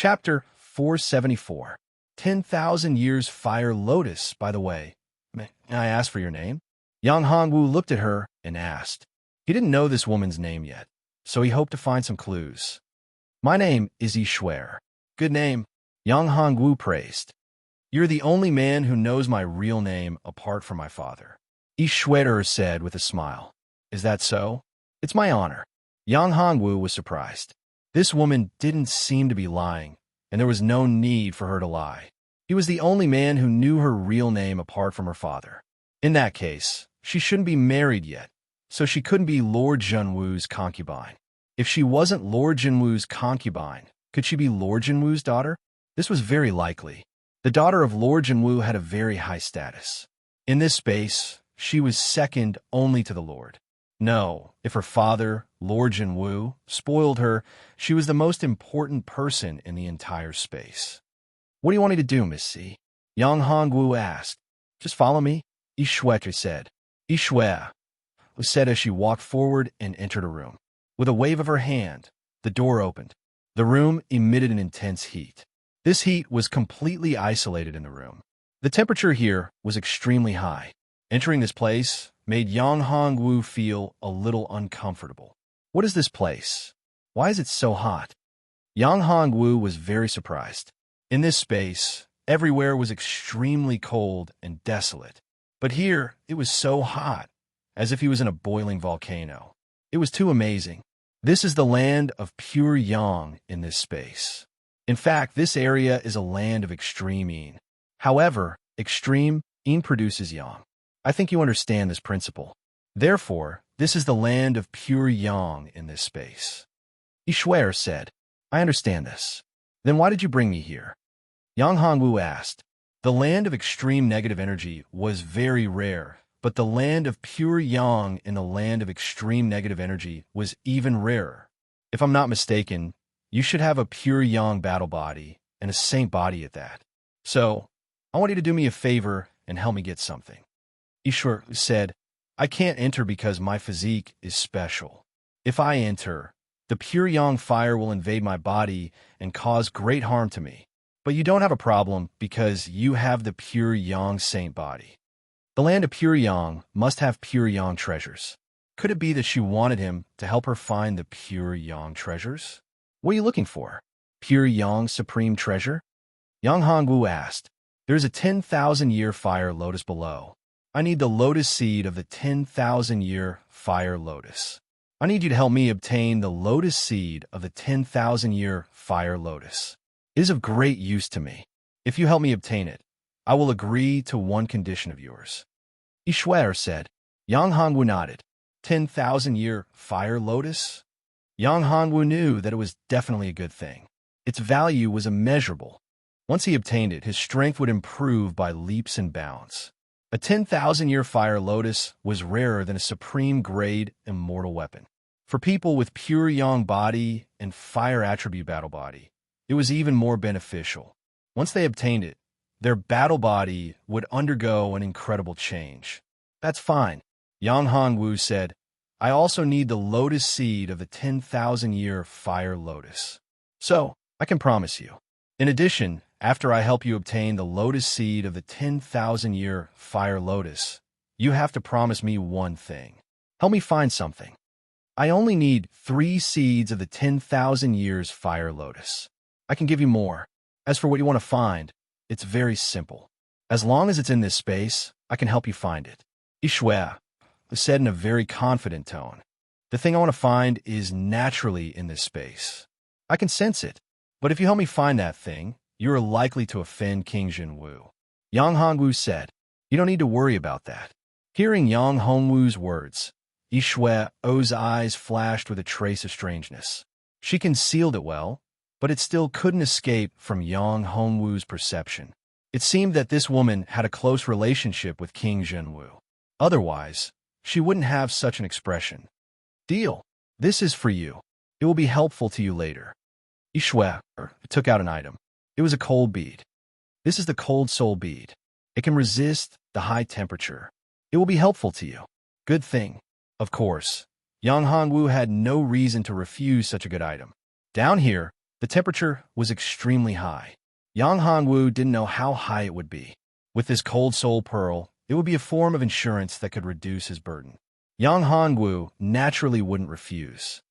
Chapter 474. 10,000 Years Fire Lotus, by the way. May I ask for your name? Yang Hongwu looked at her and asked. He didn't know this woman's name yet, so he hoped to find some clues. My name is Ishwar. Good name, Yang Hongwu praised. You're the only man who knows my real name apart from my father. Ishwar said with a smile. Is that so? It's my honor. Yang Hongwu was surprised. This woman didn't seem to be lying, and there was no need for her to lie. He was the only man who knew her real name apart from her father. In that case, she shouldn't be married yet, so she couldn't be Lord Junwu's concubine. If she wasn't Lord Junwu's concubine, could she be Lord Junwu's daughter? This was very likely. The daughter of Lord Junwu had a very high status. In this space, she was second only to the Lord. No, if her father, Lord Junwu, spoiled her, she was the most important person in the entire space. What do you want me to do, Miss C? Yang Hongwu asked. Just follow me, Ishwar said. Ishwar said as she walked forward and entered a room. With a wave of her hand, the door opened. The room emitted an intense heat. This heat was completely isolated in the room. The temperature here was extremely high. Entering this place made Yang Hongwu feel a little uncomfortable. What is this place? Why is it so hot? Yang Hongwu was very surprised. In this space, everywhere was extremely cold and desolate. But here, it was so hot, as if he was in a boiling volcano. It was too amazing. This is the land of pure yang in this space. In fact, this area is a land of extreme yin. However, extreme yin produces yang. I think you understand this principle. Therefore, this is the land of pure yang in this space. Ishwar said, I understand this. Then why did you bring me here? Yang Hongwu asked. The land of extreme negative energy was very rare, but the land of pure yang in the land of extreme negative energy was even rarer. If I'm not mistaken, you should have a pure yang battle body and a saint body at that. So, I want you to do me a favor and help me get something. Ishwar said, I can't enter because my physique is special. If I enter, the pure yang fire will invade my body and cause great harm to me. But you don't have a problem because you have the pure yang saint body. The land of pure yang must have pure yang treasures. Could it be that she wanted him to help her find the pure yang treasures? What are you looking for? Pure yang supreme treasure? Yang Hongwu asked. There's a 10,000-year fire lotus below. I need the lotus seed of the 10,000-year fire lotus. I need you to help me obtain the lotus seed of the 10,000-year fire lotus. It is of great use to me. If you help me obtain it, I will agree to one condition of yours. Ishwar said. Yang Hongwu nodded. 10,000-year fire lotus? Yang Hongwu knew that it was definitely a good thing. Its value was immeasurable. Once he obtained it, his strength would improve by leaps and bounds. A 10,000-year fire lotus was rarer than a supreme-grade immortal weapon. For people with pure yang body and fire attribute battle body, it was even more beneficial. Once they obtained it, their battle body would undergo an incredible change. That's fine, Yang Hongwu said. I also need the lotus seed of the 10,000-year fire lotus. So, I can promise you. In addition, after I help you obtain the lotus seed of the 10,000-year fire lotus, you have to promise me one thing. Help me find something. I only need 3 seeds of the 10,000 years fire lotus. I can give you more. As for what you want to find, it's very simple. As long as it's in this space, I can help you find it. Ishwar said in a very confident tone. The thing I want to find is naturally in this space. I can sense it, but if you help me find that thing, you are likely to offend King Junwu. Yang Hongwu said, You don't need to worry about that. Hearing Yang Hongwu's words, Ishwar's eyes flashed with a trace of strangeness. She concealed it well, but it still couldn't escape from Yang Hongwu's perception. It seemed that this woman had a close relationship with King Junwu. Otherwise, she wouldn't have such an expression. Deal. This is for you. It will be helpful to you later. Ishwar took out an item. It was a cold bead. This is the cold soul bead. It can resist the high temperature. It will be helpful to you. Good thing. Of course, Yang Hongwu had no reason to refuse such a good item. Down here, The temperature was extremely high. Yang Hongwu didn't know how high it would be. With this cold soul pearl, it would be a form of insurance that could reduce his burden. Yang Hongwu naturally wouldn't refuse.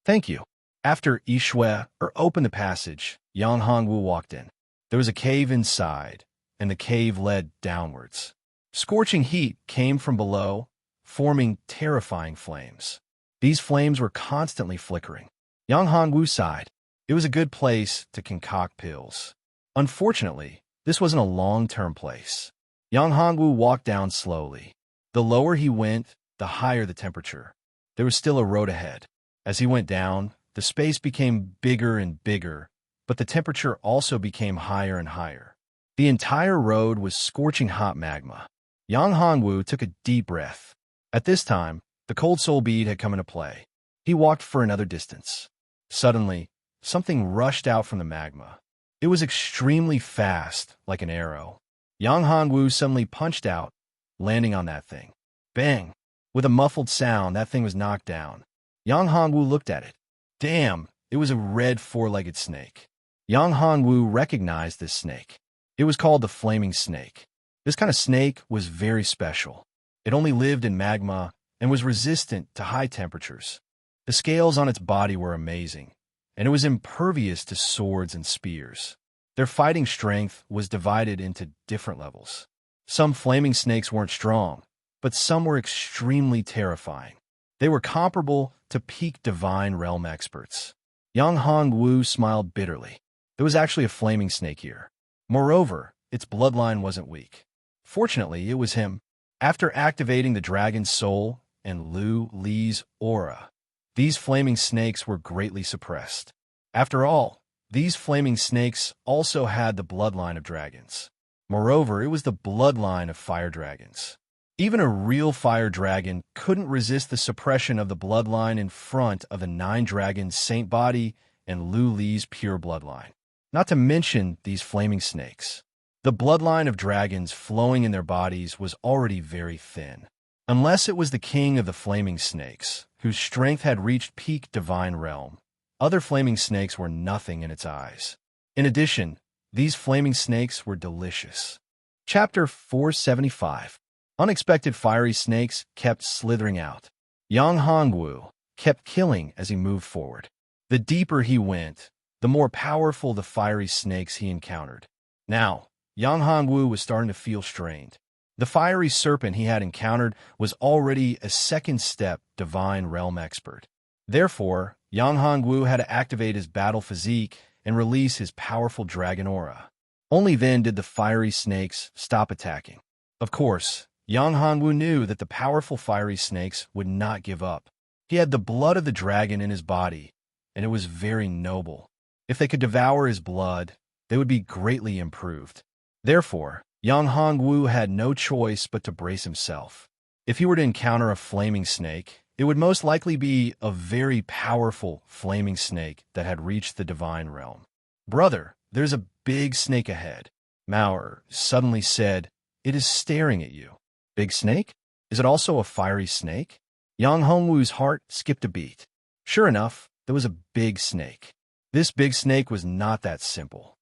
Thank you. After Yishui opened the passage, Yang Hongwu walked in. There was a cave inside, and the cave led downwards. Scorching heat came from below, forming terrifying flames. These flames were constantly flickering. Yang Hongwu sighed. It was a good place to concoct pills. Unfortunately, this wasn't a long-term place. Yang Hongwu walked down slowly. The lower he went, the higher the temperature. There was still a road ahead. As he went down, the space became bigger and bigger, but the temperature also became higher and higher. The entire road was scorching hot magma. Yang Hongwu took a deep breath. At this time, the cold soul bead had come into play. He walked for another distance. Suddenly, something rushed out from the magma. It was extremely fast, like an arrow. Yang Hongwu suddenly punched out, landing on that thing. Bang! With a muffled sound, that thing was knocked down. Yang Hongwu looked at it. Damn, it was a red four-legged snake. Yang Hongwu recognized this snake. It was called the flaming snake. This kind of snake was very special. It only lived in magma and was resistant to high temperatures. The scales on its body were amazing, and it was impervious to swords and spears. Their fighting strength was divided into different levels. Some flaming snakes weren't strong, but some were extremely terrifying. They were comparable to peak divine realm experts. Yang Hongwu smiled bitterly. There was actually a flaming snake here. Moreover, its bloodline wasn't weak. Fortunately, it was him. After activating the dragon's soul and Lu Li's aura, these flaming snakes were greatly suppressed. After all, these flaming snakes also had the bloodline of dragons. Moreover, it was the bloodline of fire dragons. Even a real fire dragon couldn't resist the suppression of the bloodline in front of the 9 dragons' saint body and Lu Li's pure bloodline. Not to mention these flaming snakes. The bloodline of dragons flowing in their bodies was already very thin. Unless it was the king of the flaming snakes, whose strength had reached peak divine realm, other flaming snakes were nothing in its eyes. In addition, these flaming snakes were delicious. Chapter 475. Unexpected fiery snakes kept slithering out. Yang Hongwu kept killing as he moved forward. The deeper he went, the more powerful the fiery snakes he encountered. Now, Yang Hongwu was starting to feel strained. The fiery serpent he had encountered was already a second-step divine realm expert. Therefore, Yang Hongwu had to activate his battle physique and release his powerful dragon aura. Only then did the fiery snakes stop attacking. Of course, Yang Hongwu knew that the powerful fiery snakes would not give up. He had the blood of the dragon in his body, and it was very noble. If they could devour his blood, they would be greatly improved. Therefore, Yang Hongwu had no choice but to brace himself. If he were to encounter a flaming snake, it would most likely be a very powerful flaming snake that had reached the divine realm. "Brother, there's a big snake ahead," Mauer suddenly said. "It is staring at you." "Big snake? Is it also a fiery snake?" Yang Hongwu's heart skipped a beat. Sure enough, there was a big snake. This big snake was not that simple.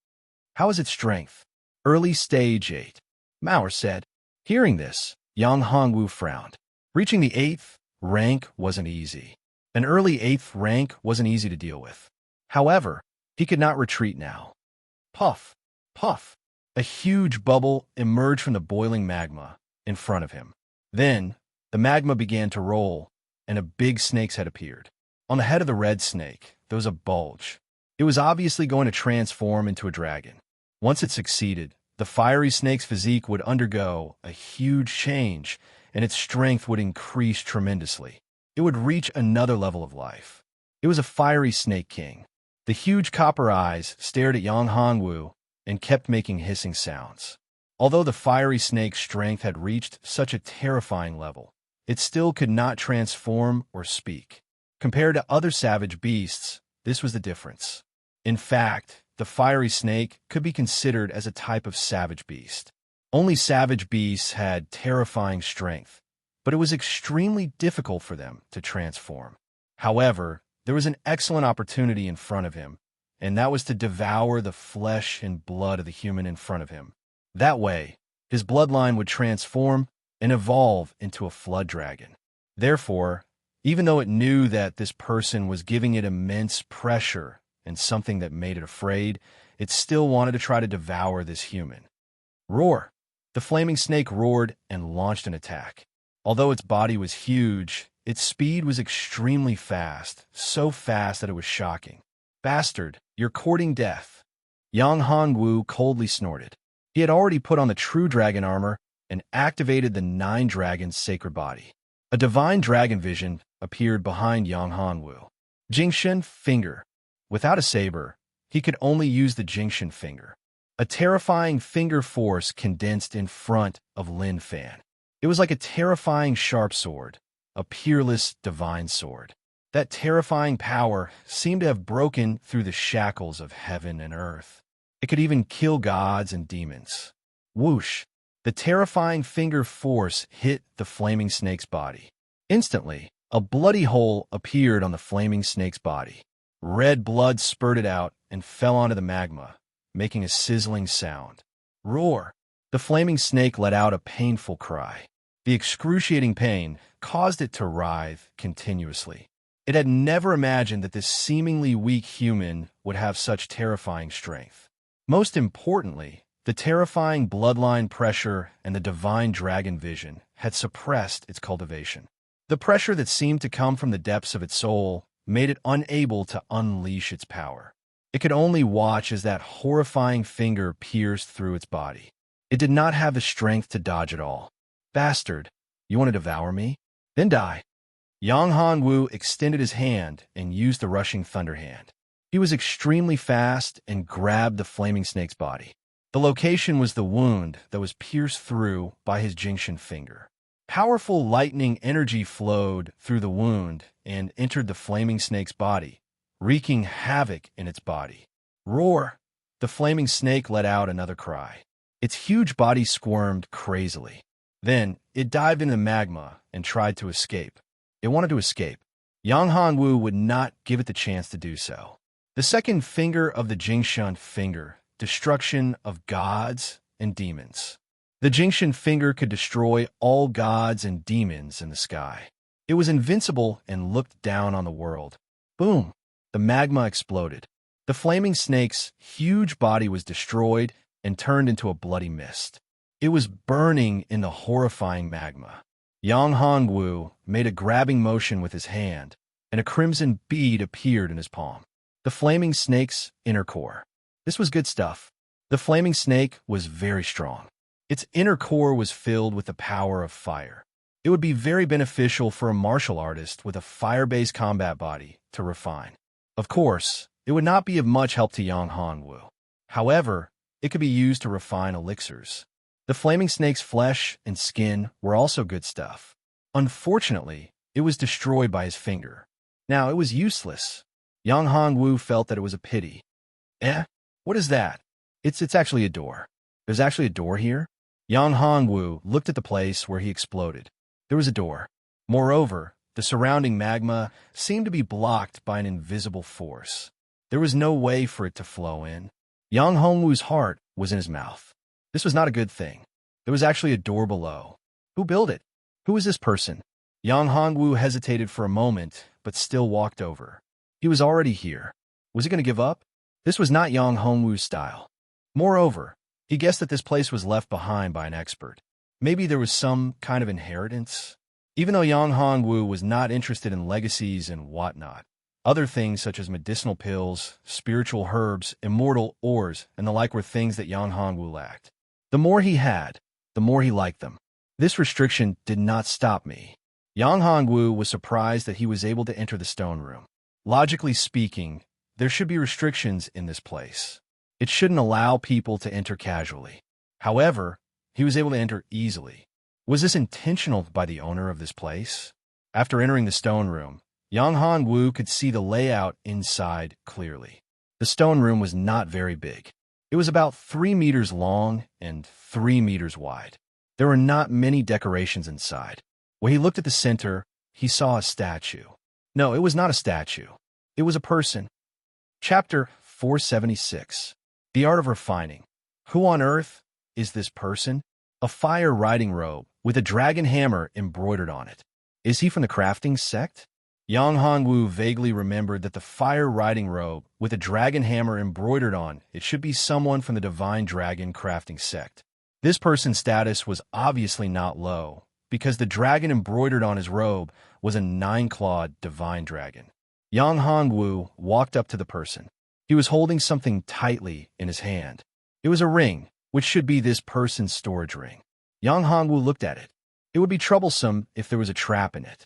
"How is its strength?" "Early stage 8, Mauer said. Hearing this, Yang Hongwu frowned. Reaching the 8th rank wasn't easy. An early 8th rank wasn't easy to deal with. However, he could not retreat now. Puff, puff. A huge bubble emerged from the boiling magma in front of him. Then, the magma began to roll, and a big snake's head appeared. On the head of the red snake, there was a bulge. It was obviously going to transform into a dragon. Once it succeeded, the fiery snake's physique would undergo a huge change, and its strength would increase tremendously. It would reach another level of life. It was a fiery snake king. The huge copper eyes stared at Yang Hongwu and kept making hissing sounds. Although the fiery snake's strength had reached such a terrifying level, it still could not transform or speak. Compared to other savage beasts, this was the difference. In fact, the fiery snake could be considered as a type of savage beast. Only savage beasts had terrifying strength, but it was extremely difficult for them to transform. However, there was an excellent opportunity in front of him, and that was to devour the flesh and blood of the human in front of him. That way, his bloodline would transform and evolve into a flood dragon. Therefore, even though it knew that this person was giving it immense pressure and something that made it afraid, it still wanted to try to devour this human. Roar! The flaming snake roared and launched an attack. Although its body was huge, its speed was extremely fast, so fast that it was shocking. Bastard, you're courting death. Yang Hongwu coldly snorted. He had already put on the true dragon armor and activated the 9 dragons' sacred body. A divine dragon vision appeared behind Yang Hongwu. Jingshen finger. Without a saber, he could only use the Jingshen finger. A terrifying finger force condensed in front of Lin Fan. It was like a terrifying sharp sword, a peerless divine sword. That terrifying power seemed to have broken through the shackles of heaven and earth. It could even kill gods and demons. Whoosh! The terrifying finger force hit the flaming snake's body. Instantly, a bloody hole appeared on the flaming snake's body. Red blood spurted out and fell onto the magma, making a sizzling sound. Roar! The flaming snake let out a painful cry. The excruciating pain caused it to writhe continuously. It had never imagined that this seemingly weak human would have such terrifying strength. Most importantly, the terrifying bloodline pressure and the divine dragon vision had suppressed its cultivation. The pressure that seemed to come from the depths of its soul made it unable to unleash its power. It could only watch as that horrifying finger pierced through its body. It did not have the strength to dodge at all. Bastard, you want to devour me? Then die. Yang Hongwu extended his hand and used the rushing thunder hand. He was extremely fast and grabbed the flaming snake's body. The location was the wound that was pierced through by his Jingshen finger. Powerful lightning energy flowed through the wound and entered the flaming snake's body, wreaking havoc in its body. Roar! The flaming snake let out another cry. Its huge body squirmed crazily. Then, it dived into the magma and tried to escape. It wanted to escape. Yang Hongwu would not give it the chance to do so. The second finger of the Jingshen finger, destruction of gods and demons. The Jingshen finger could destroy all gods and demons in the sky. It was invincible and looked down on the world. Boom! The magma exploded. The flaming snake's huge body was destroyed and turned into a bloody mist. It was burning in the horrifying magma. Yang Hongwu made a grabbing motion with his hand, and a crimson bead appeared in his palm. The flaming snake's inner core. This was good stuff. The flaming snake was very strong. Its inner core was filled with the power of fire. It would be very beneficial for a martial artist with a fire-based combat body to refine. Of course, it would not be of much help to Yang Hongwu. However, it could be used to refine elixirs. The flaming snake's flesh and skin were also good stuff. Unfortunately, it was destroyed by his finger. Now, it was useless. Yang Hongwu felt that it was a pity. What is that? It's actually a door. There's actually a door here? Yang Hongwu looked at the place where he exploded. There was a door. Moreover, the surrounding magma seemed to be blocked by an invisible force. There was no way for it to flow in. Yang Hongwu's heart was in his mouth. This was not a good thing. There was actually a door below. Who built it? Who is this person? Yang Hongwu hesitated for a moment, but still walked over. He was already here. Was he going to give up? This was not Yang Hongwu's style. Moreover, he guessed that this place was left behind by an expert. Maybe there was some kind of inheritance. Even though Yang Hongwu was not interested in legacies and whatnot, other things such as medicinal pills, spiritual herbs, immortal ores, and the like were things that Yang Hongwu lacked. The more he had, the more he liked them. This restriction did not stop me. Yang Hongwu was surprised that he was able to enter the stone room. Logically speaking, there should be restrictions in this place. It shouldn't allow people to enter casually. However, he was able to enter easily. Was this intentional by the owner of this place? After entering the stone room, Yang Hongwu could see the layout inside clearly. The stone room was not very big. It was about 3 meters long and 3 meters wide. There were not many decorations inside. When he looked at the center, he saw a statue. No, it was not a statue. It was a person. Chapter 476. The art of refining. Who on earth is this person? A fire riding robe with a dragon hammer embroidered on it. Is he from the crafting sect? Yang Hongwu vaguely remembered that the fire riding robe with a dragon hammer embroidered on it should be someone from the divine dragon crafting sect. This person's status was obviously not low, because the dragon embroidered on his robe was a 9-clawed divine dragon. Yang Hongwu walked up to the person. He was holding something tightly in his hand. It was a ring, which should be this person's storage ring. Yang Hongwu looked at it. It would be troublesome if there was a trap in it.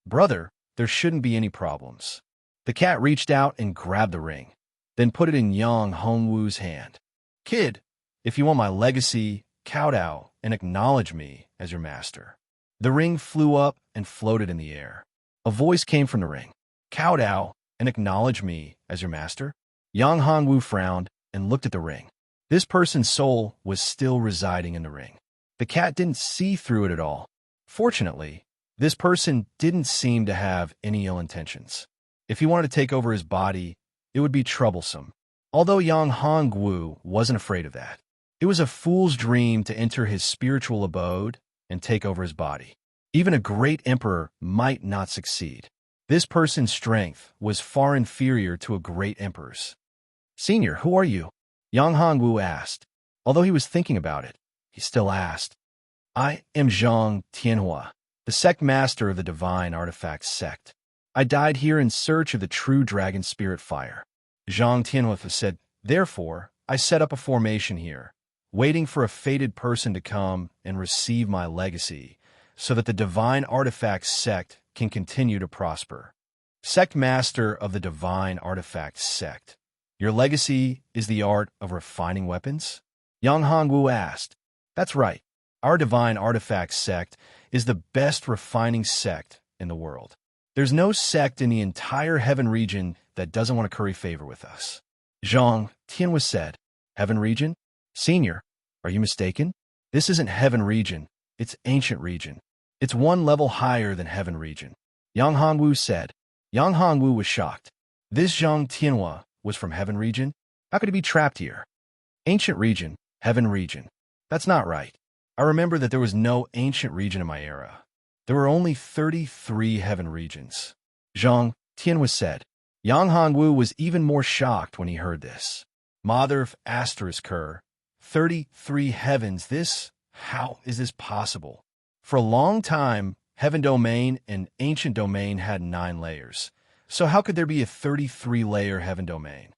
Brother, there shouldn't be any problems. The cat reached out and grabbed the ring, then put it in Yang Hongwu's hand. Kid, if you want my legacy, kowtow and acknowledge me as your master. The ring flew up and floated in the air. A voice came from the ring. Kowtow and acknowledge me as your master? Yang Hongwu frowned and looked at the ring. This person's soul was still residing in the ring. The cat didn't see through it at all. Fortunately, this person didn't seem to have any ill intentions. If he wanted to take over his body, it would be troublesome. Although Yang Hongwu wasn't afraid of that. It was a fool's dream to enter his spiritual abode and take over his body. Even a great emperor might not succeed. This person's strength was far inferior to a great emperor's. Senior, who are you? Yang Hongwu asked. Although he was thinking about it, he still asked. I am Zhang Tianhua, the sect master of the divine artifact sect. I died here in search of the true dragon spirit fire. Zhang Tianhua said, therefore, I set up a formation here, waiting for a fated person to come and receive my legacy, so that the divine artifact sect can continue to prosper. Sect master of the divine artifact sect. Your legacy is the art of refining weapons? Yang Hongwu asked. That's right. Our divine artifact sect is the best refining sect in the world. There's no sect in the entire heaven region that doesn't want to curry favor with us. Zhang Tianhua said. Heaven region? Senior, are you mistaken? This isn't heaven region, it's ancient region. It's one level higher than heaven region. Yang Hongwu said. Yang Hongwu was shocked. This Zhang Tianhua was from heaven region? How could he be trapped here? Ancient region, heaven region. That's not right. I remember that there was no ancient region in my era. There were only 33 heaven regions. Zhang Tianhua said. Yang Hongwu was even more shocked when he heard this. Mother of asterisk her. 33 heavens, how is this possible? For a long time, heaven domain and ancient domain had 9 layers. So how could there be a 33-layer heaven domain?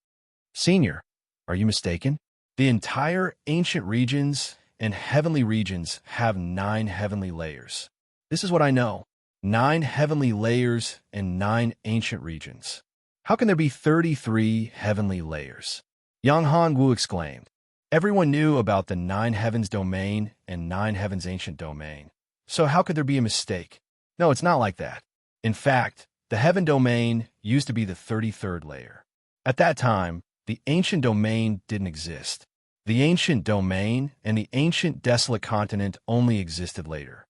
Senior, are you mistaken? The entire ancient regions and heavenly regions have 9 heavenly layers. This is what I know. 9 heavenly layers and 9 ancient regions. How can there be 33 heavenly layers? Yang Hongwu exclaimed. Everyone knew about the 9 heavens domain and 9 heavens ancient domain. So how could there be a mistake? No, it's not like that. In fact, the heaven domain used to be the 33rd layer. At that time, the ancient domain didn't exist. The ancient domain and the ancient desolate continent only existed later.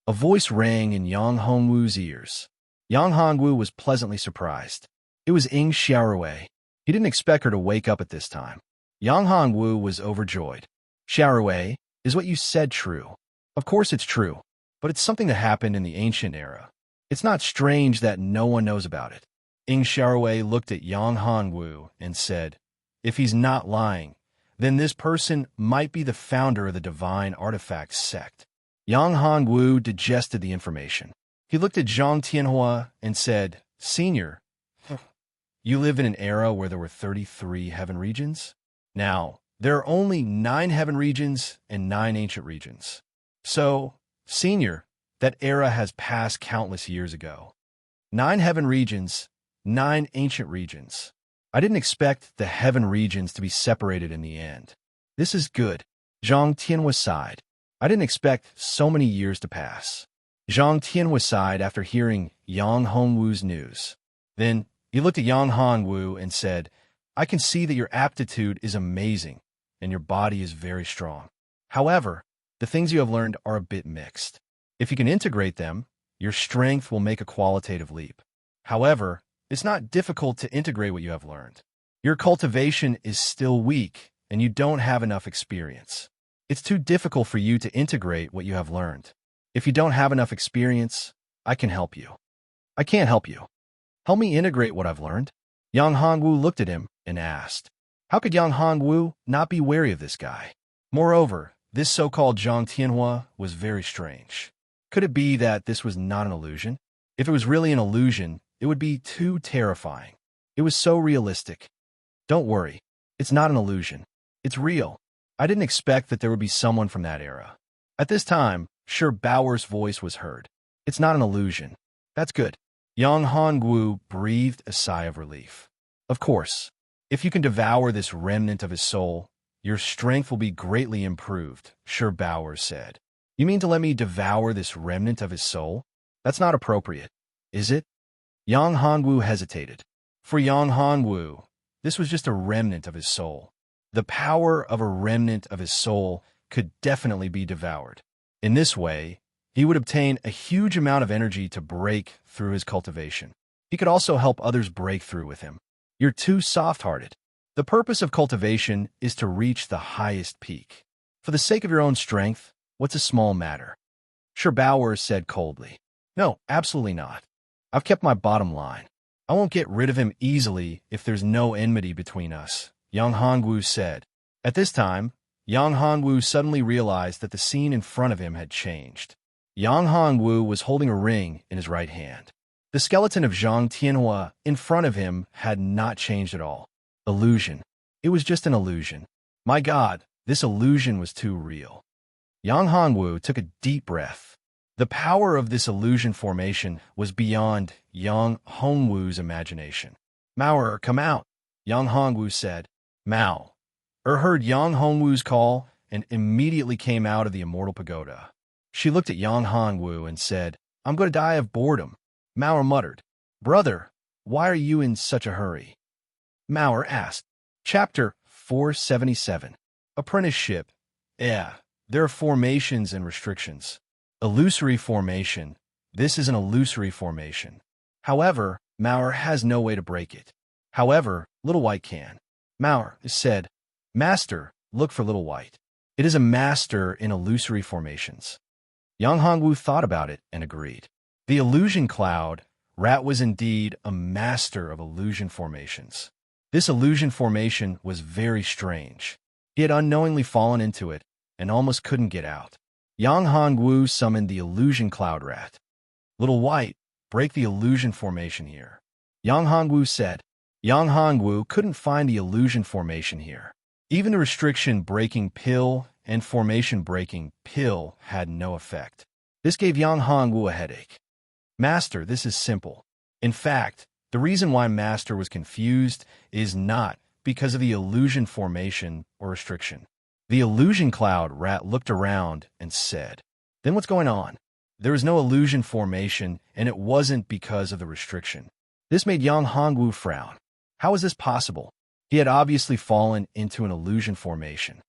A voice rang in Yang Hongwu's ears. Yang Hongwu was pleasantly surprised. It was Ying Xiaowei. He didn't expect her to wake up at this time. Yang Hongwu was overjoyed. Xiaowei, is what you said true? Of course it's true, but it's something that happened in the ancient era. It's not strange that no one knows about it. Ying Xiaowei looked at Yang Hongwu and said, if he's not lying, then this person might be the founder of the divine artifact sect. Yang Hongwu digested the information. He looked at Zhang Tianhua and said, Senior, you live in an era where there were 33 heaven regions? Now, there are only 9 heaven regions and 9 ancient regions. So, Senior, that era has passed countless years ago. 9 heaven regions, 9 ancient regions. I didn't expect the heaven regions to be separated in the end. This is good. Zhang Tianhua sighed. I didn't expect so many years to pass. Zhang Tianhua sighed after hearing Yang Hongwu's news. Then he looked at Yang Hongwu and said, I can see that your aptitude is amazing and your body is very strong. However, the things you have learned are a bit mixed. If you can integrate them, your strength will make a qualitative leap. However, it's not difficult to integrate what you have learned. Your cultivation is still weak, and you don't have enough experience. It's too difficult for you to integrate what you have learned. If you don't have enough experience, I can help you. I can't help you. Help me integrate what I've learned. Yang Hongwu looked at him and asked. How could Yang Hongwu not be wary of this guy? Moreover, this so-called Zhang Tianhua was very strange. Could it be that this was not an illusion? If it was really an illusion, it would be too terrifying. It was so realistic. Don't worry. It's not an illusion. It's real. I didn't expect that there would be someone from that era. At this time, Sir Bauer's voice was heard. It's not an illusion. That's good. Yang Hongwu breathed a sigh of relief. Of course, if you can devour this remnant of his soul, your strength will be greatly improved, Sir Bauer said. You mean to let me devour this remnant of his soul? That's not appropriate, is it? Yang Hongwu hesitated. For Yang Hongwu, this was just a remnant of his soul. The power of a remnant of his soul could definitely be devoured. In this way, he would obtain a huge amount of energy to break through his cultivation. He could also help others break through with him. You're too soft-hearted. The purpose of cultivation is to reach the highest peak. For the sake of your own strength, what's a small matter? Sir Bauer said coldly. No, absolutely not. I've kept my bottom line. I won't get rid of him easily if there's no enmity between us, Yang Hongwu said. At this time, Yang Hongwu suddenly realized that the scene in front of him had changed. Yang Hongwu was holding a ring in his right hand. The skeleton of Zhang Tianhua in front of him had not changed at all. Illusion. It was just an illusion. My God, this illusion was too real. Yang Hongwu took a deep breath. The power of this illusion formation was beyond Yang Hongwu's imagination. Mao, come out, Yang Hongwu said. Mao heard Yang Hongwu's call and immediately came out of the immortal pagoda. She looked at Yang Hongwu and said, I'm going to die of boredom. Mao muttered, Brother, why are you in such a hurry? Mao asked. Chapter 477. Apprenticeship. There are formations and restrictions. Illusory formation. This is an illusory formation. However, Mao has no way to break it. However, Little White can. Mao said, Master, look for Little White. It is a master in illusory formations. Yang Hongwu thought about it and agreed. The illusion cloud, Rat was indeed a master of illusion formations. This illusion formation was very strange. He had unknowingly fallen into it and almost couldn't get out. Yang Hongwu summoned the illusion cloud rat. Little White, break the illusion formation here. Yang Hongwu said. Yang Hongwu couldn't find the illusion formation here. Even the restriction breaking pill and formation breaking pill had no effect. This gave Yang Hongwu a headache. Master, this is simple. In fact, the reason why Master was confused is not because of the illusion formation or restriction. The illusion cloud rat looked around and said, Then what's going on? There was no illusion formation, and it wasn't because of the restriction. This made Yang Hongwu frown. How is this possible? He had obviously fallen into an illusion formation.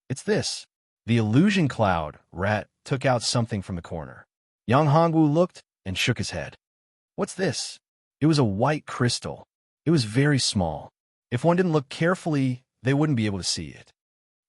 It's this. The illusion cloud rat took out something from the corner. Yang Hongwu looked and shook his head. What's this? It was a white crystal. It was very small. If one didn't look carefully, they wouldn't be able to see it.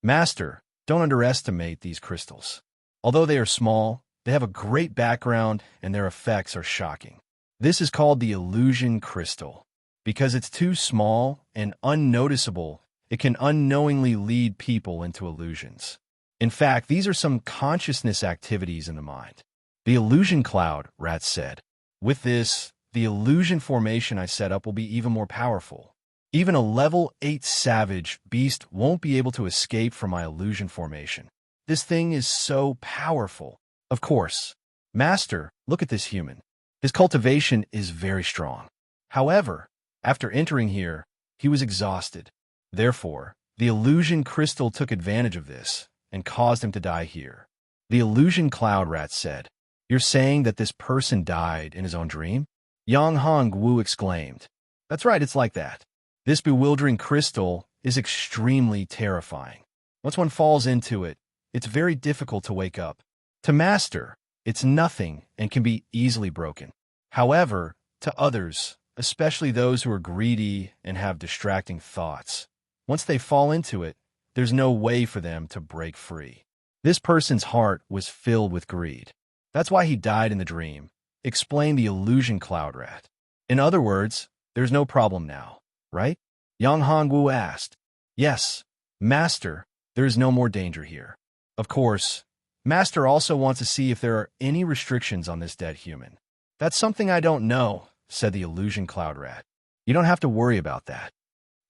Master, don't underestimate these crystals. Although they are small, they have a great background and their effects are shocking. This is called the illusion crystal. Because it's too small and unnoticeable, it can unknowingly lead people into illusions. In fact, these are some consciousness activities in the mind. The illusion cloud, Rat said. With this, the illusion formation I set up will be even more powerful. Even a level 8 savage beast won't be able to escape from my illusion formation. This thing is so powerful. Of course. Master, look at this human. His cultivation is very strong. However, after entering here, he was exhausted. Therefore, the illusion crystal took advantage of this and caused him to die here. The illusion cloud rat said, You're saying that this person died in his own dream? Yang Hongwu exclaimed. That's right, it's like that. This bewildering crystal is extremely terrifying. Once one falls into it, it's very difficult to wake up. To Master, it's nothing and can be easily broken. However, to others, especially those who are greedy and have distracting thoughts. Once they fall into it, there's no way for them to break free. This person's heart was filled with greed. That's why he died in the dream, explained the illusion cloud rat. In other words, there's no problem now, right? Yang Hongwu asked. Yes, Master, there is no more danger here. Of course, Master also wants to see if there are any restrictions on this dead human. That's something I don't know, said the illusion cloud rat. You don't have to worry about that.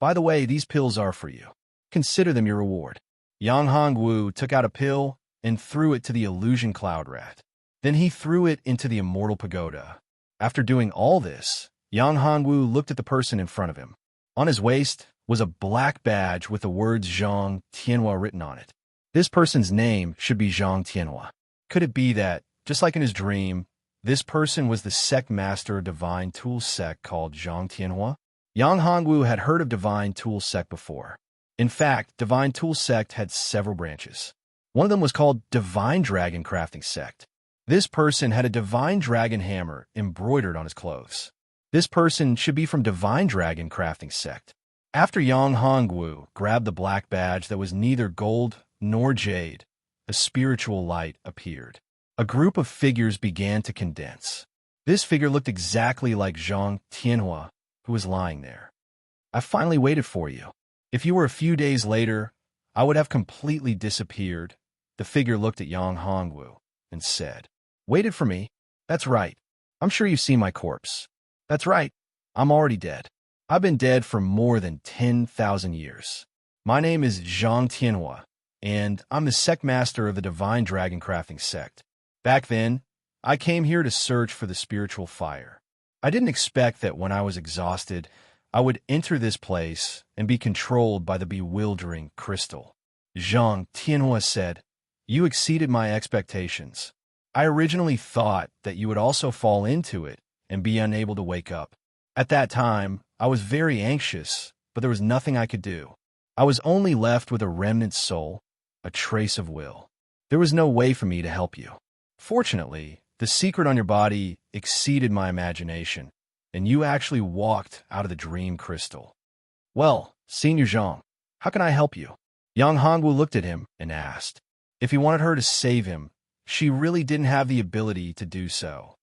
By the way, these pills are for you. Consider them your reward. Yang Hongwu took out a pill and threw it to the illusion cloud rat. Then he threw it into the immortal pagoda. After doing all this, Yang Hongwu looked at the person in front of him. On his waist was a black badge with the words Zhang Tianhua written on it. This person's name should be Zhang Tianhua. Could it be that, just like in his dream, this person was the sect master of Divine Tool sect called Zhang Tianhua? Yang Hongwu had heard of Divine Tool sect before. In fact, Divine Tool sect had several branches. One of them was called Divine Dragon Crafting sect. This person had a Divine Dragon hammer embroidered on his clothes. This person should be from Divine Dragon Crafting sect. After Yang Hongwu grabbed the black badge that was neither gold nor jade, a spiritual light appeared. A group of figures began to condense. This figure looked exactly like Zhang Tianhua, who was lying there. I finally waited for you. If you were a few days later, I would have completely disappeared. The figure looked at Yang Hongwu and said, Waited for me? That's right. I'm sure you've seen my corpse. That's right. I'm already dead. I've been dead for more than 10,000 years. My name is Zhang Tianhua, and I'm the sect master of the Divine Dragon Crafting sect. Back then, I came here to search for the spiritual fire. I didn't expect that when I was exhausted, I would enter this place and be controlled by the bewildering crystal. Zhang Tianhua said, You exceeded my expectations. I originally thought that you would also fall into it and be unable to wake up. At that time, I was very anxious, but there was nothing I could do. I was only left with a remnant soul, a trace of will. There was no way for me to help you. Fortunately, the secret on your body exceeded my imagination, and you actually walked out of the dream crystal. Well, Senior Zhang, how can I help you? Yang Hongwu looked at him and asked. If he wanted her to save him, she really didn't have the ability to do so.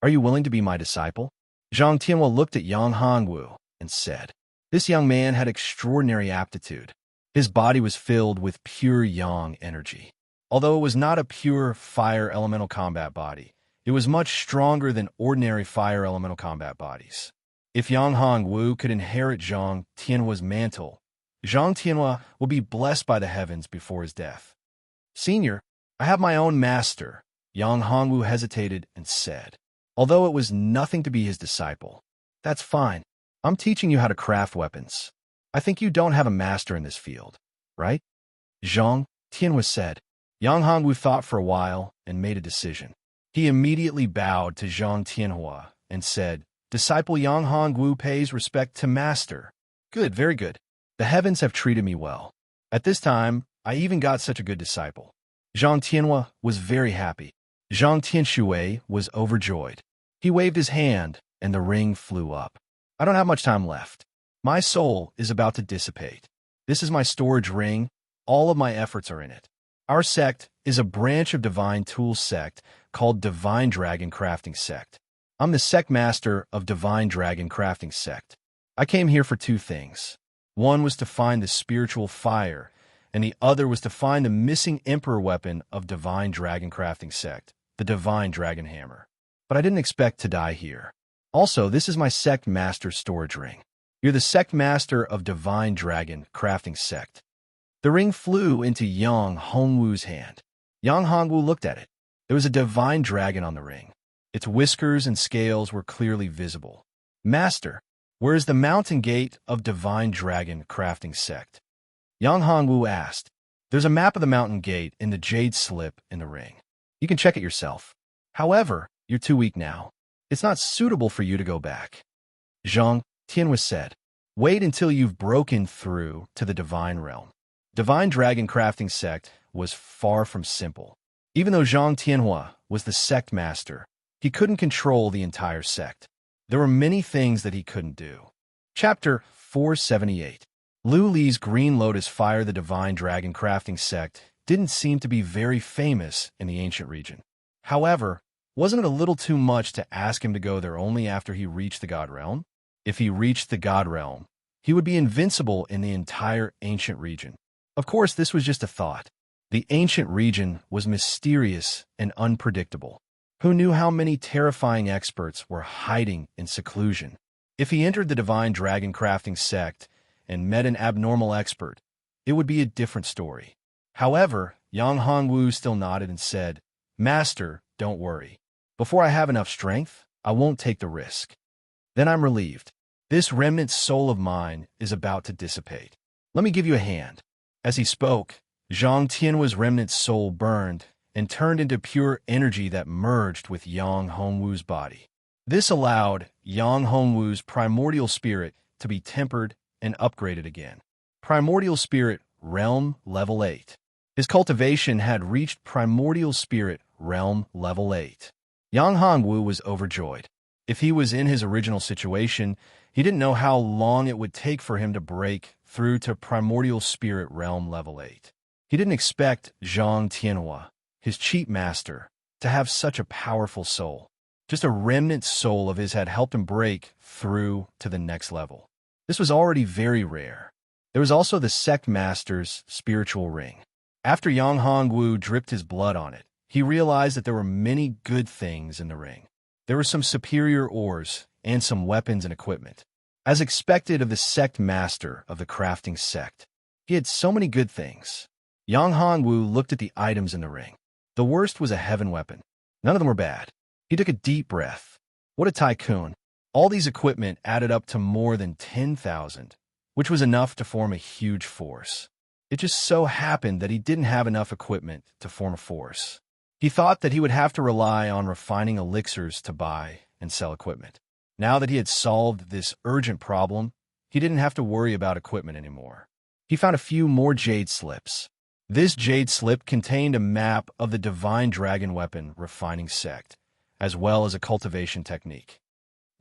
Are you willing to be my disciple? Zhang Tianhua looked at Yang Hongwu and said, This young man had extraordinary aptitude. His body was filled with pure yang energy. Although it was not a pure fire elemental combat body, it was much stronger than ordinary fire elemental combat bodies. If Yang Hongwu could inherit Zhang Tianhua's mantle, Zhang Tianhua will be blessed by the heavens before his death. Senior, I have my own master, Yang Hongwu hesitated and said, although it was nothing to be his disciple. That's fine. I'm teaching you how to craft weapons. I think you don't have a master in this field, right? Zhang Tianhua said. Yang Hongwu thought for a while and made a decision. He immediately bowed to Zhang Tianhua and said, Disciple Yang Hongwu pays respect to master. Good, very good. The heavens have treated me well. At this time, I even got such a good disciple. Zhang Tianhua was very happy. Zhang Tianshui was overjoyed. He waved his hand, and the ring flew up. I don't have much time left. My soul is about to dissipate. This is my storage ring. All of my efforts are in it. Our sect is a branch of Divine Tool sect called Divine Dragon Crafting sect. I'm the sect master of Divine Dragon Crafting sect. I came here for two things. One was to find the spiritual fire, and the other was to find the missing emperor weapon of Divine Dragon Crafting sect, the Divine Dragon Hammer. But I didn't expect to die here. Also, this is my sect master storage ring. You're the sect master of Divine Dragon Crafting sect. The ring flew into Yang Hongwu's hand. Yang Hongwu looked at it. There was a divine dragon on the ring. Its whiskers and scales were clearly visible. Master, where is the mountain gate of Divine Dragon Crafting sect? Yang Hongwu asked. There's a map of the mountain gate in the jade slip in the ring. You can check it yourself. However, you're too weak now. It's not suitable for you to go back. Zhang Tianhua said, Wait until you've broken through to the divine realm. Divine Dragon Crafting sect was far from simple. Even though Zhang Tianhua was the sect master, he couldn't control the entire sect. There were many things that he couldn't do. Chapter 478. Lu Li's Green Lotus Fire. The Divine Dragon Crafting Sect didn't seem to be very famous in the ancient region. However, wasn't it a little too much to ask him to go there only after he reached the God Realm? If he reached the God Realm, he would be invincible in the entire ancient region. Of course, this was just a thought. The ancient region was mysterious and unpredictable. Who knew how many terrifying experts were hiding in seclusion? If he entered the Divine Dragon Crafting Sect and met an abnormal expert, it would be a different story. However, Yang Hongwu still nodded and said, "Master, don't worry. Before I have enough strength, I won't take the risk." Then I'm relieved. This remnant soul of mine is about to dissipate. Let me give you a hand. As he spoke, Zhang Tianhua's remnant soul burned and turned into pure energy that merged with Yang Hongwu's body. This allowed Yang Hongwu's primordial spirit to be tempered and upgraded again. Primordial Spirit Realm Level 8. His cultivation had reached Primordial Spirit Realm Level 8. Yang Hongwu was overjoyed. If he was in his original situation, he didn't know how long it would take for him to break through to Primordial Spirit Realm Level 8. He didn't expect Zhang Tianhua, his cheat master, to have such a powerful soul. Just a remnant soul of his had helped him break through to the next level. This was already very rare. There was also the sect master's spiritual ring. After Yang Hongwu dripped his blood on it, he realized that there were many good things in the ring. There were some superior ores and some weapons and equipment. As expected of the sect master of the crafting sect, he had so many good things. Yang Hongwu looked at the items in the ring. The worst was a heaven weapon. None of them were bad. He took a deep breath. What a tycoon. All these equipment added up to more than 10,000, which was enough to form a huge force. It just so happened that he didn't have enough equipment to form a force. He thought that he would have to rely on refining elixirs to buy and sell equipment. Now that he had solved this urgent problem, he didn't have to worry about equipment anymore. He found a few more jade slips. This jade slip contained a map of the Divine Dragon Weapon Refining Sect, as well as a cultivation technique.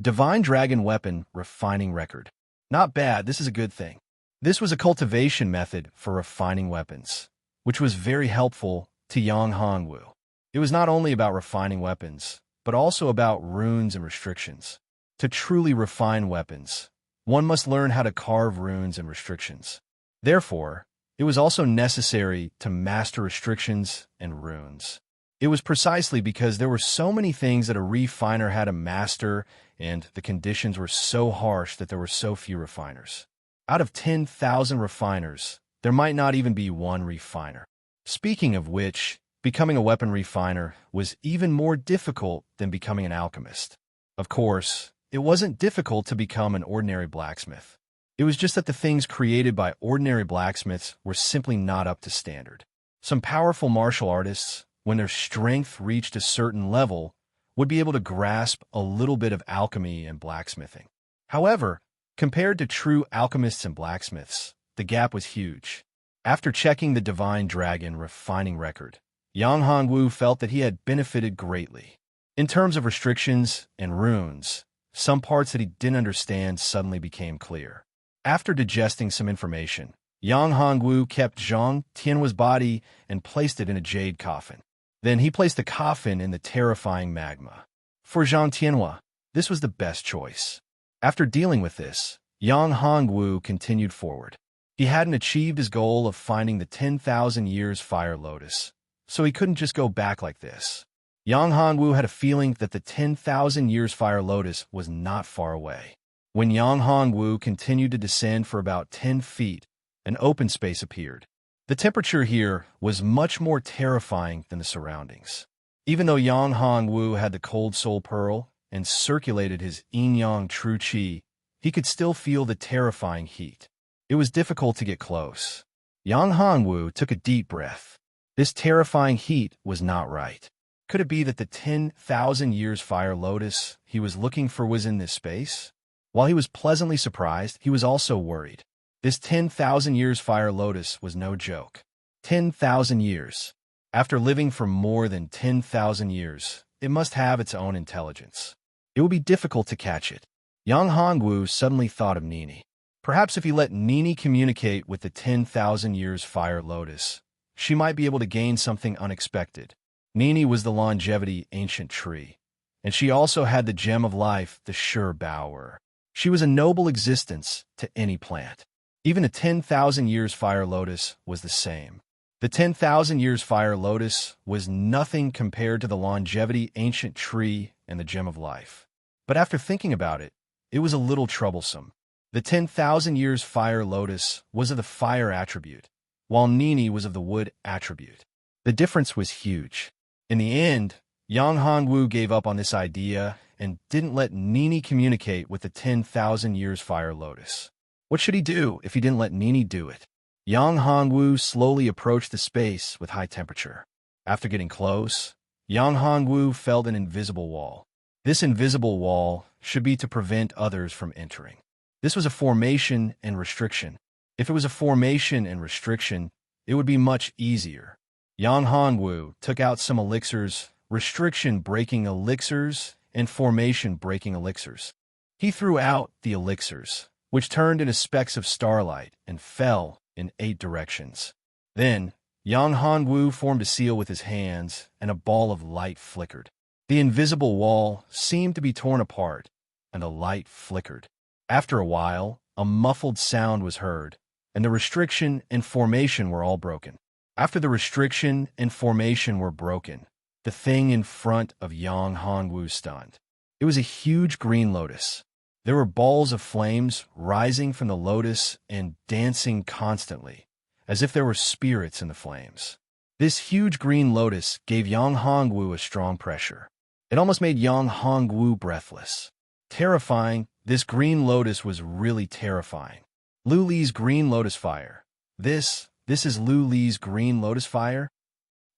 Divine Dragon Weapon Refining Record. Not bad, this is a good thing. This was a cultivation method for refining weapons, which was very helpful to Yang Hongwu. It was not only about refining weapons, but also about runes and restrictions. To truly refine weapons, one must learn how to carve runes and restrictions. Therefore, it was also necessary to master restrictions and runes. It was precisely because there were so many things that a refiner had to master, and the conditions were so harsh that there were so few refiners. Out of 10,000 refiners, there might not even be one refiner. Speaking of which, becoming a weapon refiner was even more difficult than becoming an alchemist. Of course, it wasn't difficult to become an ordinary blacksmith. It was just that the things created by ordinary blacksmiths were simply not up to standard. Some powerful martial artists, when their strength reached a certain level, would be able to grasp a little bit of alchemy and blacksmithing. However, compared to true alchemists and blacksmiths, the gap was huge. After checking the Divine Dragon Refining Record, Yang Hongwu felt that he had benefited greatly. In terms of restrictions and runes, some parts that he didn't understand suddenly became clear. After digesting some information, Yang Hongwu kept Zhang Tianhua's body and placed it in a jade coffin. Then he placed the coffin in the terrifying magma. For Zhang Tianhua, this was the best choice. After dealing with this, Yang Hongwu continued forward. He hadn't achieved his goal of finding the 10,000 years fire lotus, so he couldn't just go back like this. Yang Hongwu had a feeling that the 10,000 years fire lotus was not far away. When Yang Hongwu continued to descend for about 10 feet, an open space appeared. The temperature here was much more terrifying than the surroundings. Even though Yang Hongwu had the cold soul pearl and circulated his yin-yang true qi, he could still feel the terrifying heat. It was difficult to get close. Yang Hongwu took a deep breath. This terrifying heat was not right. Could it be that the 10,000 years fire lotus he was looking for was in this space? While he was pleasantly surprised, he was also worried. This 10,000 years fire lotus was no joke. 10,000 years. After living for more than 10,000 years, it must have its own intelligence. it would be difficult to catch it. Yang Hongwu suddenly thought of Nini. Perhaps if he let Nini communicate with the 10,000 years fire lotus, she might be able to gain something unexpected. Nini was the longevity ancient tree, and she also had the gem of life, the sure bower. She was a noble existence to any plant. Even a 10,000 years fire lotus was the same. The 10,000 years fire lotus was nothing compared to the longevity ancient tree and the gem of life. But after thinking about it, it was a little troublesome. The 10,000 years fire lotus was of the fire attribute, while Nini was of the wood attribute. The difference was huge. In the end, Yang Hongwu gave up on this idea and didn't let Nini communicate with the 10,000 years fire lotus. What should he do if he didn't let Nini do it? Yang Hongwu slowly approached the space with high temperature. After getting close, Yang Hongwu felt an invisible wall. This invisible wall should be to prevent others from entering. This was a formation and restriction. If it was a formation and restriction, it would be much easier. Yang Hongwu took out some elixirs, restriction-breaking elixirs, and formation-breaking elixirs. He threw out the elixirs, which turned into specks of starlight and fell in 8 directions. Then, Yang Hongwu formed a seal with his hands, and a ball of light flickered. The invisible wall seemed to be torn apart, and the light flickered. After a while, a muffled sound was heard, and the restriction and formation were all broken. After the restriction and formation were broken, the thing in front of Yang Hongwu stunned. It was a huge green lotus. There were balls of flames rising from the lotus and dancing constantly, as if there were spirits in the flames. This huge green lotus gave Yang Hongwu a strong pressure. It almost made Yang Hongwu breathless. Terrifying, this green lotus was really terrifying. Lu Li's green lotus fire. This is Lu Li's green lotus fire?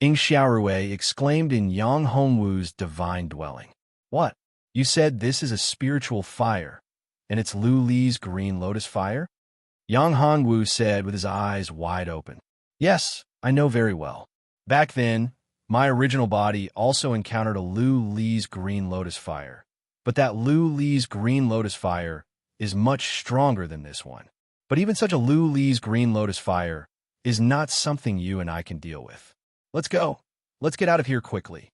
Ing Xiaorui exclaimed in Yang Hongwu's divine dwelling. What? You said this is a spiritual fire, and it's Lu Li's green lotus fire? Yang Hongwu said with his eyes wide open. Yes, I know very well. Back then, my original body also encountered a Lu Li's green lotus fire. But that Lu Li's green lotus fire is much stronger than this one. But even such a Lu Li's green lotus fire is not something you and I can deal with. Let's go. Let's get out of here quickly.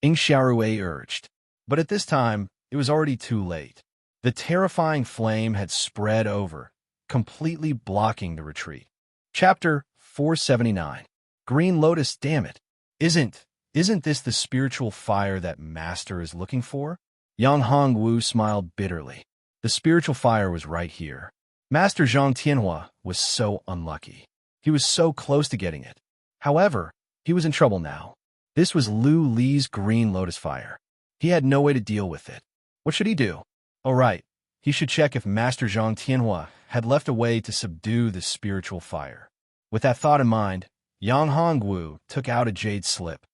Ing Xiaorui urged. But at this time, it was already too late. The terrifying flame had spread over, completely blocking the retreat. Chapter 479. Green Lotus, damn it. Isn't this the spiritual fire that Master is looking for? Yang Hongwu smiled bitterly. The spiritual fire was right here. Master Zhang Tianhua was so unlucky. He was so close to getting it. However, he was in trouble now. This was Lu Li's green lotus fire. He had no way to deal with it. What should he do? Oh right, he should check if Master Zhang Tianhua had left a way to subdue the spiritual fire. With that thought in mind, Yang Hongwu took out a jade slip.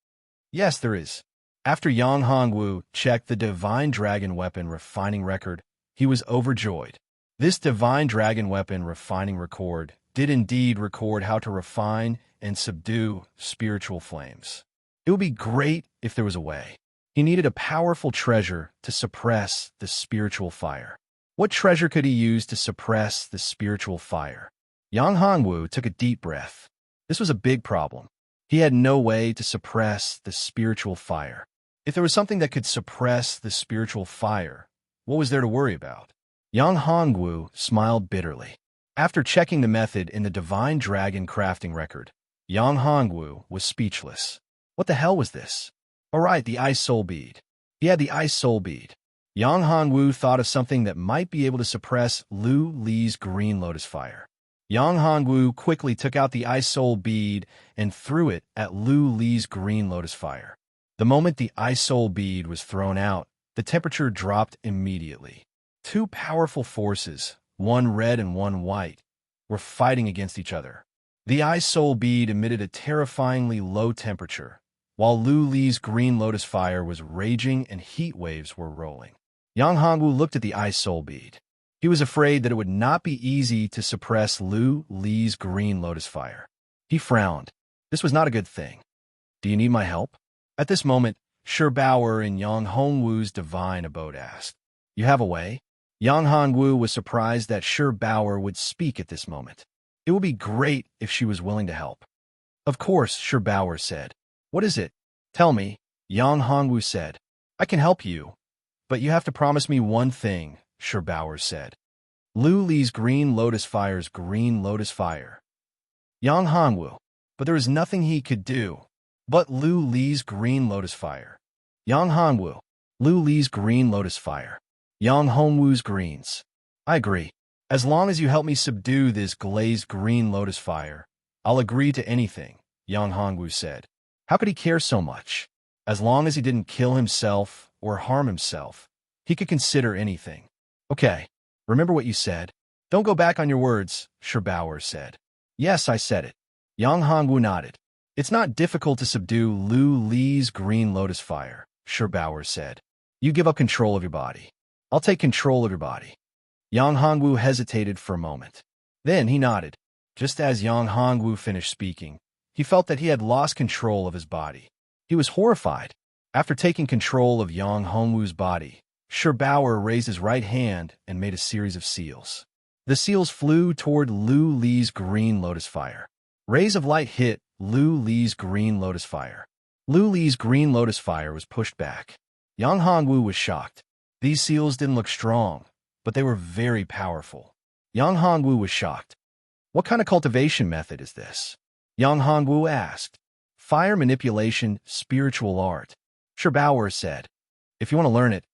Yes, there is. After Yang Hongwu checked the Divine Dragon Weapon refining record, he was overjoyed. This Divine Dragon Weapon refining record did indeed record how to refine and subdue spiritual flames. It would be great if there was a way. He needed a powerful treasure to suppress the spiritual fire. What treasure could he use to suppress the spiritual fire? Yang Hongwu took a deep breath. This was a big problem. He had no way to suppress the spiritual fire. If there was something that could suppress the spiritual fire, what was there to worry about? Yang Hongwu smiled bitterly. After checking the method in the Divine Dragon crafting record, Yang Hongwu was speechless. What the hell was this? All right, the Ice Soul Bead. He had the Ice Soul Bead. Yang Hongwu thought of something that might be able to suppress Lu Li's green lotus fire. Yang Hongwu quickly took out the Ice Soul Bead and threw it at Lu Li's green lotus fire. The moment the Ice Soul Bead was thrown out, the temperature dropped immediately. Two powerful forces, one red and one white, were fighting against each other. The Ice Soul Bead emitted a terrifyingly low temperature, while Lu Li's green lotus fire was raging and heat waves were rolling. Yang Hongwu looked at the Ice Soul Bead. He was afraid that it would not be easy to suppress Lu Li's green lotus fire. He frowned. This was not a good thing. Do you need my help? At this moment, Shi Bao in Yang Hongwu's divine abode asked. You have a way? Yang Hongwu was surprised that Shi Bao would speak at this moment. It would be great if she was willing to help. Of course, Shi Bao said. What is it? Tell me, Yang Hongwu said. I can help you, but you have to promise me one thing, Shi Bao said. Lu Li's green lotus fire's green lotus fire. Yang Hongwu. But there was nothing he could do. But Lu Li's green lotus fire. Yang Hongwu. Lu Li's green lotus fire. Yang Hongwu's greens. I agree. As long as you help me subdue this glazed green lotus fire, I'll agree to anything, Yang Hongwu said. How could he care so much? As long as he didn't kill himself or harm himself, he could consider anything. Okay, remember what you said? Don't go back on your words, Shi Bao said. Yes, I said it. Yang Hongwu nodded. It's not difficult to subdue Lu Li's green lotus fire, Shi Bao said. You give up control of your body. I'll take control of your body. Yang Hongwu hesitated for a moment. Then he nodded. Just as Yang Hongwu finished speaking, he felt that he had lost control of his body. He was horrified. After taking control of Yang Hongwu's body, Shi Bao raised his right hand and made a series of seals. The seals flew toward Lu Li's green lotus fire. Rays of light hit Lu Li's green lotus fire. Lu Li's green lotus fire was pushed back. Yang Hongwu was shocked. These seals didn't look strong, but they were very powerful. Yang Hongwu was shocked. What kind of cultivation method is this? Yang Hongwu asked. Fire manipulation, spiritual art. Shi Bao said. If you want to learn it,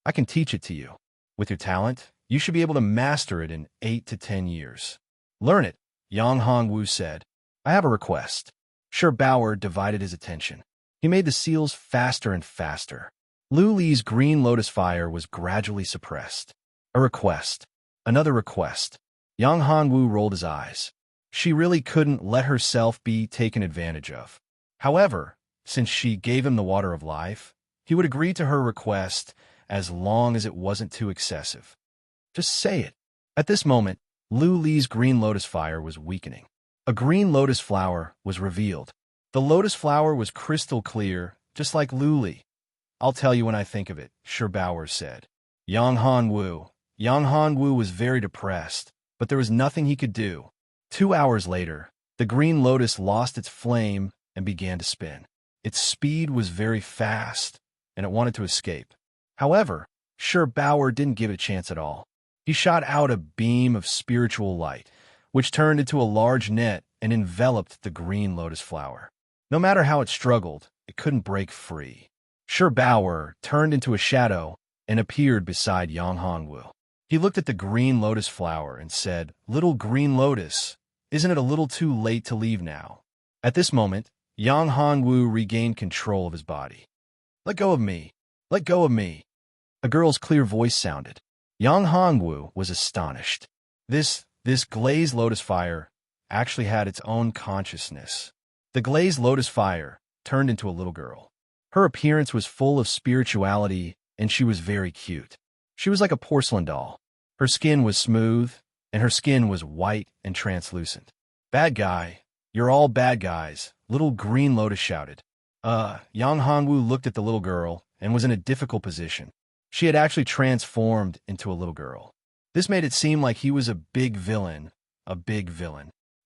I can teach it to you. With your talent, you should be able to master it in 8 to 10 years. Learn it, Yang Hongwu said. I have a request. Shi Bao divided his attention. He made the seals faster and faster. Lu Li's green lotus fire was gradually suppressed. A request. Another request. Yang Hongwu rolled his eyes. She really couldn't let herself be taken advantage of. However, since she gave him the water of life, he would agree to her request as long as it wasn't too excessive. Just say it. At this moment, Lu Li's green lotus fire was weakening. A green lotus flower was revealed. The lotus flower was crystal clear, just like Lu Li. I'll tell you when I think of it, Shi Bao said. Yang Hongwu was very depressed, but there was nothing he could do. 2 hours later, the green lotus lost its flame and began to spin. Its speed was very fast, and it wanted to escape. However, Shi Bao didn't give it a chance at all. He shot out a beam of spiritual light, which turned into a large net and enveloped the green lotus flower. No matter how it struggled, it couldn't break free. Shi Bao turned into a shadow and appeared beside Yang Hongwu. He looked at the green lotus flower and said, Little green lotus, isn't it a little too late to leave now? At this moment, Yang Hongwu regained control of his body. Let go of me. Let go of me. A girl's clear voice sounded. Yang Hongwu was astonished. This glazed lotus fire actually had its own consciousness. The glazed lotus fire turned into a little girl. Her appearance was full of spirituality, and she was very cute. She was like a porcelain doll. Her skin was smooth, and her skin was white and translucent. Bad guy, you're all bad guys, little green lotus shouted. Yang Hongwu looked at the little girl and was in a difficult position. She had actually transformed into a little girl. This made it seem like he was a big villain,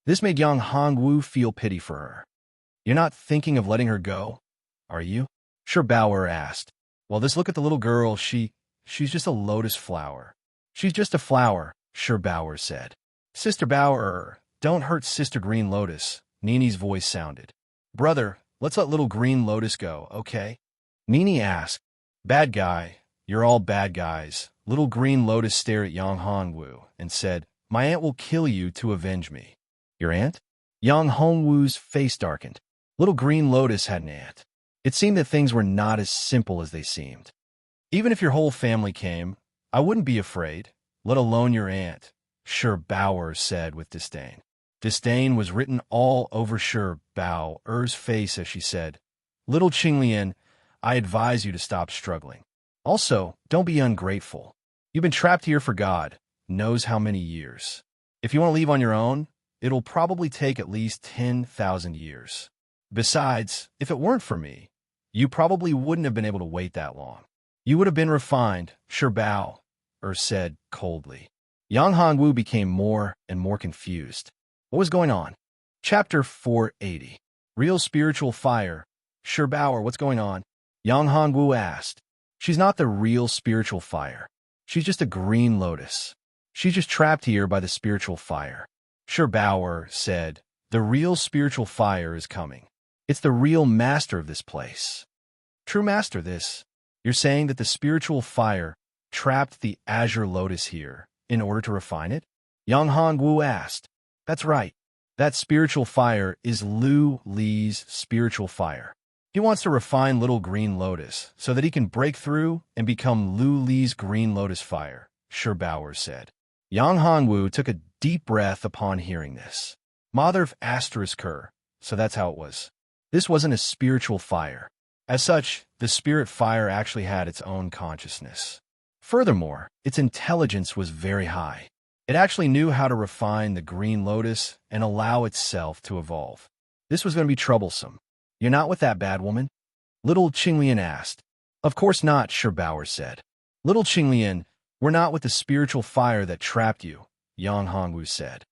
This made Yang Hongwu feel pity for her. You're not thinking of letting her go, are you? Shi Bao asked. Well, just look at the little girl. She's just a lotus flower. She's just a flower, Shi Bao said. Sister Bao, don't hurt Sister Green Lotus, Nini's voice sounded. Brother, let's let little Green Lotus go, okay? Nini asked. Bad guy, you're all bad guys. Little Green Lotus stared at Yang Hongwu and said, My aunt will kill you to avenge me. Your aunt? Yang Hongwu's face darkened. Little Green Lotus had an aunt. It seemed that things were not as simple as they seemed. Even if your whole family came, I wouldn't be afraid, let alone your aunt, Shi Bao said with disdain. Disdain was written all over Shi Bao's face as she said, Little Qinglian, I advise you to stop struggling. Also, don't be ungrateful. You've been trapped here for God knows how many years. If you want to leave on your own, it'll probably take at least 10,000 years. Besides, if it weren't for me, you probably wouldn't have been able to wait that long. You would have been refined, said coldly. Yang Hongwu became more and more confused. What was going on? Chapter 480. Real spiritual fire. What's going on? Yang Hongwu asked. She's not the real spiritual fire. She's just a green lotus. She's just trapped here by the spiritual fire. Said. The real spiritual fire is coming. It's the real master of this place. True master, this. You're saying that the spiritual fire trapped the azure lotus here in order to refine it? Yang Hongwu asked. That's right. That spiritual fire is Lu Li's spiritual fire. He wants to refine little green lotus so that he can break through and become Lu Li's green lotus fire, said. Yang Hongwu took a deep breath upon hearing this. Mother of her, so that's how it was. This wasn't a spiritual fire. As such, the spirit fire actually had its own consciousness. Furthermore, its intelligence was very high. It actually knew how to refine the green lotus and allow itself to evolve. This was going to be troublesome. You're not with that bad woman? Little Qinglian asked. Of course not, said. Little Qinglian, we're not with the spiritual fire that trapped you, Yang Hongwu said.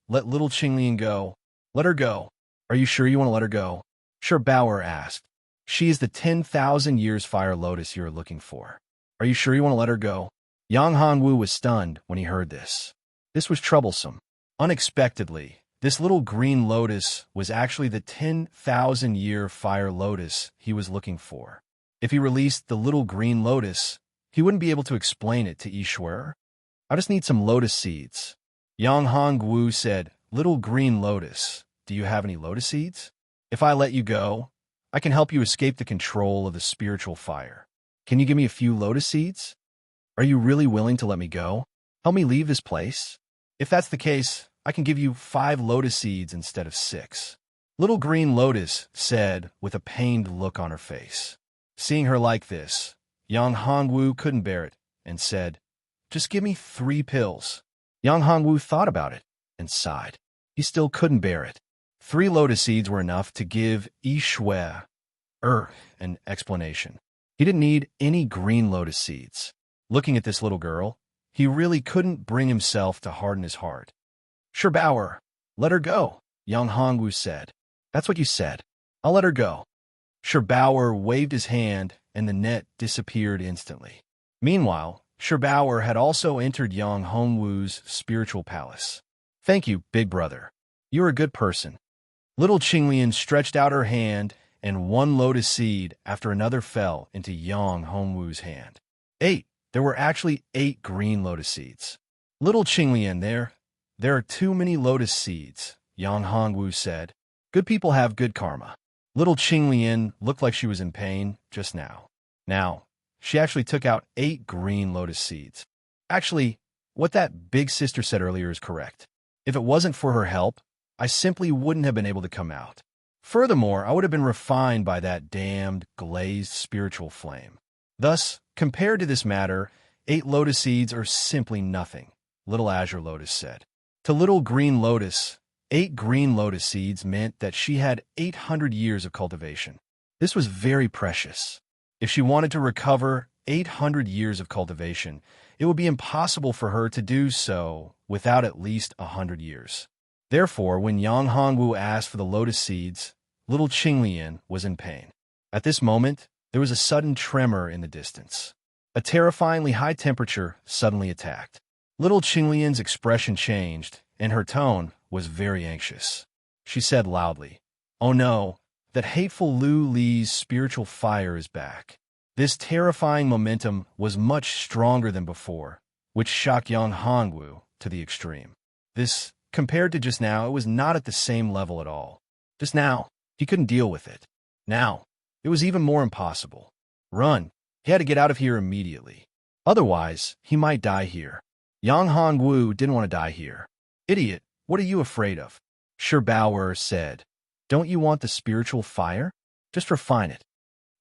Let little Qinglian go. Let her go. Are you sure you want to let her go? Asked. She is the 10,000 years fire lotus you're looking for. Are you sure you want to let her go? Yang Hongwu was stunned when he heard this. This was troublesome. Unexpectedly, this little green lotus was actually the 10,000-year fire lotus he was looking for. If he released the little green lotus, he wouldn't be able to explain it to Ishwar. I just need some lotus seeds. Yang Hongwu said, Little green lotus, do you have any lotus seeds? If I let you go, I can help you escape the control of the spiritual fire. Can you give me a few lotus seeds? Are you really willing to let me go? Help me leave this place? If that's the case, I can give you 5 lotus seeds instead of 6. Little green lotus said with a pained look on her face. Seeing her like this, Yang Hongwu couldn't bear it and said, Just give me 3 pills. Yang Hongwu thought about it and sighed. He still couldn't bear it. 3 lotus seeds were enough to give Ishwar an explanation. He didn't need any green lotus seeds. Looking at this little girl, he really couldn't bring himself to harden his heart. Let her go, Yang Hongwu said. That's what you said. I'll let her go. Waved his hand and the net disappeared instantly. Meanwhile, had also entered Yang Hongwu's spiritual palace. Thank you, big brother. You're a good person. Little Qinglian stretched out her hand and 1 lotus seed after another fell into Yang Hongwu's hand. 8. There were actually 8 green lotus seeds. Little Qinglian, there are too many lotus seeds, Yang Hongwu said. Good people have good karma. Little Qinglian looked like she was in pain just now. Now, she actually took out 8 green lotus seeds. Actually, what that big sister said earlier is correct. If it wasn't for her help, I simply wouldn't have been able to come out. Furthermore, I would have been refined by that damned, glazed spiritual flame. Thus, compared to this matter, 8 lotus seeds are simply nothing, Little Azure Lotus said. To Little Green Lotus, 8 green lotus seeds meant that she had 800 years of cultivation. This was very precious. If she wanted to recover 800 years of cultivation, it would be impossible for her to do so without at least 100 years. Therefore, when Yang Hongwu asked for the lotus seeds, Little Qinglian was in pain. At this moment, there was a sudden tremor in the distance. A terrifyingly high temperature suddenly attacked. Little Qinglian's expression changed, and her tone was very anxious. She said loudly, Oh no, that hateful Lu Li's spiritual fire is back. This terrifying momentum was much stronger than before, which shocked Yang Hongwu to the extreme. This, compared to just now, it was not at the same level at all. Just now, he couldn't deal with it. Now, it was even more impossible. Run. He had to get out of here immediately. Otherwise, he might die here. Yang Hongwu didn't want to die here. Idiot, what are you afraid of? Said. Don't you want the spiritual fire? Just refine it.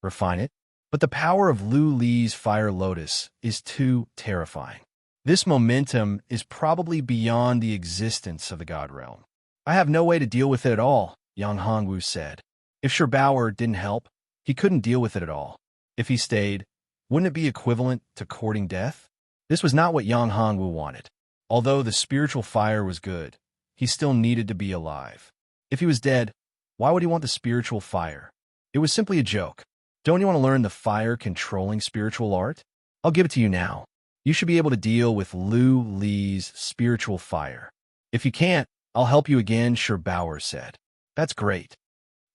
Refine it? But the power of Lu Li's fire lotus is too terrifying. This momentum is probably beyond the existence of the God realm. I have no way to deal with it at all, Yang Hongwu said. If didn't help, He couldn't deal with it at all. If he stayed, wouldn't it be equivalent to courting death? This was not what Yang Hongwu wanted. Although the spiritual fire was good, he still needed to be alive. If he was dead, why would he want the spiritual fire? It was simply a joke. Don't you want to learn the fire-controlling spiritual art? I'll give it to you now. You should be able to deal with Lu Li's spiritual fire. If you can't, I'll help you again, Bauer said. That's great.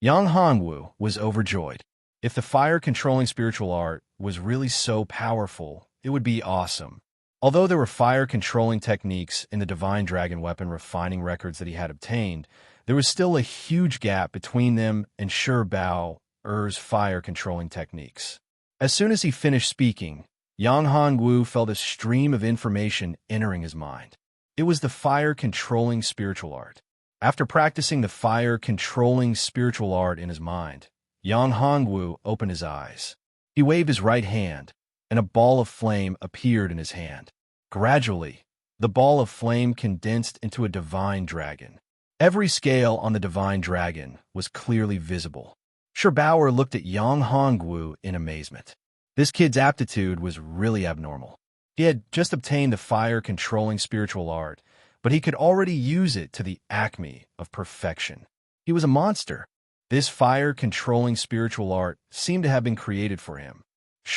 Yang Hongwu was overjoyed. If the fire-controlling spiritual art was really so powerful, it would be awesome. Although there were fire-controlling techniques in the Divine Dragon Weapon refining records that he had obtained, there was still a huge gap between them and Bauer's fire-controlling techniques. As soon as he finished speaking, Yang Hongwu felt a stream of information entering his mind. It was the fire-controlling spiritual art. After practicing the fire-controlling spiritual art in his mind, Yang Hongwu opened his eyes. He waved his right hand, and a ball of flame appeared in his hand. Gradually, the ball of flame condensed into a divine dragon. Every scale on the divine dragon was clearly visible. Bauer looked at Yang Hongwu in amazement. This kid's aptitude was really abnormal. He had just obtained the fire-controlling spiritual art, but he could already use it to the acme of perfection. He was a monster. This fire-controlling spiritual art seemed to have been created for him.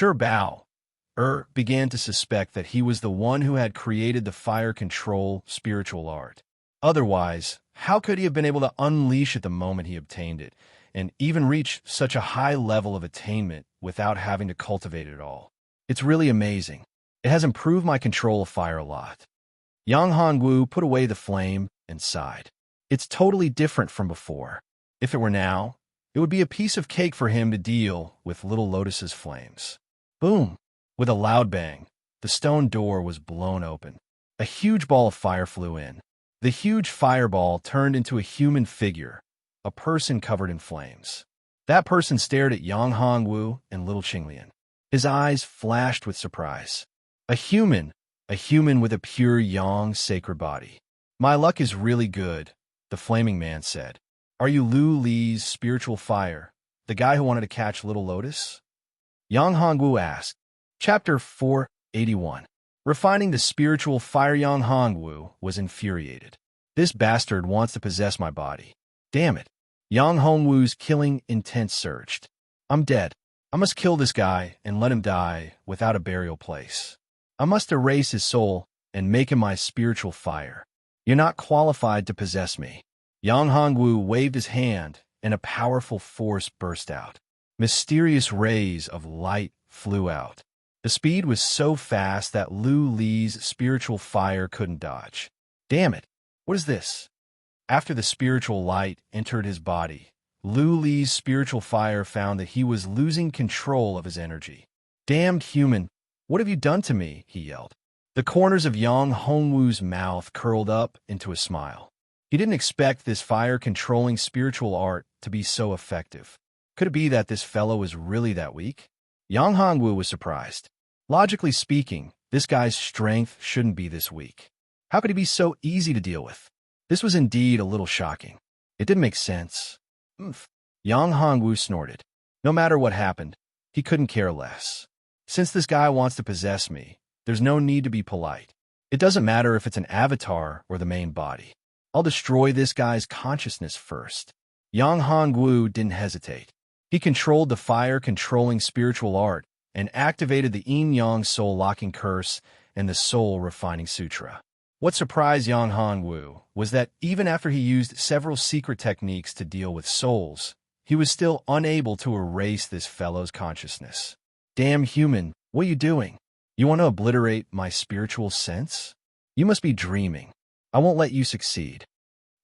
Bauer began to suspect that he was the one who had created the fire-control spiritual art. Otherwise, how could he have been able to unleash it the moment he obtained it, and even reach such a high level of attainment without having to cultivate it at all? It's really amazing. It has improved my control of fire a lot. Yang Hongwu put away the flame and sighed. It's totally different from before. If it were now, it would be a piece of cake for him to deal with Little Lotus's flames. Boom! With a loud bang, the stone door was blown open. A huge ball of fire flew in. The huge fireball turned into a human figure, a person covered in flames. That person stared at Yang Hongwu and Little Qinglian. His eyes flashed with surprise. A human with a pure yang sacred body. My luck is really good, the flaming man said. Are you Lu Li's spiritual fire, the guy who wanted to catch Little Lotus? Yang Hongwu asked. Chapter 481. Refining the spiritual fire. Yang Hongwu was infuriated. This bastard wants to possess my body. Damn it. Yang Hongwu's killing intent surged. I'm dead. I must kill this guy and let him die without a burial place. I must erase his soul and make him my spiritual fire. You're not qualified to possess me. Yang Hongwu waved his hand, and a powerful force burst out. Mysterious rays of light flew out. The speed was so fast that Lu Li's spiritual fire couldn't dodge. Damn it! What is this? After the spiritual light entered his body, Lu Li's spiritual fire found that he was losing control of his energy. Damned human! What have you done to me? He yelled. The corners of Yang Hongwu's mouth curled up into a smile. He didn't expect this fire-controlling spiritual art to be so effective. Could it be that this fellow is really that weak? Yang Hongwu was surprised. Logically speaking, this guy's strength shouldn't be this weak. How could he be so easy to deal with? This was indeed a little shocking. It didn't make sense. Oomph. Yang Hongwu snorted. No matter what happened, he couldn't care less. Since this guy wants to possess me, there's no need to be polite. It doesn't matter if it's an avatar or the main body. I'll destroy this guy's consciousness first. Yang Hongwu didn't hesitate. He controlled the fire-controlling spiritual art and activated the yin-yang soul-locking curse and the soul-refining sutra. What surprised Yang Hongwu was that even after he used several secret techniques to deal with souls, he was still unable to erase this fellow's consciousness. Damn human, what are you doing? You want to obliterate my spiritual sense? You must be dreaming. I won't let you succeed.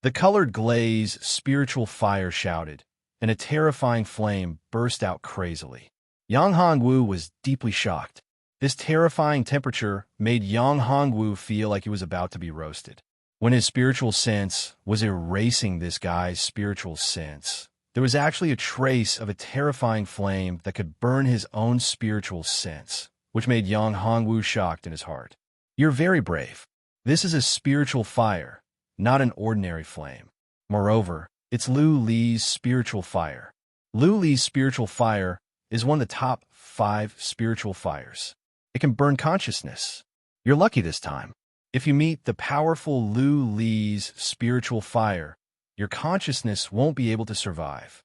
The colored glaze spiritual fire shouted, and a terrifying flame burst out crazily. Yang Hongwu was deeply shocked. This terrifying temperature made Yang Hongwu feel like he was about to be roasted. When his spiritual sense was erasing this guy's spiritual sense, there was actually a trace of a terrifying flame that could burn his own spiritual sense, which made Yang Hongwu shocked in his heart. You're very brave. This is a spiritual fire, not an ordinary flame. Moreover, it's Lu Li's spiritual fire. Lu Li's spiritual fire is one of the top 5 spiritual fires. It can burn consciousness. You're lucky this time. If you meet the powerful Lu Li's spiritual fire, your consciousness won't be able to survive.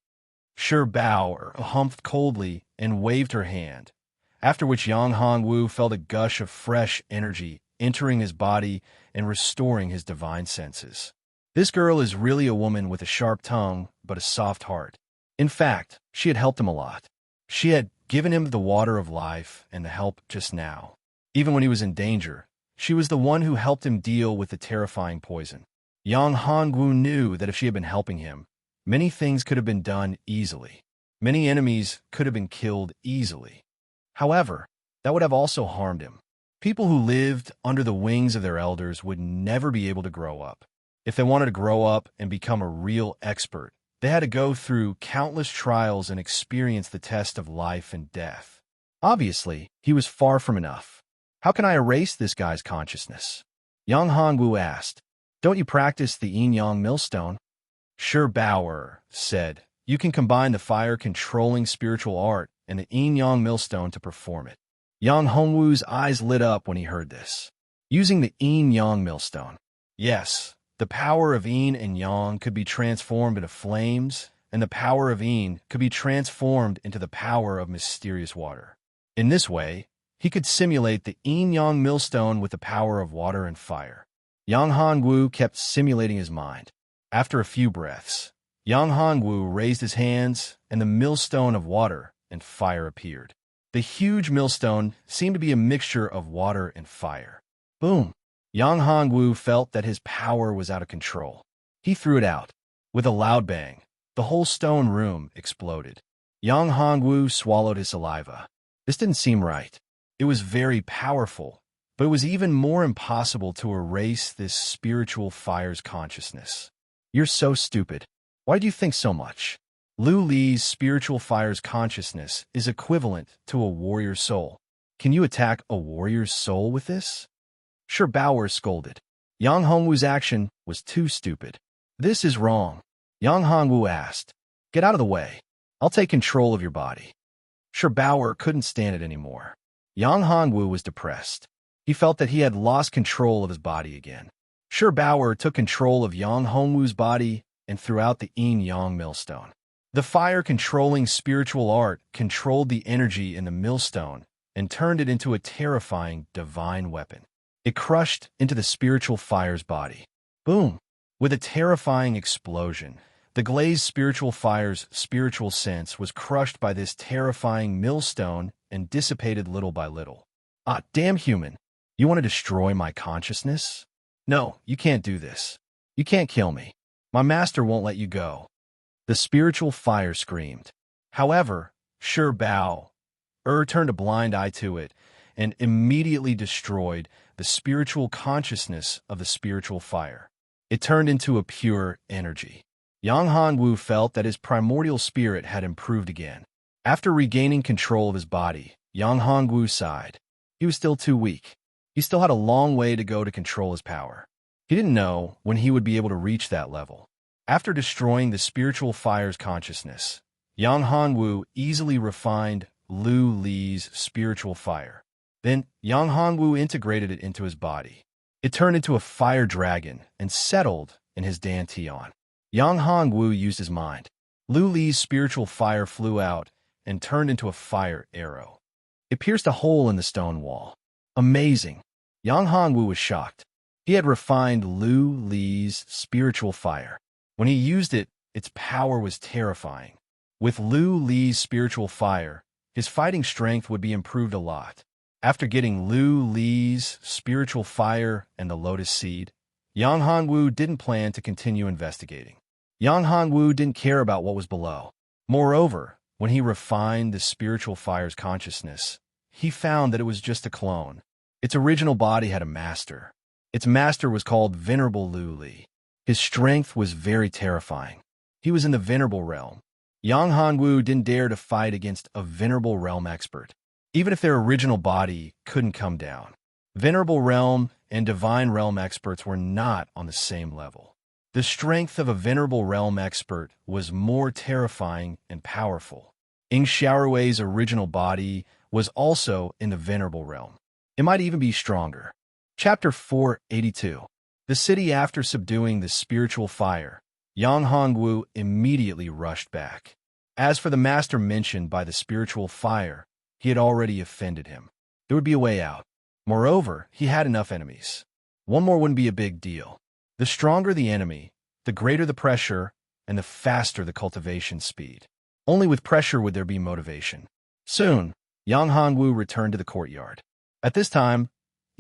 Shi Bao humphed coldly and waved her hand, after which Yang Hongwu felt a gush of fresh energy entering his body and restoring his divine senses. This girl is really a woman with a sharp tongue but a soft heart. In fact, she had helped him a lot. She had given him the water of life and the help just now. Even when he was in danger, she was the one who helped him deal with the terrifying poison. Yang Hongwu knew that if she had been helping him, many things could have been done easily. Many enemies could have been killed easily. However, that would have also harmed him. People who lived under the wings of their elders would never be able to grow up. If they wanted to grow up and become a real expert, they had to go through countless trials and experience the test of life and death. Obviously, he was far from enough. How can I erase this guy's consciousness? Yang Hongwu asked. Don't you practice the yin-yang millstone? Shi Bao said. You can combine the fire-controlling spiritual art and the yin-yang millstone to perform it. Yang Hongwu's eyes lit up when he heard this. Using the yin-yang millstone. Yes, the power of yin and yang could be transformed into flames, and the power of yin could be transformed into the power of mysterious water. In this way, he could simulate the yin-yang millstone with the power of water and fire. Yang Hongwu kept simulating his mind. After a few breaths, Yang Hongwu raised his hands, and the millstone of water and fire appeared. The huge millstone seemed to be a mixture of water and fire. Boom! Yang Hongwu felt that his power was out of control. He threw it out. With a loud bang, the whole stone room exploded. Yang Hongwu swallowed his saliva. This didn't seem right. It was very powerful, but it was even more impossible to erase this spiritual fire's consciousness. You're so stupid. Why do you think so much? Lu Li's spiritual fire's consciousness is equivalent to a warrior's soul. Can you attack a warrior's soul with this? Shi Bao scolded. Yang Hongwu's action was too stupid. This is wrong. Yang Hongwu asked. Get out of the way. I'll take control of your body. Shi Bao couldn't stand it anymore. Yang Hongwu was depressed. He felt that he had lost control of his body again. Shi Bao took control of Yang Hongwu's body and threw out the yin-yang millstone. The fire-controlling spiritual art controlled the energy in the millstone and turned it into a terrifying divine weapon. It crushed into the spiritual fire's body. Boom! With a terrifying explosion, the glazed spiritual fire's spiritual sense was crushed by this terrifying millstone and dissipated little by little. Ah, damn human! You want to destroy my consciousness? No, you can't do this. You can't kill me. My master won't let you go. The spiritual fire screamed. However, Shi Bao turned a blind eye to it and immediately destroyed the spiritual consciousness of the spiritual fire. It turned into a pure energy. Yang Hongwu felt that his primordial spirit had improved again. After regaining control of his body, Yang Hongwu sighed. He was still too weak. He still had a long way to go to control his power. He didn't know when he would be able to reach that level. After destroying the spiritual fire's consciousness, Yang Hongwu easily refined Lu Li's spiritual fire. Then, Yang Hongwu integrated it into his body. It turned into a fire dragon and settled in his dantian. Yang Hongwu used his mind. Lu Li's spiritual fire flew out and turned into a fire arrow. It pierced a hole in the stone wall. Amazing! Yang Hongwu was shocked. He had refined Lu Li's spiritual fire. When he used it, its power was terrifying. With Lu Li's spiritual fire, his fighting strength would be improved a lot. After getting Lu Li's spiritual fire and the lotus seed, Yang Hongwu didn't plan to continue investigating. Yang Hongwu didn't care about what was below. Moreover, when he refined the spiritual fire's consciousness, he found that it was just a clone. Its original body had a master. Its master was called Venerable Lu Li. His strength was very terrifying. He was in the Venerable Realm. Yang Hongwu didn't dare to fight against a Venerable Realm expert, even if their original body couldn't come down. Venerable Realm and Divine Realm experts were not on the same level. The strength of a Venerable Realm expert was more terrifying and powerful. Ing Xiaorui's original body was also in the venerable realm. It might even be stronger. Chapter 482. The city after subduing the spiritual fire, Yang Hongwu immediately rushed back. As for the master mentioned by the spiritual fire, he had already offended him. There would be a way out. Moreover, he had enough enemies. One more wouldn't be a big deal. The stronger the enemy, the greater the pressure, and the faster the cultivation speed. Only with pressure would there be motivation. Soon, Yang Hongwu returned to the courtyard. At this time,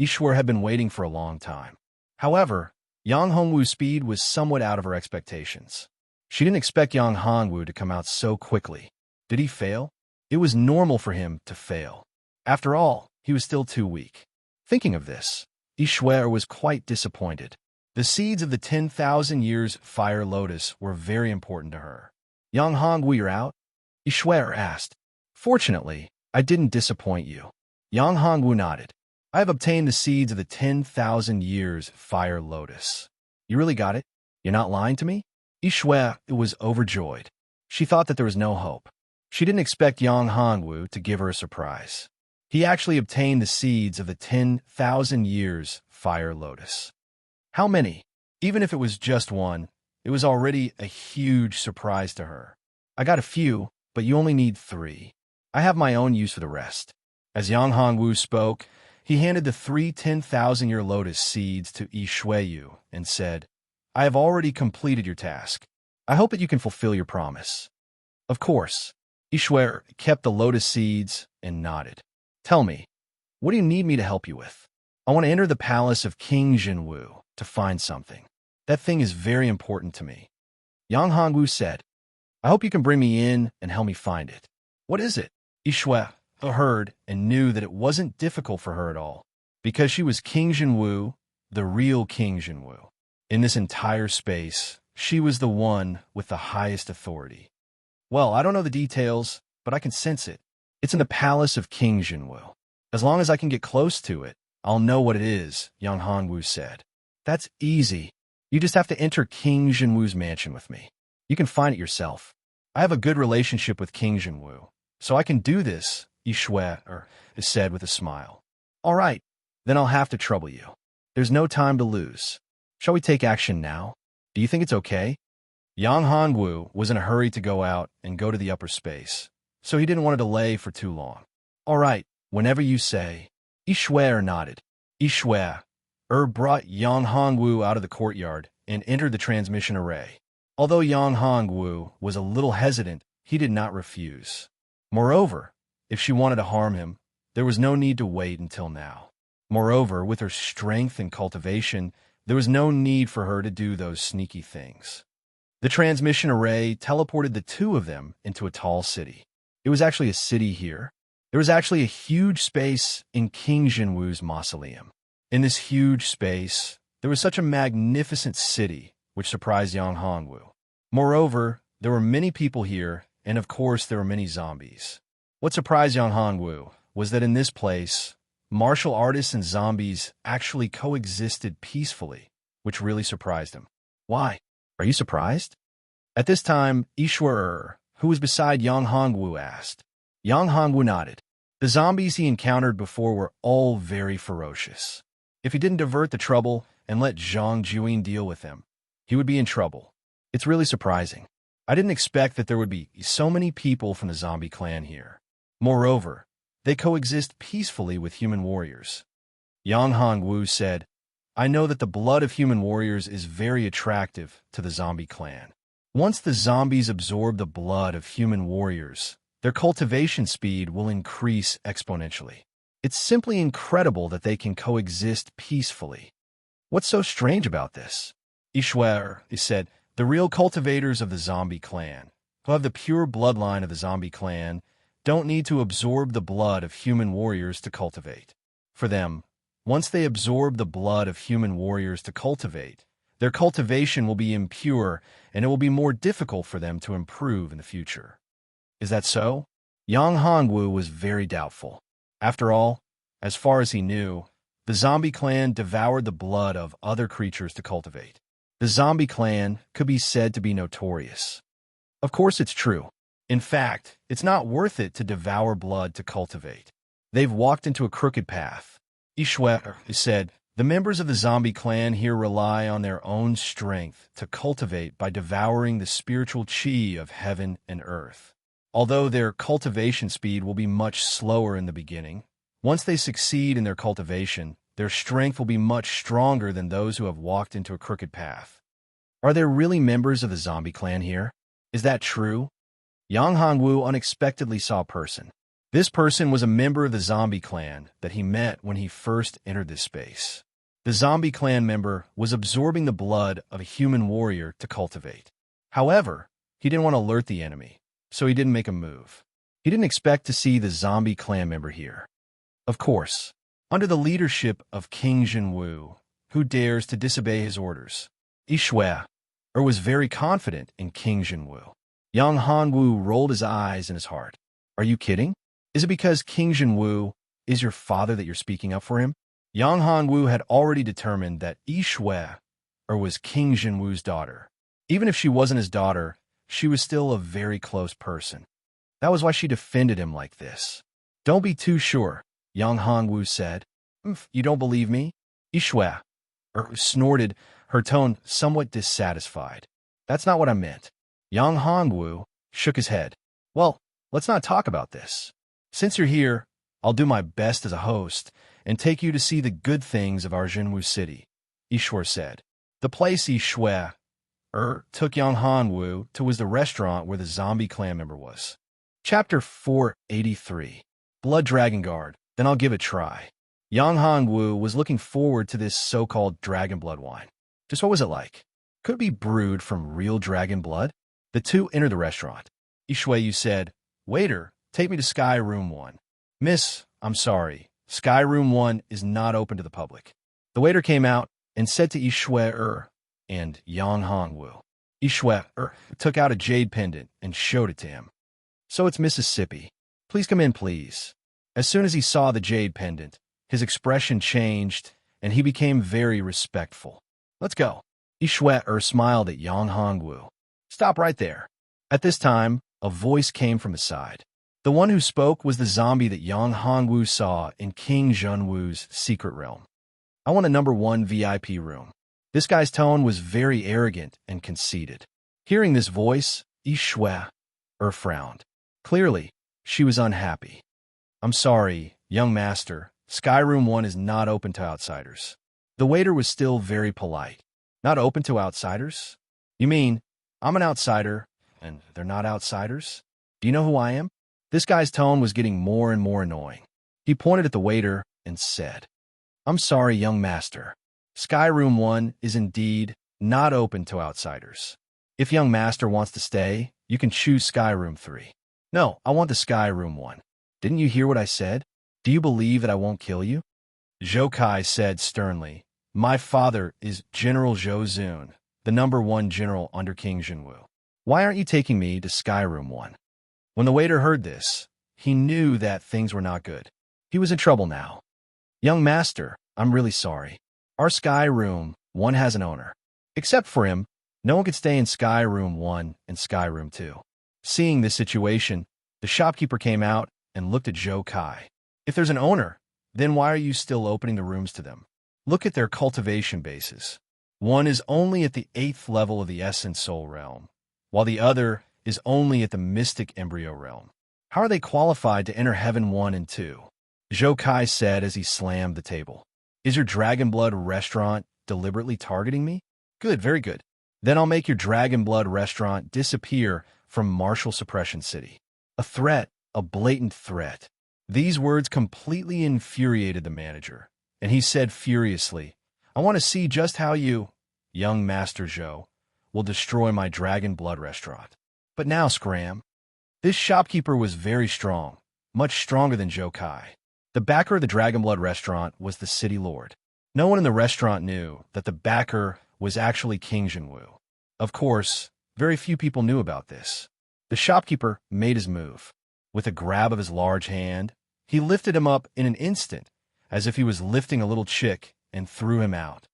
Ishwar had been waiting for a long time. However, Yang Hongwu's speed was somewhat out of her expectations. She didn't expect Yang Hongwu to come out so quickly. Did he fail? It was normal for him to fail. After all, he was still too weak. Thinking of this, Ishwar was quite disappointed. The seeds of the 10,000 years fire lotus were very important to her. Yang Hongwu, you're out? Ishwar asked. Fortunately, I didn't disappoint you. Yang Hongwu nodded. I have obtained the seeds of the 10,000 years fire lotus. You really got it? You're not lying to me? Ishwar was overjoyed. She thought that there was no hope. She didn't expect Yang Hongwu to give her a surprise. He actually obtained the seeds of the 10,000 years fire lotus. How many? Even if it was just one, it was already a huge surprise to her. I got a few, but you only need 3. I have my own use for the rest. As Yang Hongwu spoke, he handed the 3 10,000-year lotus seeds to Yi Shuiyu and said, I have already completed your task. I hope that you can fulfill your promise. Of course. Ishwar kept the lotus seeds and nodded. Tell me, what do you need me to help you with? I want to enter the palace of King Jinwu to find something. That thing is very important to me. Yang Hongwu said, I hope you can bring me in and help me find it. What is it? Ishwar heard and knew that it wasn't difficult for her at all, because she was King Jinwu, the real King Jinwu. In this entire space, she was the one with the highest authority. Well, I don't know the details, but I can sense it. It's in the palace of King Jinwu. As long as I can get close to it, I'll know what it is, Yang Hongwu said. That's easy. You just have to enter King Jinwu's mansion with me. You can find it yourself. I have a good relationship with King Jinwu, so I can do this, Ishwar said with a smile. All right, then I'll have to trouble you. There's no time to lose. Shall we take action now? Do you think it's okay? Yang Hongwu was in a hurry to go out and go to the upper space, so he didn't want to delay for too long. All right, whenever you say. Ishwar nodded. Ishwar brought Yang Hongwu out of the courtyard and entered the transmission array. Although Yang Hongwu was a little hesitant, he did not refuse. Moreover, if she wanted to harm him, there was no need to wait until now. Moreover, with her strength and cultivation, there was no need for her to do those sneaky things. The transmission array teleported the two of them into a tall city. It was actually a city here. There was actually a huge space in King Jinwu's mausoleum. In this huge space, there was such a magnificent city, which surprised Yang Hongwu. Moreover, there were many people here, and of course there were many zombies. What surprised Yang Hongwu was that in this place, martial artists and zombies actually coexisted peacefully, which really surprised him. Why? Are you surprised? At this time, Ishwar, who was beside Yang Hongwu, asked. Yang Hongwu nodded. The zombies he encountered before were all very ferocious. If he didn't divert the trouble and let Zhang Juyin deal with them, he would be in trouble. It's really surprising. I didn't expect that there would be so many people from the zombie clan here. Moreover, they coexist peacefully with human warriors. Yang Hongwu said, I know that the blood of human warriors is very attractive to the zombie clan. Once the zombies absorb the blood of human warriors, their cultivation speed will increase exponentially. It's simply incredible that they can coexist peacefully. What's so strange about this? Ishwar said, the real cultivators of the zombie clan, who have the pure bloodline of the zombie clan, don't need to absorb the blood of human warriors to cultivate. For them, once they absorb the blood of human warriors to cultivate, their cultivation will be impure and it will be more difficult for them to improve in the future. Is that so? Yang Hongwu was very doubtful. After all, as far as he knew, the zombie clan devoured the blood of other creatures to cultivate. The zombie clan could be said to be notorious. Of course it's true. In fact, it's not worth it to devour blood to cultivate. They've walked into a crooked path. Ishwe said, the members of the zombie clan here rely on their own strength to cultivate by devouring the spiritual chi of heaven and earth. Although their cultivation speed will be much slower in the beginning, once they succeed in their cultivation, their strength will be much stronger than those who have walked into a crooked path. Are there really members of the zombie clan here? Is that true? Yang Hongwu unexpectedly saw a person. This person was a member of the zombie clan that he met when he first entered this space. The zombie clan member was absorbing the blood of a human warrior to cultivate. However, he didn't want to alert the enemy, so he didn't make a move. He didn't expect to see the zombie clan member here. Of course, under the leadership of King Jinwu, who dares to disobey his orders, Ishwe was very confident in King Jinwu. Yang Hongwu rolled his eyes in his heart. Are you kidding? Is it because King Jinwu is your father that you're speaking up for him? Yang Hongwu had already determined that Ishwe was King Jinwu's daughter. Even if she wasn't his daughter, she was still a very close person. That was why she defended him like this. Don't be too sure, Yang Hongwu said. You don't believe me? Ishwe snorted, her tone somewhat dissatisfied. That's not what I meant. Yang Hongwu shook his head. Well, let's not talk about this. Since you're here, I'll do my best as a host and take you to see the good things of our Jinwu city, Ishwe said. The place Ishwe took Yang Hongwu to was the restaurant where the zombie clan member was. Chapter 483. Blood Dragon Guard, then I'll give it a try. Yang Hongwu was looking forward to this so-called dragon blood wine. Just what was it like? Could it be brewed from real dragon blood? The two entered the restaurant. Ishwe said, Waiter, take me to Sky Room 1. Miss, I'm sorry. Sky Room 1 is not open to the public. The waiter came out and said to Ishwe and Yang Hongwu. Ishwe took out a jade pendant and showed it to him. So it's Mississippi. Please come in, please. As soon as he saw the jade pendant, his expression changed and he became very respectful. Let's go. Ishwe smiled at Yang Hongwu. Stop right there. At this time, a voice came from his side. The one who spoke was the zombie that Yang Hongwu saw in King Jinwu's secret realm. I want a number 1 VIP room. This guy's tone was very arrogant and conceited. Hearing this voice, Ishwe frowned. Clearly, she was unhappy. I'm sorry, young master. Sky Room 1 is not open to outsiders. The waiter was still very polite. Not open to outsiders? You mean, I'm an outsider, and they're not outsiders? Do you know who I am? This guy's tone was getting more and more annoying. He pointed at the waiter and said, I'm sorry, young master. Sky Room 1 is indeed not open to outsiders. If young master wants to stay, you can choose Sky Room 3. No, I want the Sky Room 1. Didn't you hear what I said? Do you believe that I won't kill you? Zhou Kai said sternly, My father is General Zhou Zun, the number 1 general under King Jinwu. Why aren't you taking me to Sky Room 1? When the waiter heard this, he knew that things were not good. He was in trouble now. Young master, I'm really sorry. Our Sky Room 1 has an owner. Except for him, no one could stay in Sky Room 1 and Sky Room 2. Seeing this situation, the shopkeeper came out and looked at Zhou Kai. If there's an owner, then why are you still opening the rooms to them? Look at their cultivation bases. One is only at the 8th level of the Essence Soul realm, while the other is only at the Mystic Embryo realm. How are they qualified to enter Heaven 1 and 2? Zhou Kai said as he slammed the table. Is your Dragon Blood restaurant deliberately targeting me? Good, very good. Then I'll make your Dragon Blood restaurant disappear from Martial Suppression City. A threat, a blatant threat. These words completely infuriated the manager, and he said furiously, I want to see just how you, young Master Zhou, will destroy my Dragon Blood restaurant. But now, Scram. This shopkeeper was very strong, much stronger than Zhou Kai. The backer of the Dragon Blood restaurant was the city lord. No one in the restaurant knew that the backer was actually King Jinwu. Of course, very few people knew about this. The shopkeeper made his move. With a grab of his large hand, he lifted him up in an instant, as if he was lifting a little chick, and threw him out.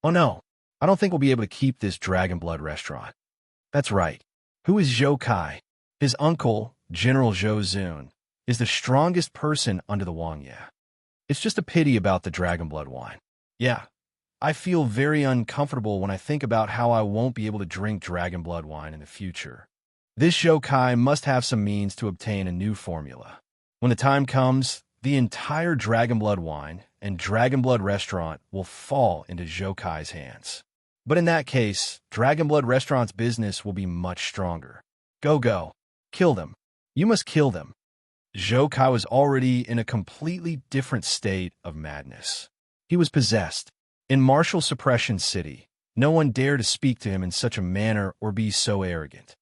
Oh no, I don't think we'll be able to keep this Dragon Blood restaurant. That's right. Who is Zhou Kai? His uncle, General Zhou Zun, is the strongest person under the Wangya. It's just a pity about the dragon blood wine. Yeah, I feel very uncomfortable when I think about how I won't be able to drink dragon blood wine in the future. This Zhoukai must have some means to obtain a new formula. When the time comes, the entire dragon blood wine and dragon blood restaurant will fall into Zhoukai's hands. But in that case, dragon blood restaurant's business will be much stronger. Go. Kill them. You must kill them. Zhoukai was already in a completely different state of madness. He was possessed. In martial suppression city, no one dared to speak to him in such a manner or be so arrogant.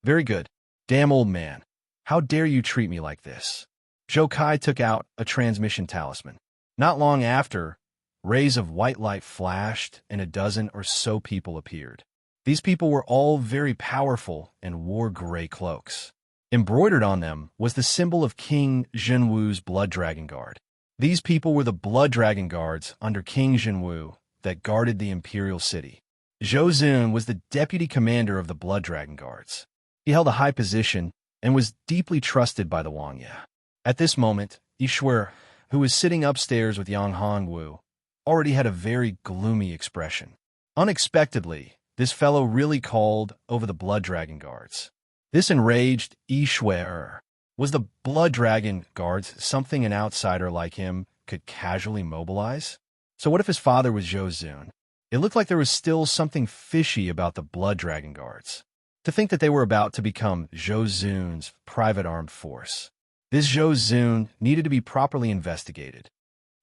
Very good. Damn old man. How dare you treat me like this? Zhoukai took out a transmission talisman. Not long after, rays of white light flashed and a dozen or so people appeared. These people were all very powerful and wore gray cloaks. Embroidered on them was the symbol of King Zhenwu's Blood Dragon Guard. These people were the Blood Dragon Guards under King Zhenwu that guarded the imperial city. Zhou Zun was the deputy commander of the Blood Dragon Guards. He held a high position and was deeply trusted by the Wangya. At this moment, Yishuer, who was sitting upstairs with Yang Hongwu, already had a very gloomy expression. Unexpectedly, this fellow really called over the Blood Dragon Guards. This enraged Yishuer. Was the Blood Dragon Guards something an outsider like him could casually mobilize? So what if his father was Zhou Zun? It looked like there was still something fishy about the Blood Dragon Guards. To think that they were about to become Zhou Zun's private armed force. This Zhou Zun needed to be properly investigated.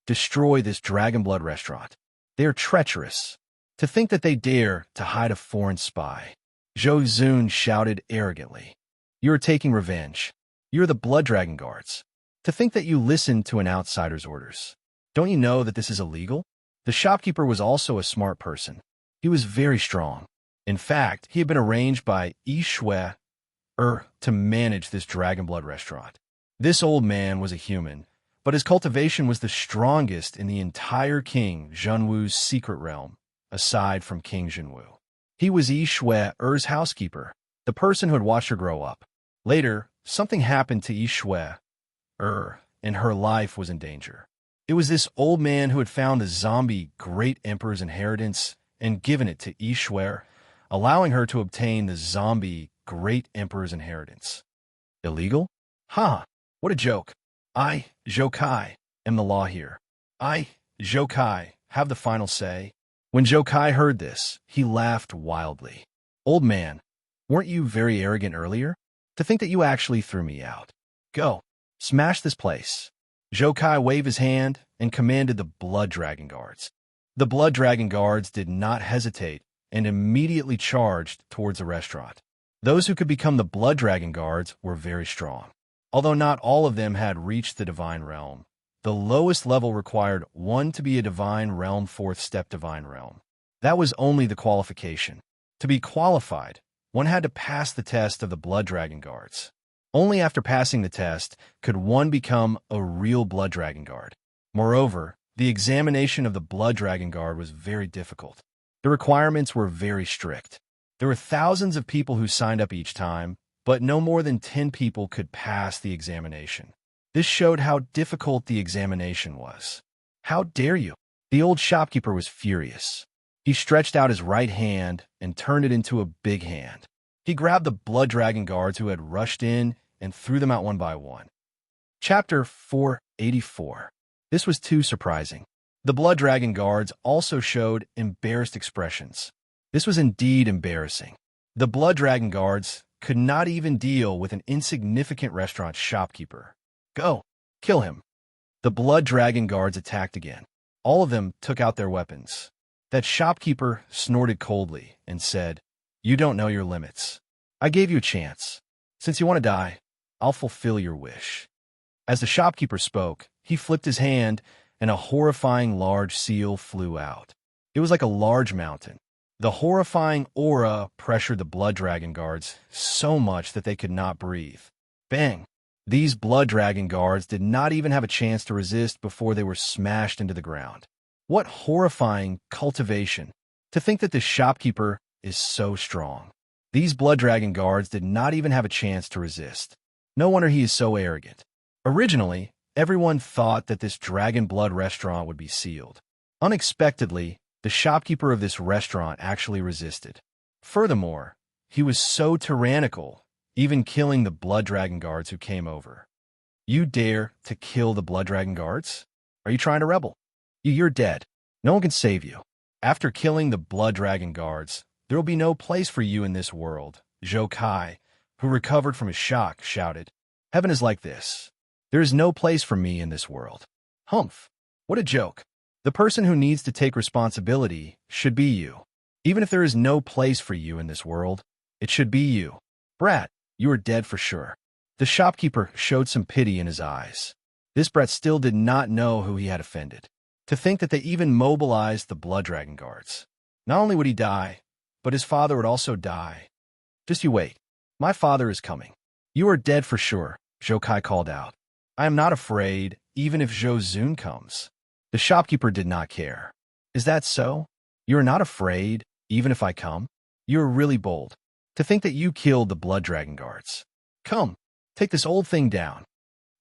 Destroy this Dragon Blood restaurant. They are treacherous. To think that they dare to hide a foreign spy. Zhou Zun shouted arrogantly. You are taking revenge. You're the Blood Dragon Guards. To think that you listened to an outsider's orders. Don't you know that this is illegal? The shopkeeper was also a smart person. He was very strong. In fact, he had been arranged by Yishuer to manage this Dragon Blood restaurant. This old man was a human, but his cultivation was the strongest in the entire King Zhenwu's secret realm, aside from King Zhenwu. He was Yishuer's housekeeper, the person who had watched her grow up. Later, something happened to Yishuer, and her life was in danger. It was this old man who had found the zombie Great Emperor's inheritance and given it to Yishuer, allowing her to obtain the zombie Great Emperor's inheritance. Illegal? Ha! What a joke. I, Zhoukai, am the law here. I, Zhoukai, have the final say. When Zhoukai heard this, he laughed wildly. Old man, weren't you very arrogant earlier? To think that you actually threw me out. Go, smash this place. Zhoukai waved his hand and commanded the Blood Dragon Guards. The Blood Dragon Guards did not hesitate and immediately charged towards the restaurant. Those who could become the Blood Dragon Guards were very strong. Although not all of them had reached the Divine Realm, the lowest level required one to be a Divine Realm 4th step Divine Realm. That was only the qualification. To be qualified, one had to pass the test of the Blood Dragon Guards. Only after passing the test could one become a real Blood Dragon Guard. Moreover, the examination of the Blood Dragon Guard was very difficult. The requirements were very strict. There were thousands of people who signed up each time, but no more than 10 people could pass the examination. This showed how difficult the examination was. How dare you? The old shopkeeper was furious. He stretched out his right hand and turned it into a big hand. He grabbed the Blood Dragon Guards who had rushed in and threw them out one by one. Chapter 484. This was too surprising. The Blood Dragon Guards also showed embarrassed expressions. This was indeed embarrassing. The Blood Dragon Guards could not even deal with an insignificant restaurant shopkeeper. Go, kill him. The Blood Dragon Guards attacked again. All of them took out their weapons. That shopkeeper snorted coldly and said, You don't know your limits. I gave you a chance. Since you want to die, I'll fulfill your wish. As the shopkeeper spoke, he flipped his hand and a horrifying large seal flew out. It was like a large mountain. The horrifying aura pressured the Blood Dragon Guards so much that they could not breathe. Bang! These Blood Dragon Guards did not even have a chance to resist before they were smashed into the ground. What horrifying cultivation! To think that the shopkeeper is so strong. These blood dragon guards did not even have a chance to resist. No wonder he is so arrogant. Originally, everyone thought that this dragon blood restaurant would be sealed. Unexpectedly, the shopkeeper of this restaurant actually resisted. Furthermore, he was so tyrannical, even killing the blood dragon guards who came over. You dare to kill the blood dragon guards? Are you trying to rebel? You're dead. No one can save you. After killing the blood dragon guards, there will be no place for you in this world, Zhou Kai, who recovered from his shock, shouted. Heaven is like this. There is no place for me in this world. Humph. What a joke. The person who needs to take responsibility should be you. Even if there is no place for you in this world, it should be you. Brat, you are dead for sure. The shopkeeper showed some pity in his eyes. This brat still did not know who he had offended. To think that they even mobilized the blood dragon guards. Not only would he die, but his father would also die. Just you wait. My father is coming. You are dead for sure, Zhou Kai called out. I am not afraid, even if Zhou Zun comes. The shopkeeper did not care. Is that so? You are not afraid, even if I come? You are really bold. To think that you killed the blood dragon guards. Come, take this old thing down.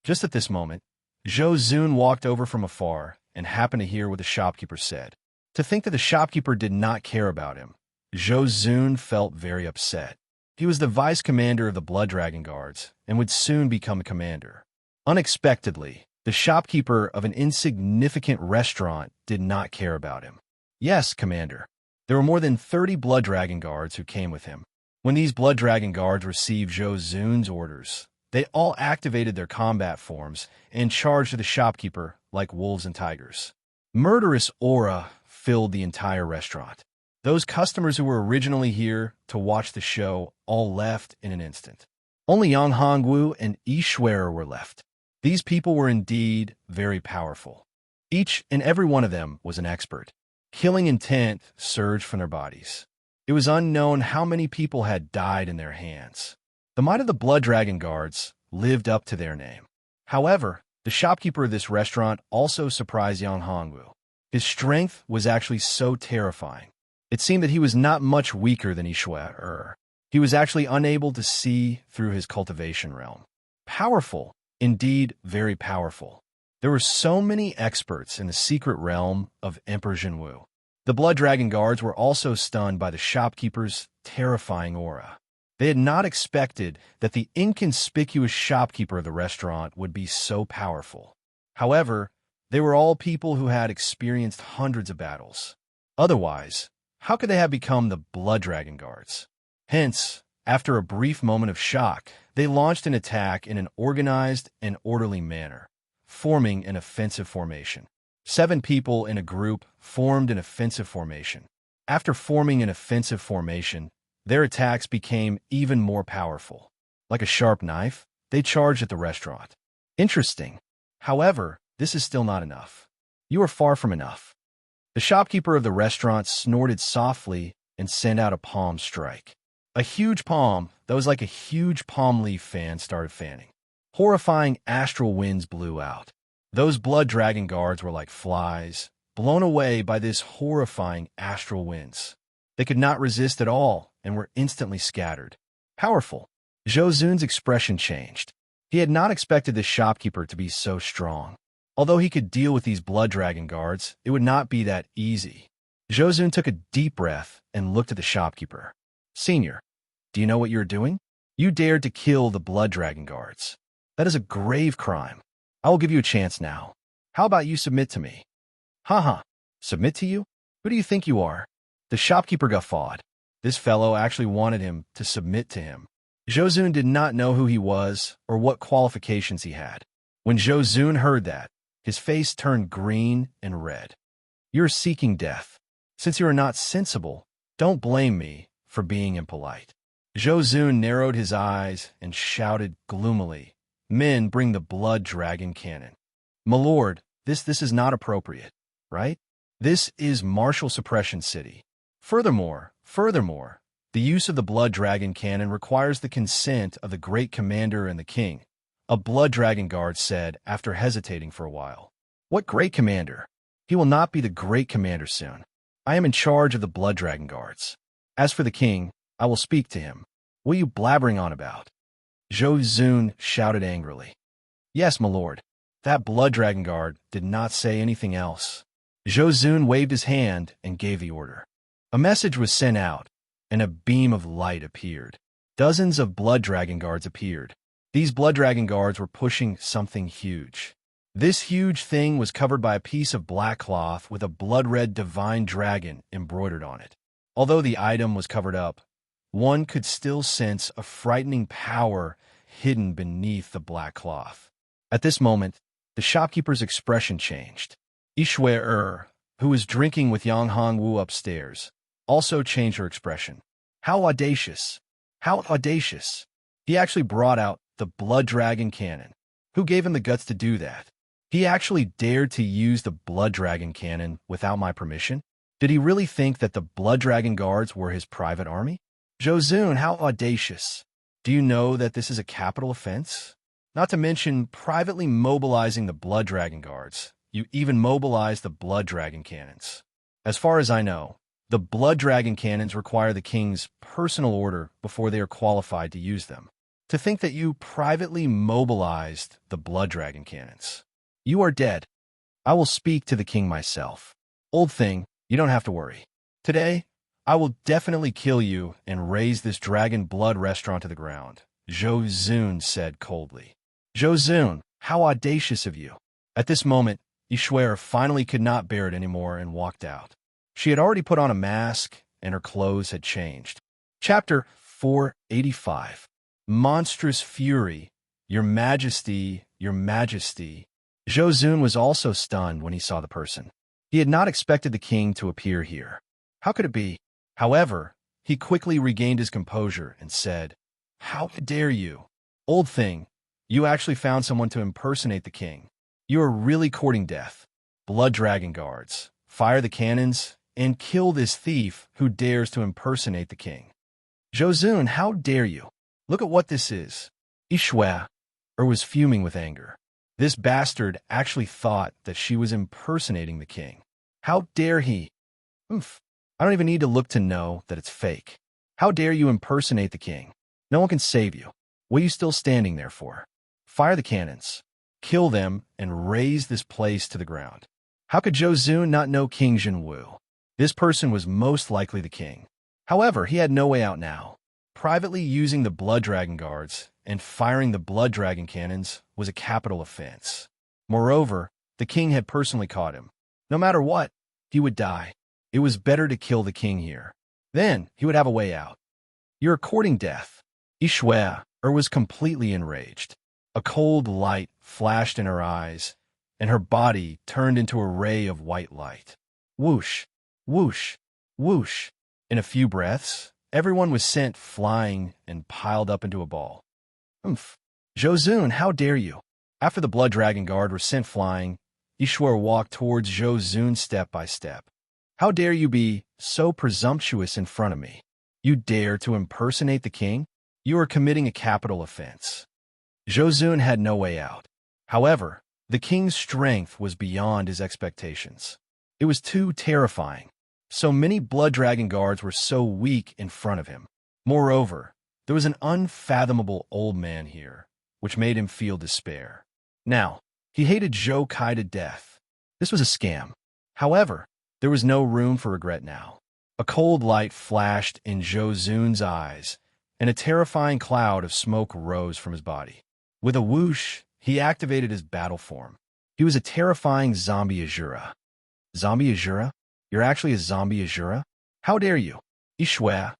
Just at this moment, Zhou Zun walked over from afar and happened to hear what the shopkeeper said. To think that the shopkeeper did not care about him, Zhou Zun felt very upset. He was the vice commander of the blood dragon guards and would soon become a commander. Unexpectedly, the shopkeeper of an insignificant restaurant did not care about him. Yes, commander. There were more than 30 blood dragon guards who came with him. When these blood dragon guards received Zhou Zun's orders, they all activated their combat forms and charged the shopkeeper like wolves and tigers. Murderous aura filled the entire restaurant. Those customers who were originally here to watch the show all left in an instant. Only Yang Hongwu and Yi Shuer were left. These people were indeed very powerful. Each and every one of them was an expert. Killing intent surged from their bodies. It was unknown how many people had died in their hands. The might of the blood dragon guards lived up to their name. However, the shopkeeper of this restaurant also surprised Yang Hongwu. His strength was actually so terrifying. It seemed that he was not much weaker than Yi Shuer. He was actually unable to see through his cultivation realm. Powerful, indeed very powerful. There were so many experts in the secret realm of Emperor Jinwu. The blood dragon guards were also stunned by the shopkeeper's terrifying aura. They had not expected that the inconspicuous shopkeeper of the restaurant would be so powerful. However, they were all people who had experienced hundreds of battles. Otherwise, how could they have become the blood dragon guards? Hence, after a brief moment of shock, they launched an attack in an organized and orderly manner, forming an offensive formation. 7 people in a group formed an offensive formation. After forming an offensive formation, their attacks became even more powerful. Like a sharp knife, they charged at the restaurant. Interesting. However, this is still not enough. You are far from enough. The shopkeeper of the restaurant snorted softly and sent out a palm strike. A huge palm that was like a huge palm leaf fan started fanning. Horrifying astral winds blew out. Those blood dragon guards were like flies, blown away by this horrifying astral winds. They could not resist at all and were instantly scattered. Powerful. Zhou Zun's expression changed. He had not expected the shopkeeper to be so strong. Although he could deal with these blood dragon guards, it would not be that easy. Zhou Zun took a deep breath and looked at the shopkeeper. Senior, do you know what you're doing? You dared to kill the blood dragon guards. That is a grave crime. I will give you a chance now. How about you submit to me? Haha, submit to you? Who do you think you are? The shopkeeper guffawed. This fellow actually wanted him to submit to him. Zhou Zun did not know who he was or what qualifications he had. When Zhou Zun heard that, his face turned green and red. You're seeking death. Since you are not sensible, don't blame me for being impolite. Zhou Zun narrowed his eyes and shouted gloomily, Men, bring the blood dragon cannon. My lord, this is not appropriate, right? This is martial suppression city. Furthermore, the use of the blood dragon cannon requires the consent of the great commander and the king, a blood dragon guard said after hesitating for a while. What great commander? He will not be the great commander soon. I am in charge of the blood dragon guards. As for the king, I will speak to him. What are you blabbering on about? Zhou Zun shouted angrily. Yes, my lord. That blood dragon guard did not say anything else. Zhou Zun waved his hand and gave the order. A message was sent out, and a beam of light appeared. Dozens of blood dragon guards appeared. These blood dragon guards were pushing something huge. This huge thing was covered by a piece of black cloth with a blood-red divine dragon embroidered on it. Although the item was covered up, one could still sense a frightening power hidden beneath the black cloth. At this moment, the shopkeeper's expression changed. Yishui, who was drinking with Yang Hongwu upstairs, also changed her expression. How audacious! How audacious! He actually brought out the blood dragon cannon. Who gave him the guts to do that? He actually dared to use the blood dragon cannon without my permission? Did he really think that the blood dragon guards were his private army? Zhou Zun, how audacious! Do you know that this is a capital offense? Not to mention privately mobilizing the blood dragon guards. You even mobilized the blood dragon cannons. As far as I know, the blood dragon cannons require the king's personal order before they are qualified to use them. To think that you privately mobilized the blood dragon cannons. You are dead. I will speak to the king myself. Old thing, you don't have to worry. Today, I will definitely kill you and raze this dragon blood restaurant to the ground, Zhou Zun said coldly. Zhou Zun, how audacious of you. At this moment, Yishui finally could not bear it anymore and walked out. She had already put on a mask, and her clothes had changed. Chapter 485. Monstrous Fury. Your Majesty, Your Majesty. Zhou Zun was also stunned when he saw the person. He had not expected the king to appear here. How could it be? However, he quickly regained his composure and said, How dare you? Old thing, you actually found someone to impersonate the king. You are really courting death. Blood dragon guards, fire the cannons, and kill this thief who dares to impersonate the king. Zhou Zun, how dare you? Look at what this is. Yishui was fuming with anger. This bastard actually thought that she was impersonating the king. How dare he? Oof. I don't even need to look to know that it's fake. How dare you impersonate the king? No one can save you. What are you still standing there for? Fire the cannons. Kill them and raze this place to the ground. How could Zhou Zun not know King Jinwu? This person was most likely the king. However, he had no way out now. Privately using the blood dragon guards and firing the blood dragon cannons was a capital offense. Moreover, the king had personally caught him. No matter what, he would die. It was better to kill the king here. Then he would have a way out. You're courting death. Yishui was completely enraged. A cold light flashed in her eyes, and her body turned into a ray of white light. Whoosh, whoosh, whoosh. In a few breaths, everyone was sent flying and piled up into a ball. Zhou Zun, how dare you? After the blood dragon guard were sent flying, Yishui walked towards Zhou Zun step by step. How dare you be so presumptuous in front of me? You dare to impersonate the king? You are committing a capital offense. Zhou Zun had no way out. However, the king's strength was beyond his expectations. It was too terrifying. So many blood dragon guards were so weak in front of him. Moreover, there was an unfathomable old man here, which made him feel despair. Now, he hated Zhou Kai to death. This was a scam. However, there was no room for regret now. A cold light flashed in Zhou Zun's eyes, and a terrifying cloud of smoke rose from his body. With a whoosh, he activated his battle form. He was a terrifying zombie Azura. Zombie Azura? You're actually a zombie Azura? How dare you? Yishui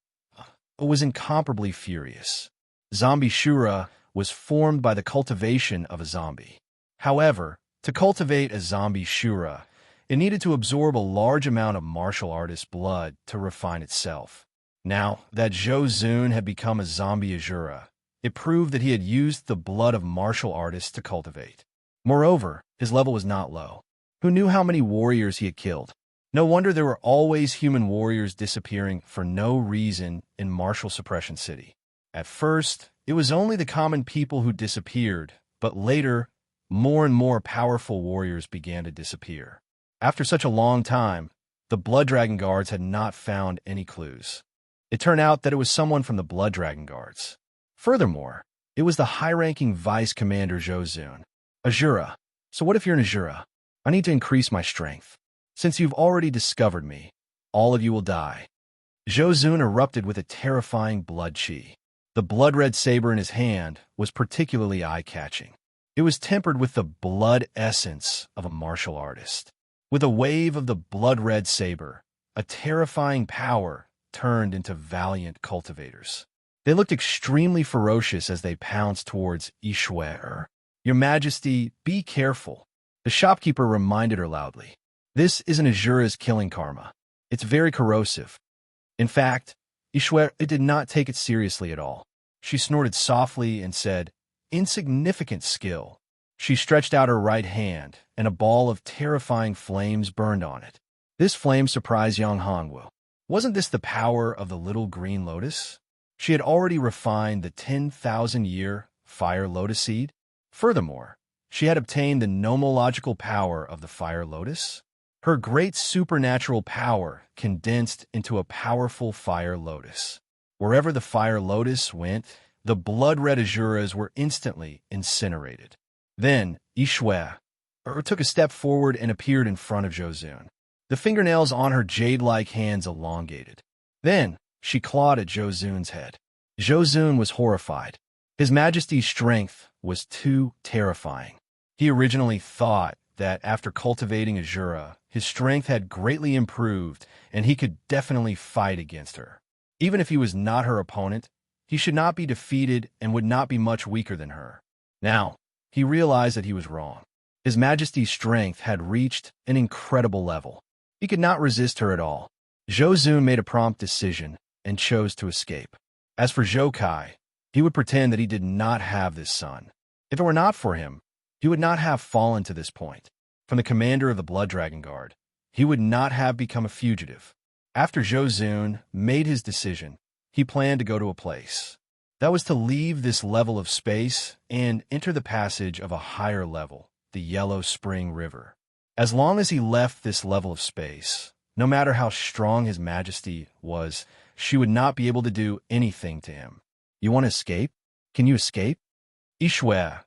was incomparably furious. Zombie Shura was formed by the cultivation of a zombie. However, to cultivate a zombie Shura, it needed to absorb a large amount of martial artist blood to refine itself. Now that Zhou Zun had become a zombie Azura, it proved that he had used the blood of martial artists to cultivate. Moreover, his level was not low. Who knew how many warriors he had killed? No wonder there were always human warriors disappearing for no reason in Martial Suppression City. At first, it was only the common people who disappeared, but later, more and more powerful warriors began to disappear. After such a long time, the Blood Dragon Guards had not found any clues. It turned out that it was someone from the Blood Dragon Guards. Furthermore, it was the high-ranking Vice Commander Zhou Zun. Azura. So what if you're an Azura? I need to increase my strength. Since you've already discovered me, all of you will die. Zhou Zun erupted with a terrifying blood chi. The blood-red saber in his hand was particularly eye-catching. It was tempered with the blood essence of a martial artist. With a wave of the blood-red saber, a terrifying power turned into valiant cultivators. They looked extremely ferocious as they pounced towards Ishwar. Your Majesty, be careful. The shopkeeper reminded her loudly. This isn't Azura's killing karma. It's very corrosive. In fact, Ishwar did not take it seriously at all. She snorted softly and said, insignificant skill. She stretched out her right hand, and a ball of terrifying flames burned on it. This flame surprised Yang Hongwu. Wasn't this the power of the little green lotus? She had already refined the 10,000-year fire lotus seed. Furthermore, she had obtained the nomological power of the fire lotus. Her great supernatural power condensed into a powerful fire lotus. Wherever the fire lotus went, the blood-red Azuras were instantly incinerated. Then, Ishwar took a step forward and appeared in front of Zhou Zun. The fingernails on her jade-like hands elongated. Then, she clawed at Zhou Zun's head. Zhou Zun was horrified. His Majesty's strength was too terrifying. He originally thought that after cultivating Azura, his strength had greatly improved and he could definitely fight against her. Even if he was not her opponent, he should not be defeated and would not be much weaker than her. Now, he realized that he was wrong. His Majesty's strength had reached an incredible level. He could not resist her at all. Zhou Zun made a prompt decision and chose to escape. As for Zhou Kai, he would pretend that he did not have this son. If it were not for him, he would not have fallen to this point. From the commander of the Blood Dragon Guard, he would not have become a fugitive. After Zhou Zun made his decision, he planned to go to a place. That was to leave this level of space and enter the passage of a higher level, the Yellow Spring River. As long as he left this level of space, no matter how strong his Majesty was, she would not be able to do anything to him. You want to escape? Can you escape? Ishwar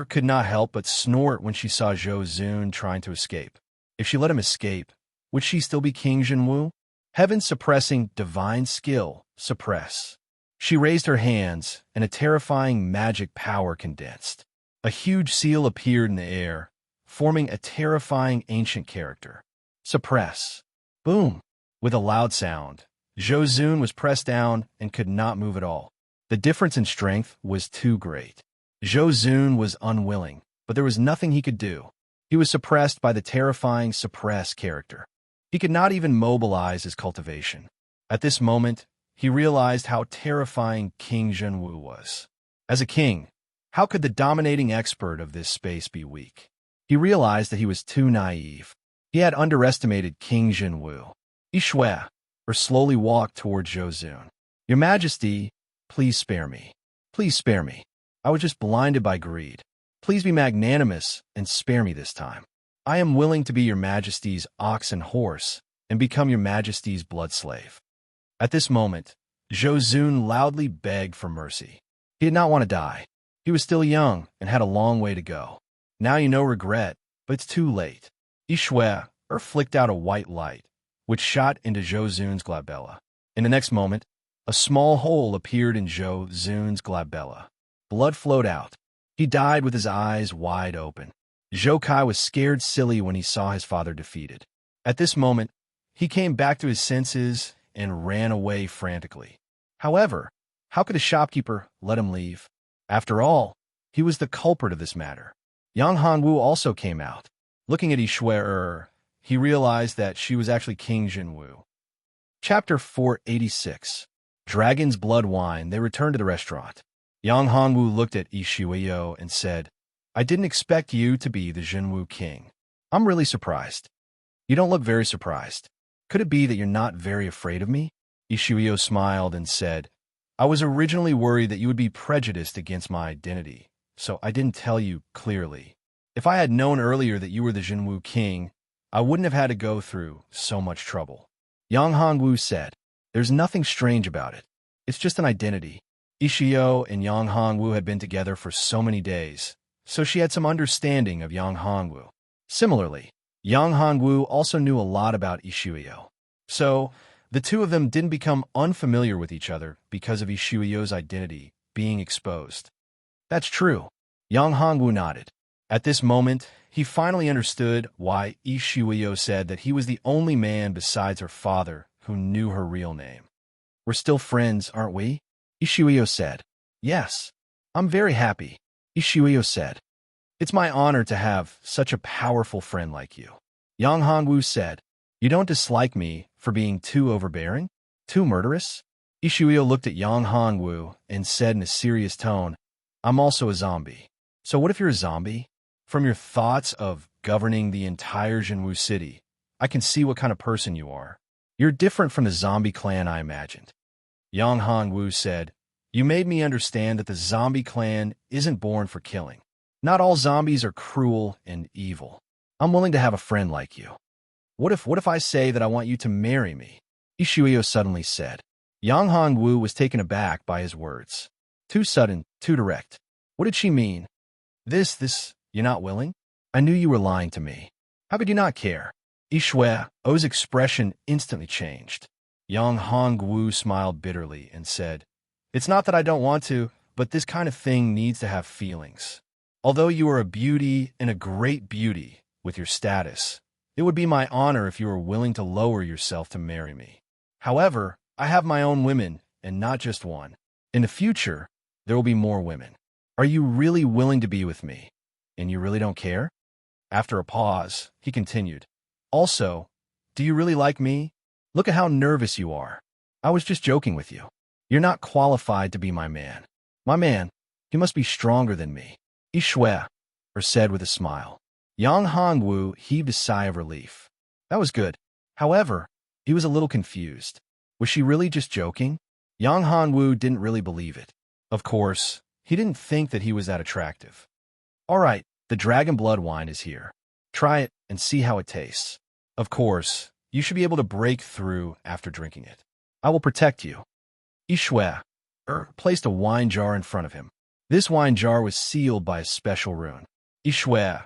could not help but snort when she saw Zhou Zun trying to escape. If she let him escape, would she still be King Jinwu? Heaven-suppressing divine skill, suppress. She raised her hands, and a terrifying magic power condensed. A huge seal appeared in the air, forming a terrifying ancient character. Suppress. Boom! With a loud sound, Zhou Zun was pressed down and could not move at all. The difference in strength was too great. Zhou Zun was unwilling, but there was nothing he could do. He was suppressed by the terrifying suppress character. He could not even mobilize his cultivation. At this moment, he realized how terrifying King Jinwu was. As a king, how could the dominating expert of this space be weak? He realized that he was too naive. He had underestimated King Jinwu. Ishwar slowly walked toward Zhou Zun. Your Majesty, please spare me. Please spare me. I was just blinded by greed. Please be magnanimous and spare me this time. I am willing to be your Majesty's ox and horse and become your Majesty's blood slave. At this moment, Zhou Zun loudly begged for mercy. He did not want to die. He was still young and had a long way to go. Now you know regret, but it's too late. Ishwar flicked out a white light, which shot into Zhou Zun's glabella. In the next moment, a small hole appeared in Zhou Zun's glabella. Blood flowed out. He died with his eyes wide open. Zhou Kai was scared silly when he saw his father defeated. At this moment, he came back to his senses and ran away frantically. However, how could a shopkeeper let him leave? After all, he was the culprit of this matter. Yang Hongwu also came out. Looking at Ishwar, he realized that she was actually King Jinwu. Chapter 486. Dragon's Blood Wine. They returned to the restaurant. Yang Hongwu looked at Ishwar and said, I didn't expect you to be the Jinwu king. I'm really surprised. You don't look very surprised. Could it be that you're not very afraid of me? Ishwar smiled and said, I was originally worried that you would be prejudiced against my identity, so I didn't tell you clearly. If I had known earlier that you were the Jinwu king, I wouldn't have had to go through so much trouble. Yang Hongwu said, There's nothing strange about it. It's just an identity. Ishio and Yang Hongwu had been together for so many days, so she had some understanding of Yang Hongwu. Similarly, Yang Hongwu also knew a lot about Ishio. So, the two of them didn't become unfamiliar with each other because of Ishio's identity being exposed. That's true. Yang Hongwu nodded. At this moment, he finally understood why Ishio said that he was the only man besides her father who knew her real name. We're still friends, aren't we? Ishio said. Yes. I'm very happy, Ishio said. It's my honor to have such a powerful friend like you. Yang Hongwu said. You don't dislike me for being too overbearing? Too murderous? Ishio looked at Yang Hongwu and said in a serious tone, I'm also a zombie. So what if you're a zombie? From your thoughts of governing the entire Jinwu city, I can see what kind of person you are. You're different from the zombie clan I imagined. Yang Hongwu said, You made me understand that the zombie clan isn't born for killing. Not all zombies are cruel and evil. I'm willing to have a friend like you. What if I say that I want you to marry me? Ishio suddenly said. Yang Hongwu was taken aback by his words. Too sudden, too direct. What did she mean? You're not willing? I knew you were lying to me. How could you not care? Ishio's expression instantly changed. Yang Hongwu smiled bitterly and said, It's not that I don't want to, but this kind of thing needs to have feelings. Although you are a beauty and a great beauty with your status, it would be my honor if you were willing to lower yourself to marry me. However, I have my own women, and not just one. In the future, there will be more women. Are you really willing to be with me? And you really don't care? After a pause, he continued. Also, do you really like me? Look at how nervous you are. I was just joking with you. You're not qualified to be my man. My man, you must be stronger than me. Ishio said with a smile. Yang Hongwu heaved a sigh of relief. That was good. However, he was a little confused. Was she really just joking? Yang Hongwu didn't really believe it. Of course, he didn't think that he was that attractive. All right, the dragon blood wine is here. Try it and see how it tastes. Of course, you should be able to break through after drinking it. I will protect you. Ishio placed a wine jar in front of him. This wine jar was sealed by a special rune. Ishio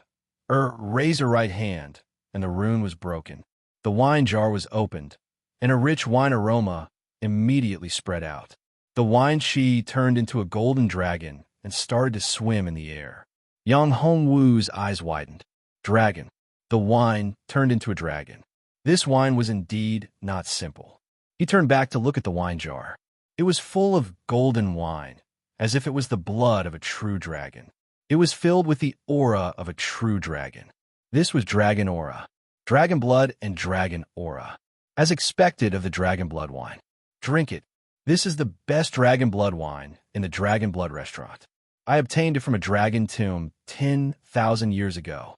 raised her right hand, and the rune was broken. The wine jar was opened, and a rich wine aroma immediately spread out. The wine chi turned into a golden dragon and started to swim in the air. Yang Hongwu's eyes widened. Dragon. The wine turned into a dragon. This wine was indeed not simple. He turned back to look at the wine jar. It was full of golden wine, as if it was the blood of a true dragon. It was filled with the aura of a true dragon. This was dragon aura. Dragon blood and dragon aura. As expected of the dragon blood wine. Drink it. This is the best dragon blood wine in the dragon blood restaurant. I obtained it from a dragon tomb 10,000 years ago.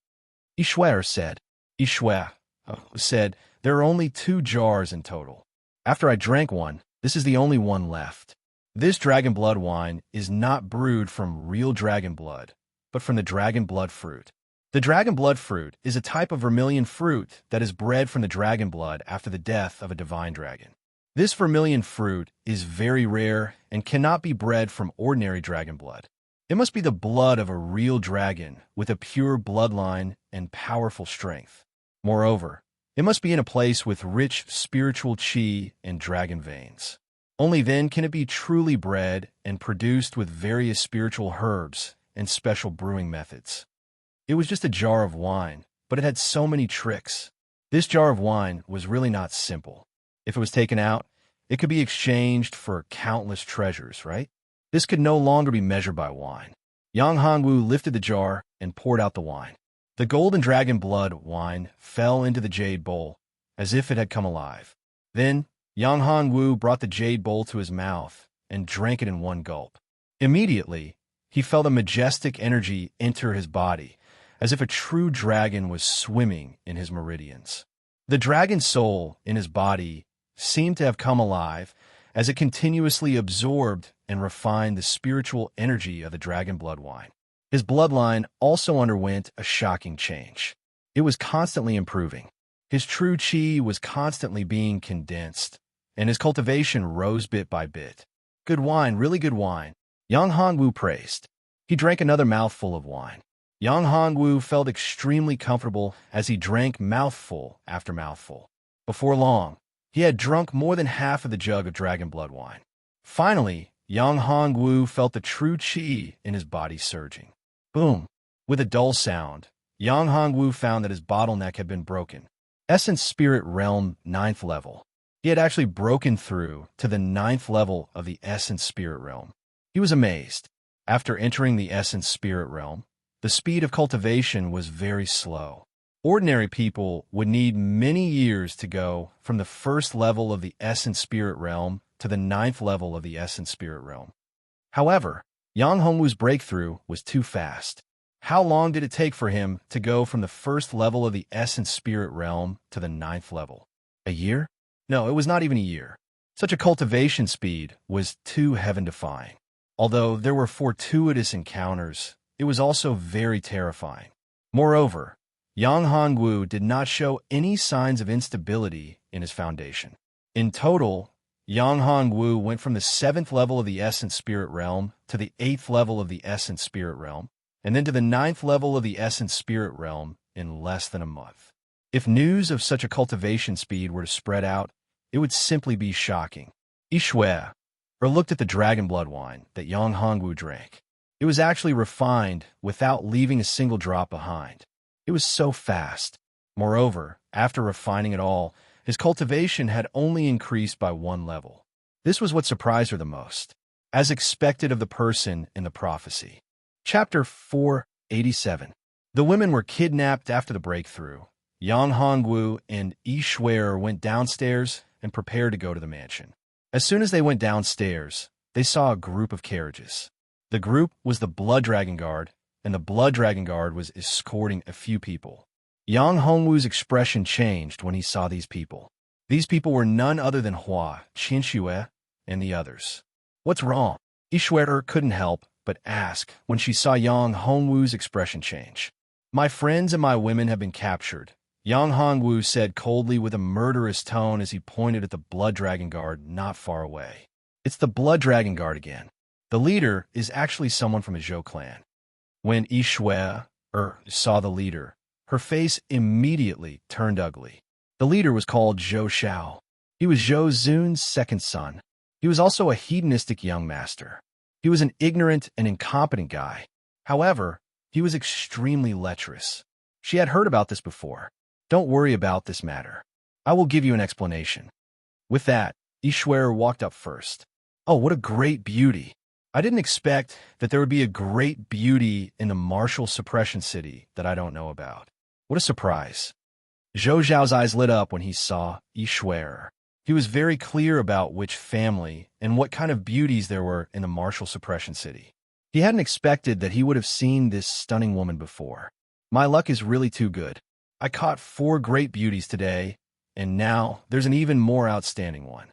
Ishio said. Ishio said, There are only 2 jars in total. After I drank one, this is the only one left. This dragon blood wine is not brewed from real dragon blood, but from the dragon blood fruit. The dragon blood fruit is a type of vermilion fruit that is bred from the dragon blood after the death of a divine dragon. This vermilion fruit is very rare and cannot be bred from ordinary dragon blood. It must be the blood of a real dragon with a pure bloodline and powerful strength. Moreover, it must be in a place with rich spiritual chi and dragon veins. Only then can it be truly bred and produced with various spiritual herbs and special brewing methods. It was just a jar of wine, but it had so many tricks. This jar of wine was really not simple. If it was taken out, it could be exchanged for countless treasures, right? This could no longer be measured by wine. Yang Hongwu lifted the jar and poured out the wine. The golden dragon blood wine fell into the jade bowl, as if it had come alive. Then, Yang Hongwu brought the jade bowl to his mouth and drank it in one gulp. Immediately, he felt a majestic energy enter his body, as if a true dragon was swimming in his meridians. The dragon soul in his body seemed to have come alive as it continuously absorbed and refined the spiritual energy of the dragon blood wine. His bloodline also underwent a shocking change. It was constantly improving. His true chi was constantly being condensed, and his cultivation rose bit by bit. Good wine, really good wine, Yang Hongwu praised. He drank another mouthful of wine. Yang Hongwu felt extremely comfortable as he drank mouthful after mouthful. Before long, he had drunk more than half of the jug of dragon blood wine. Finally, Yang Hongwu felt the true qi in his body surging. Boom! With a dull sound, Yang Hongwu found that his bottleneck had been broken. Essence Spirit Realm 9th level. He had actually broken through to the 9th level of the Essence Spirit Realm. He was amazed. After entering the Essence Spirit Realm, the speed of cultivation was very slow. Ordinary people would need many years to go from the 1st level of the Essence Spirit Realm to the 9th level of the Essence Spirit Realm. However, Yang Hongwu's breakthrough was too fast. How long did it take for him to go from the 1st level of the Essence Spirit Realm to the 9th level? A year? No, it was not even a year. Such a cultivation speed was too heaven-defying. Although there were fortuitous encounters, it was also very terrifying. Moreover, Yang Hongwu did not show any signs of instability in his foundation. In total, Yang Hongwu went from the 7th level of the Essence Spirit Realm to the 8th level of the Essence Spirit Realm, and then to the 9th level of the Essence Spirit Realm in less than a month. If news of such a cultivation speed were to spread out, it would simply be shocking. Ishue, or looked at the dragon blood wine that Yang Hongwu drank. It was actually refined without leaving a single drop behind. It was so fast. Moreover, after refining it all, his cultivation had only increased by 1 level. This was what surprised her the most, as expected of the person in the prophecy. Chapter 487. The women were kidnapped after the breakthrough. Yang Hongwu and Ishue went downstairs and prepared to go to the mansion. As soon as they went downstairs, they saw a group of carriages. The group was the Blood Dragon Guard, and the Blood Dragon Guard was escorting a few people. Yang Hongwu's expression changed when he saw these people. These people were none other than Hua, Qinxue, and the others. What's wrong? Ishue couldn't help but ask when she saw Yang Hongwu's expression change. My friends and my women have been captured, Yang Hongwu said coldly with a murderous tone as he pointed at the Blood Dragon Guard not far away. It's the Blood Dragon Guard again. The leader is actually someone from a Zhou clan. When Ishue saw the leader, her face immediately turned ugly. The leader was called Zhou Xiao. He was Zhou Zun's second son. He was also a hedonistic young master. He was an ignorant and incompetent guy. However, he was extremely lecherous. She had heard about this before. Don't worry about this matter. I will give you an explanation. With that, Ishue walked up first. Oh, what a great beauty. I didn't expect that there would be a great beauty in the martial suppression city that I don't know about. What a surprise. Zhou Zhao's eyes lit up when he saw Ishue. He was very clear about which family and what kind of beauties there were in the martial suppression city. He hadn't expected that he would have seen this stunning woman before. My luck is really too good. I caught 4 great beauties today, and now there's an even more outstanding one.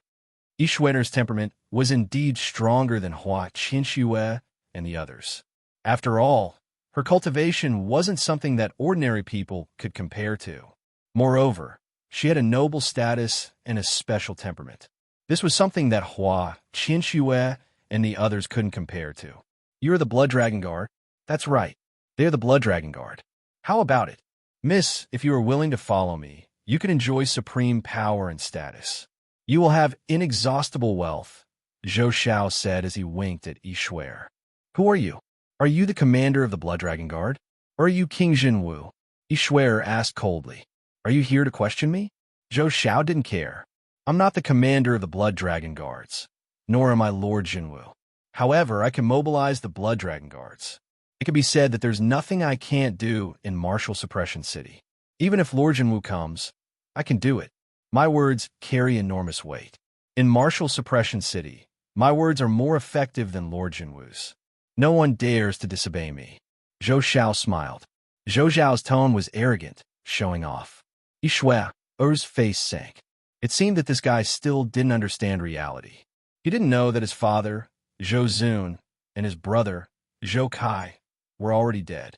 Ishue's temperament was indeed stronger than Hua Qinxue and the others. After all, her cultivation wasn't something that ordinary people could compare to. Moreover, she had a noble status and a special temperament. This was something that Hua Qinxue and the others couldn't compare to. You're the Blood Dragon Guard? That's right. They're the Blood Dragon Guard. How about it? Miss, if you are willing to follow me, you can enjoy supreme power and status. You will have inexhaustible wealth, Zhou Xiao said as he winked at Ishue. Who are you? Are you the commander of the Blood Dragon Guard? Or are you King Jinwu? Ishue asked coldly. Are you here to question me? Zhou Xiao didn't care. I'm not the commander of the Blood Dragon Guards, nor am I Lord Jinwu. However, I can mobilize the Blood Dragon Guards. It can be said that there's nothing I can't do in Martial Suppression City. Even if Lord Jinwu comes, I can do it. My words carry enormous weight. In Martial Suppression City, my words are more effective than Lord Jinwu's. No one dares to disobey me. Zhou Xiao smiled. Zhou Zhao's tone was arrogant, showing off. Ishue's face sank. It seemed that this guy still didn't understand reality. He didn't know that his father, Zhou Zun, and his brother, Zhou Kai, were already dead.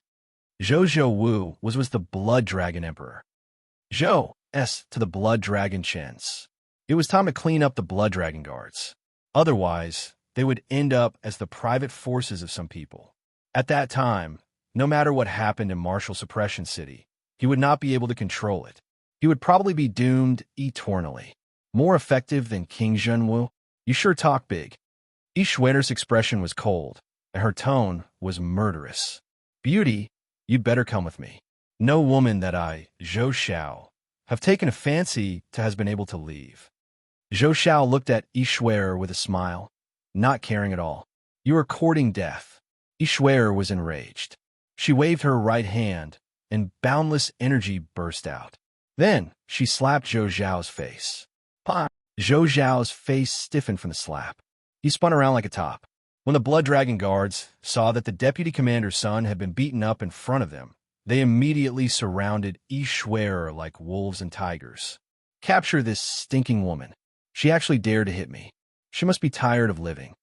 Zhou Wu was the Blood Dragon Emperor. Zhou S to the Blood Dragon Chens. It was time to clean up the Blood Dragon guards. Otherwise, they would end up as the private forces of some people. At that time, no matter what happened in Martial Suppression City, he would not be able to control it. He would probably be doomed eternally. More effective than King Zhenwu? You sure talk big. Ishwender's expression was cold, and her tone was murderous. Beauty, you'd better come with me. No woman that I, Zhou Xiao, have taken a fancy to has been able to leave. Zhou Xiao looked at Ishwer with a smile, not caring at all. You are courting death. Ishwer was enraged. She waved her right hand, and boundless energy burst out. Then she slapped Zhou Xiao's face. Pa! Zhou Xiao's face stiffened from the slap. He spun around like a top. When the Blood Dragon guards saw that the deputy commander's son had been beaten up in front of them, they immediately surrounded Ishwer like wolves and tigers. Capture this stinking woman. She actually dared to hit me. She must be tired of living.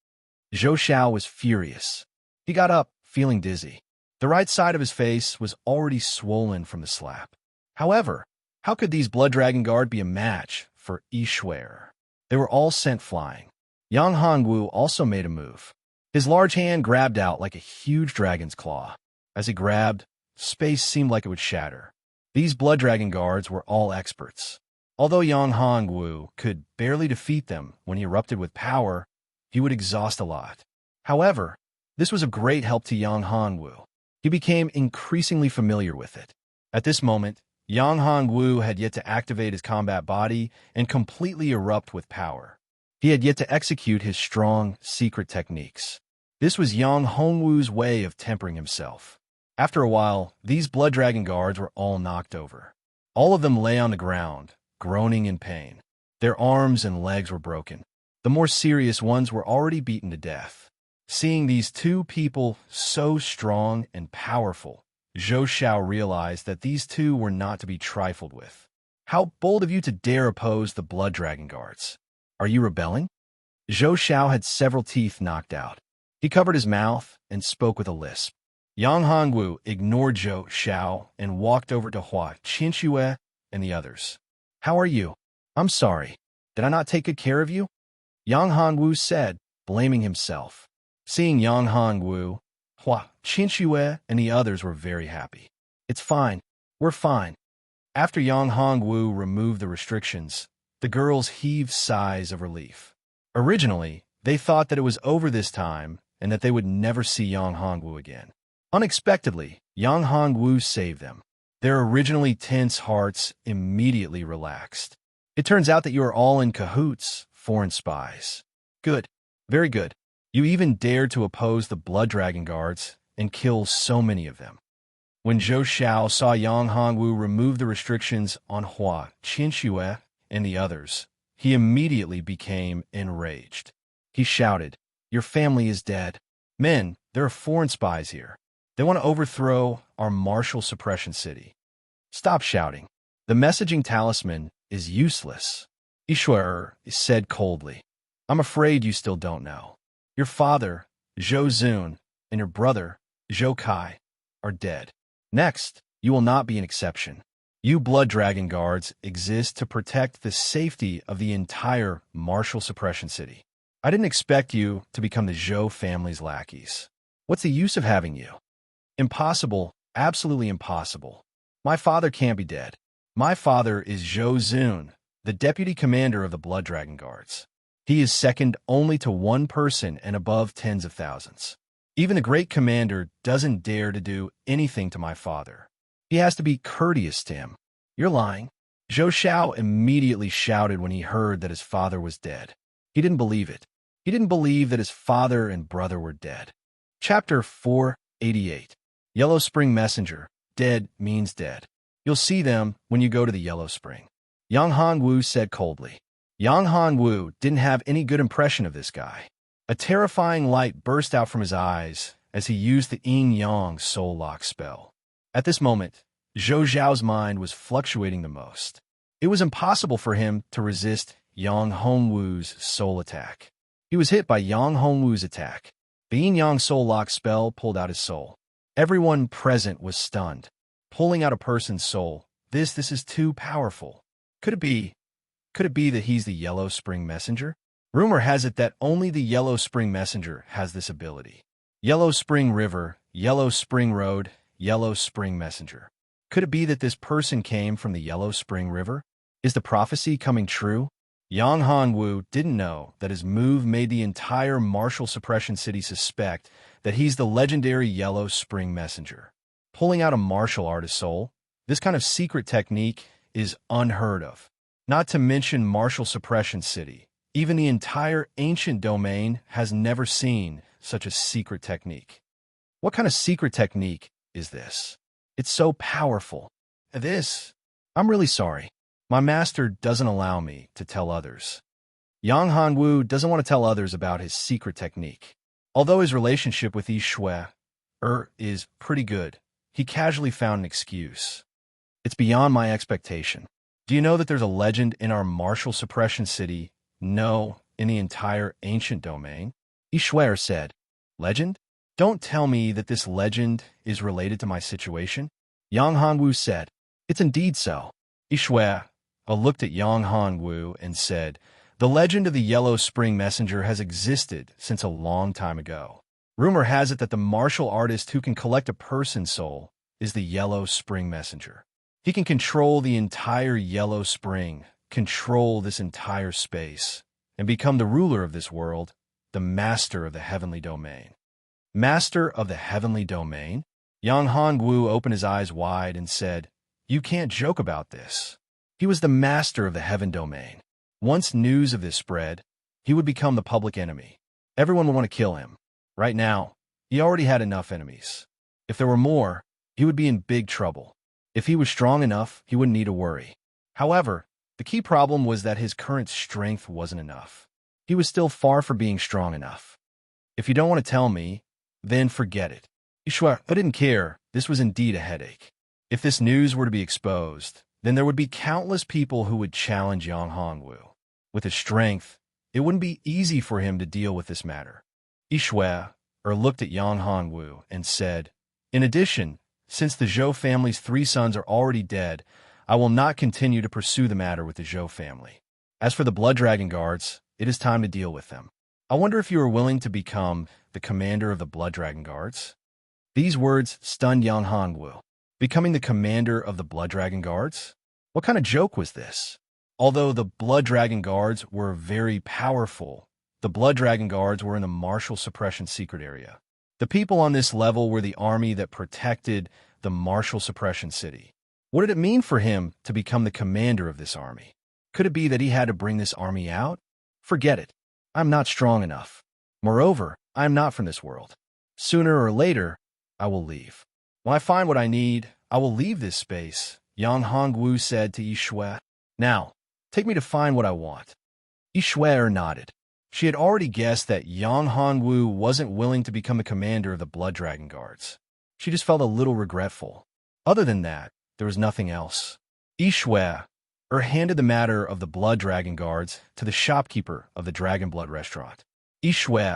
Zhou Xiao was furious. He got up, feeling dizzy. The right side of his face was already swollen from the slap. However, how could these Blood Dragon guard be a match for Ishwer? They were all sent flying. Yang Hongwu also made a move. His large hand grabbed out like a huge dragon's claw. As he grabbed, space seemed like it would shatter. These Blood Dragon guards were all experts. Although Yang Hongwu could barely defeat them when he erupted with power, he would exhaust a lot. However, this was of great help to Yang Hongwu. He became increasingly familiar with it. At this moment, Yang Hongwu had yet to activate his combat body and completely erupt with power. He had yet to execute his strong, secret techniques. This was Yang Hongwu's way of tempering himself. After a while, these Blood Dragon guards were all knocked over. All of them lay on the ground, groaning in pain. Their arms and legs were broken. The more serious ones were already beaten to death. Seeing these two people so strong and powerful, Zhou Xiao realized that these two were not to be trifled with. How bold of you to dare oppose the Blood Dragon guards. Are you rebelling? Zhou Xiao had several teeth knocked out. He covered his mouth and spoke with a lisp. Yang Hongwu ignored Zhou Xiao and walked over to Hua Qinxue and the others. How are you? I'm sorry. Did I not take good care of you? Yang Hongwu said, blaming himself. Seeing Yang Hongwu, Hua Qinxue and the others were very happy. It's fine. We're fine. After Yang Hongwu removed the restrictions, the girls heaved sighs of relief. Originally, they thought that it was over this time and that they would never see Yang Hongwu again. Unexpectedly, Yang Hongwu saved them. Their originally tense hearts immediately relaxed. It turns out that you are all in cahoots, foreign spies. Good. Very good. You even dared to oppose the Blood Dragon guards and kill so many of them. When Zhou Xiao saw Yang Hongwu remove the restrictions on Hua Qinxue and the others, he immediately became enraged. He shouted, "Your family is dead. Men, there are foreign spies here. They want to overthrow our Martial Suppression City. Stop shouting. The messaging talisman is useless." Ishwer said coldly, "I'm afraid you still don't know. Your father, Zhou Zun, and your brother, Zhou Kai, are dead. Next, you will not be an exception. You Blood Dragon guards exist to protect the safety of the entire Martial Suppression City. I didn't expect you to become the Zhou family's lackeys. What's the use of having you? Impossible, absolutely impossible. My father can't be dead. My father is Zhou Zun, the deputy commander of the Blood Dragon guards. He is second only to one person and above tens of thousands. Even the great commander doesn't dare to do anything to my father. He has to be courteous to him. You're lying." Zhou Xiao immediately shouted when he heard that his father was dead. He didn't believe it. He didn't believe that his father and brother were dead. Chapter 488. Yellow Spring Messenger. Dead means dead. You'll see them when you go to the Yellow Spring. Yang Hongwu said coldly. Yang Hongwu didn't have any good impression of this guy. A terrifying light burst out from his eyes as he used the Yin-Yang Soul Lock spell. At this moment, Zhou Zhao's mind was fluctuating the most. It was impossible for him to resist Yang Hongwu's soul attack. He was hit by Yang Hongwu's attack. The Yin-Yang Soul Lock spell pulled out his soul. Everyone present was stunned. Pulling out a person's soul, this is too powerful. Could it be? Could it be that he's the Yellow Spring Messenger? Rumor has it that only the Yellow Spring Messenger has this ability. Yellow Spring River, Yellow Spring Road, Yellow Spring Messenger. Could it be that this person came from the Yellow Spring River? Is the prophecy coming true? Yang Hongwu didn't know that his move made the entire martial suppression city suspect that he's the legendary Yellow Spring Messenger. Pulling out a martial artist soul, this kind of secret technique is unheard of. Not to mention martial suppression city. Even the entire ancient domain has never seen such a secret technique. What kind of secret technique is this? It's so powerful. I'm really sorry. My master doesn't allow me to tell others. Yang Hongwu doesn't want to tell others about his secret technique. Although his relationship with Yi Shui is pretty good, he casually found an excuse. It's beyond my expectation. Do you know that there's a legend in our martial suppression city? No, in the entire ancient domain? Yi Shui said. Legend? Don't tell me that this legend is related to my situation. Yang Hongwu said. It's indeed so. Yi Shui looked at Yang Hongwu and said, the legend of the Yellow Spring Messenger has existed since a long time ago. Rumor has it that the martial artist who can collect a person's soul is the Yellow Spring Messenger. He can control the entire Yellow Spring, control this entire space, and become the ruler of this world, the master of the heavenly domain. Master of the heavenly domain? Yang Hongwu opened his eyes wide and said, you can't joke about this. He was the master of the heaven domain. Once news of this spread, he would become the public enemy. Everyone would want to kill him. Right now, he already had enough enemies. If there were more, he would be in big trouble. If he was strong enough, he wouldn't need to worry. However, the key problem was that his current strength wasn't enough. He was still far from being strong enough. If you don't want to tell me, then forget it. Yi Shui didn't care. This was indeed a headache. If this news were to be exposed, then there would be countless people who would challenge Yang Hongwu. With his strength, it wouldn't be easy for him to deal with this matter. Yi Shui looked at Yang Hongwu and said, in addition, since the Zhou family's 3 sons are already dead, I will not continue to pursue the matter with the Zhou family. As for the Blood Dragon Guards, it is time to deal with them. I wonder if you are willing to become the commander of the Blood Dragon Guards? These words stunned Yang Hongwu. Becoming the commander of the Blood Dragon Guards? What kind of joke was this? Although the Blood Dragon Guards were very powerful, the Blood Dragon Guards were in the martial suppression secret area. The people on this level were the army that protected the martial suppression city. What did it mean for him to become the commander of this army? Could it be that he had to bring this army out? Forget it. I'm not strong enough. Moreover, I am not from this world. Sooner or later, I will leave. When I find what I need, I will leave this space, Yang Hongwu said to Yi Shui. Now, take me to find what I want. Yi Shui nodded. She had already guessed that Yang Hongwu wasn't willing to become the commander of the Blood Dragon Guards. She just felt a little regretful. Other than that, there was nothing else. Yi Shui handed the matter of the Blood Dragon Guards to the shopkeeper of the Dragon Blood restaurant. Yi Shui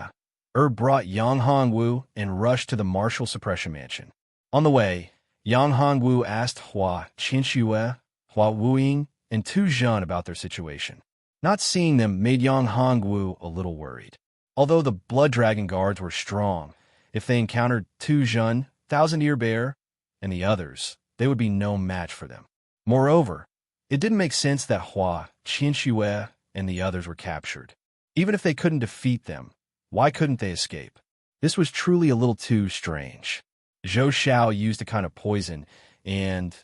brought Yang Hongwu and rushed to the martial suppression mansion. On the way, Yang Hongwu asked Hua Qinshui, Hua Wuying, and Tu Zhen about their situation. Not seeing them made Yang Hongwu a little worried. Although the Blood Dragon Guards were strong, if they encountered Tu Zhen, Thousand Ear Bear, and the others, they would be no match for them. Moreover, it didn't make sense that Hua Qinshui and the others were captured. Even if they couldn't defeat them, why couldn't they escape? This was truly a little too strange. Zhou Xiao used a kind of poison, and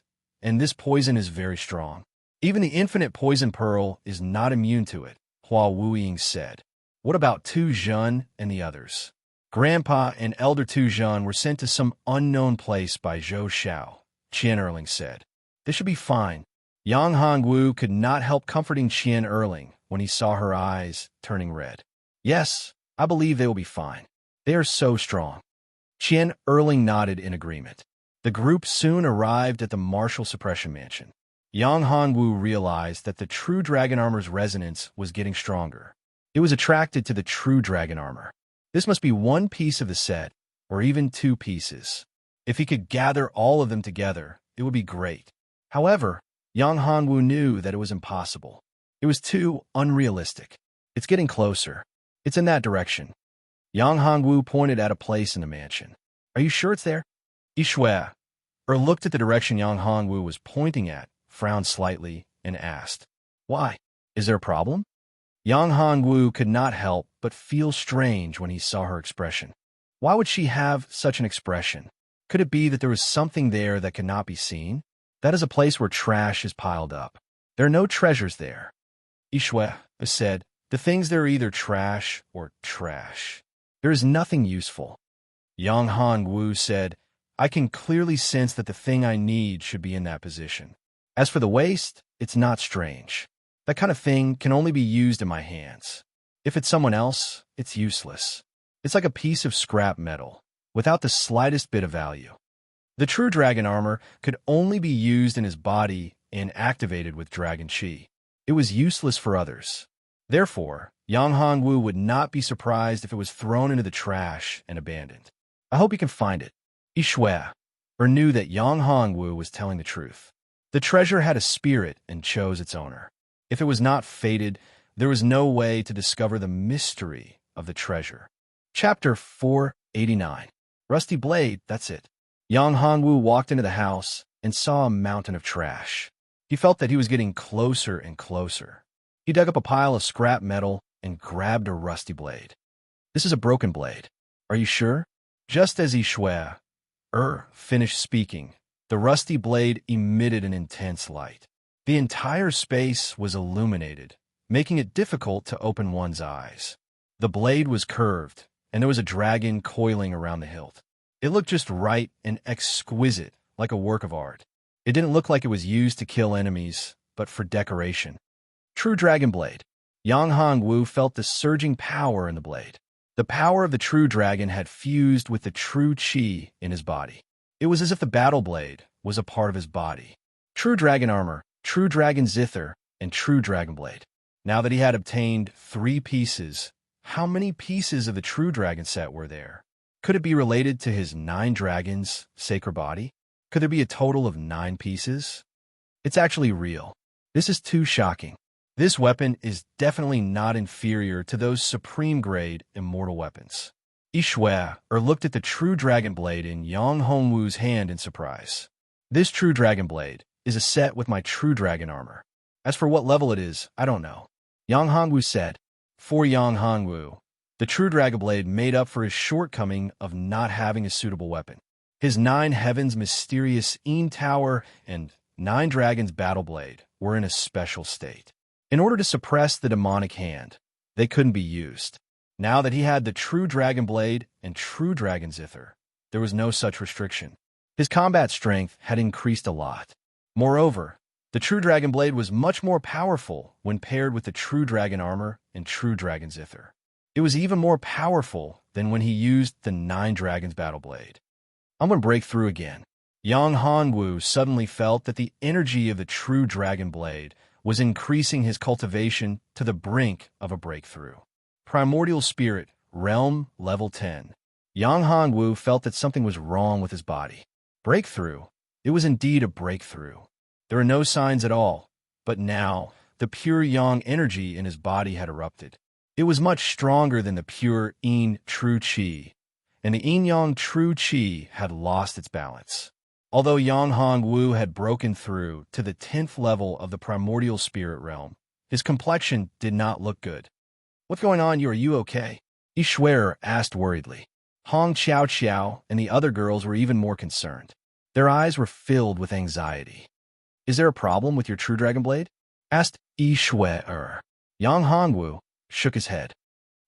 this poison is very strong. Even the infinite poison pearl is not immune to it, Hua Wuying said. What about Tu Zhen and the others? Grandpa and Elder Tu Zhen were sent to some unknown place by Zhou Xiao, Qian Erling said. They should be fine. Yang Hongwu could not help comforting Qian Erling when he saw her eyes turning red. Yes, I believe they will be fine. They are so strong. Qian Erling nodded in agreement. The group soon arrived at the martial suppression mansion. Yang Hongwu realized that the true dragon armor's resonance was getting stronger. It was attracted to the true dragon armor. This must be one piece of the set, or even 2 pieces. If he could gather all of them together, it would be great. However, Yang Hongwu knew that it was impossible. It was too unrealistic. It's getting closer. It's in that direction. Yang Hongwu pointed at a place in the mansion. Are you sure it's there? Yishui looked at the direction Yang Hongwu was pointing at, frowned slightly, and asked, "Why? Is there a problem?" Yang Hongwu could not help but feel strange when he saw her expression. Why would she have such an expression? Could it be that there was something there that could not be seen? That is a place where trash is piled up. There are no treasures there. Yishui said, "The things there are either trash or trash. There is nothing useful." Yang Hongwu said, "I can clearly sense that the thing I need should be in that position. As for the waste, it's not strange. That kind of thing can only be used in my hands. If it's someone else, it's useless. It's like a piece of scrap metal, without the slightest bit of value." The true dragon armor could only be used in his body and activated with dragon chi. It was useless for others. Therefore, Yang Hongwu would not be surprised if it was thrown into the trash and abandoned. "I hope you can find it." Yishui knew that Yang Hongwu was telling the truth. The treasure had a spirit and chose its owner. If it was not fated, there was no way to discover the mystery of the treasure. Chapter 489. Rusty Blade, that's it. Yang Hongwu walked into the house and saw a mountain of trash. He felt that he was getting closer and closer. He dug up a pile of scrap metal and grabbed a rusty blade. "This is a broken blade. Are you sure?" Just as Yishui finished speaking, the rusty blade emitted an intense light. The entire space was illuminated, making it difficult to open one's eyes. The blade was curved, and there was a dragon coiling around the hilt. It looked just right and exquisite, like a work of art. It didn't look like it was used to kill enemies, but for decoration. True Dragon Blade. Yang Hongwu felt the surging power in the blade. The power of the true dragon had fused with the true chi in his body. It was as if the battle blade was a part of his body. True dragon armor, true dragon zither, and true dragon blade. Now that he had obtained 3 pieces, how many pieces of the true dragon set were there? Could it be related to his 9 dragons' sacred body? Could there be a total of 9 pieces? It's actually real. This is too shocking. This weapon is definitely not inferior to those supreme-grade immortal weapons. Yishui looked at the true dragon blade in Yang Hongwu's hand in surprise. "This true dragon blade is a set with my true dragon armor. As for what level it is, I don't know." Yang Hongwu said. For Yang Hongwu, the true dragon blade made up for his shortcoming of not having a suitable weapon. His 9 heavens mysterious Tower and 9 dragons battle blade were in a special state. In order to suppress the demonic hand, they couldn't be used. Now that he had the true dragon blade and true dragon zither, there was no such restriction. His combat strength had increased a lot. Moreover, the true dragon blade was much more powerful when paired with the true dragon armor and true dragon zither. It was even more powerful than when he used the 9 dragons battle blade. "I'm going to break through again." Yang Hongwu suddenly felt that the energy of the true dragon blade was increasing his cultivation to the brink of a breakthrough. Primordial Spirit, Realm, Level 10. Yang Hongwu felt that something was wrong with his body. Breakthrough? It was indeed a breakthrough. There were no signs at all, but now the pure yang energy in his body had erupted. It was much stronger than the pure yin true chi, and the yin-yang true chi had lost its balance. Although Yang Hongwu had broken through to the 10th level of the primordial spirit realm, his complexion did not look good. "What's going on? Are you okay?" Yishui asked worriedly. Hong Xiao Xiao and the other girls were even more concerned. Their eyes were filled with anxiety. "Is there a problem with your true dragon blade?" asked Yishui. Yang Hongwu shook his head.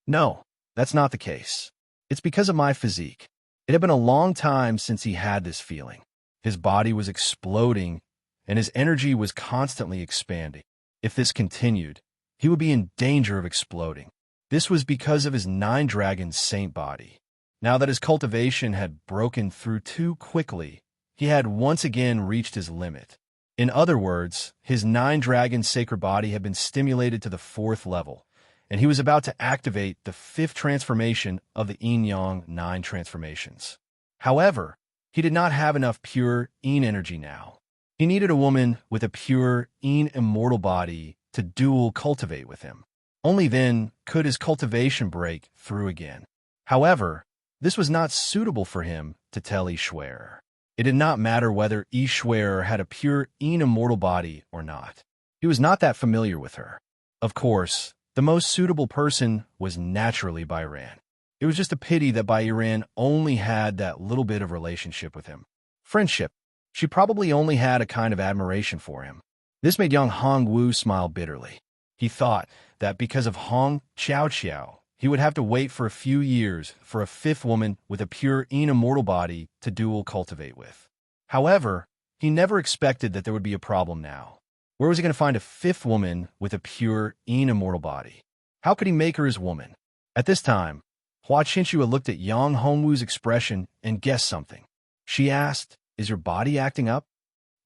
"No, that's not the case. It's because of my physique. It had been a long time since he had this feeling. His body was exploding, and his energy was constantly expanding. If this continued, he would be in danger of exploding. This was because of his 9 dragons saint body. Now that his cultivation had broken through too quickly, he had once again reached his limit. In other words, his 9 dragons sacred body had been stimulated to the 4th level, and he was about to activate the 5th transformation of the yin-yang 9 transformations. However, he did not have enough pure yin energy now. He needed a woman with a pure yin immortal body to dual cultivate with him. Only then could his cultivation break through again. However, this was not suitable for him to tell Ishwar. It did not matter whether Ishwar had a pure immortal body or not. He was not that familiar with her. Of course, the most suitable person was naturally Byran. It was just a pity that Byran only had that little bit of relationship with him. Friendship. She probably only had a kind of admiration for him. This made young Hongwu smile bitterly. He thought that because of Hong Xiao, he would have to wait for a few years for a fifth woman with a pure immortal body to dual cultivate with. However, he never expected that there would be a problem now. Where was he going to find a fifth woman with a pure immortal body? How could he make her his woman? At this time, Hua Qinshua looked at Yang Hongwu's expression and guessed something. She asked, "Is your body acting up?"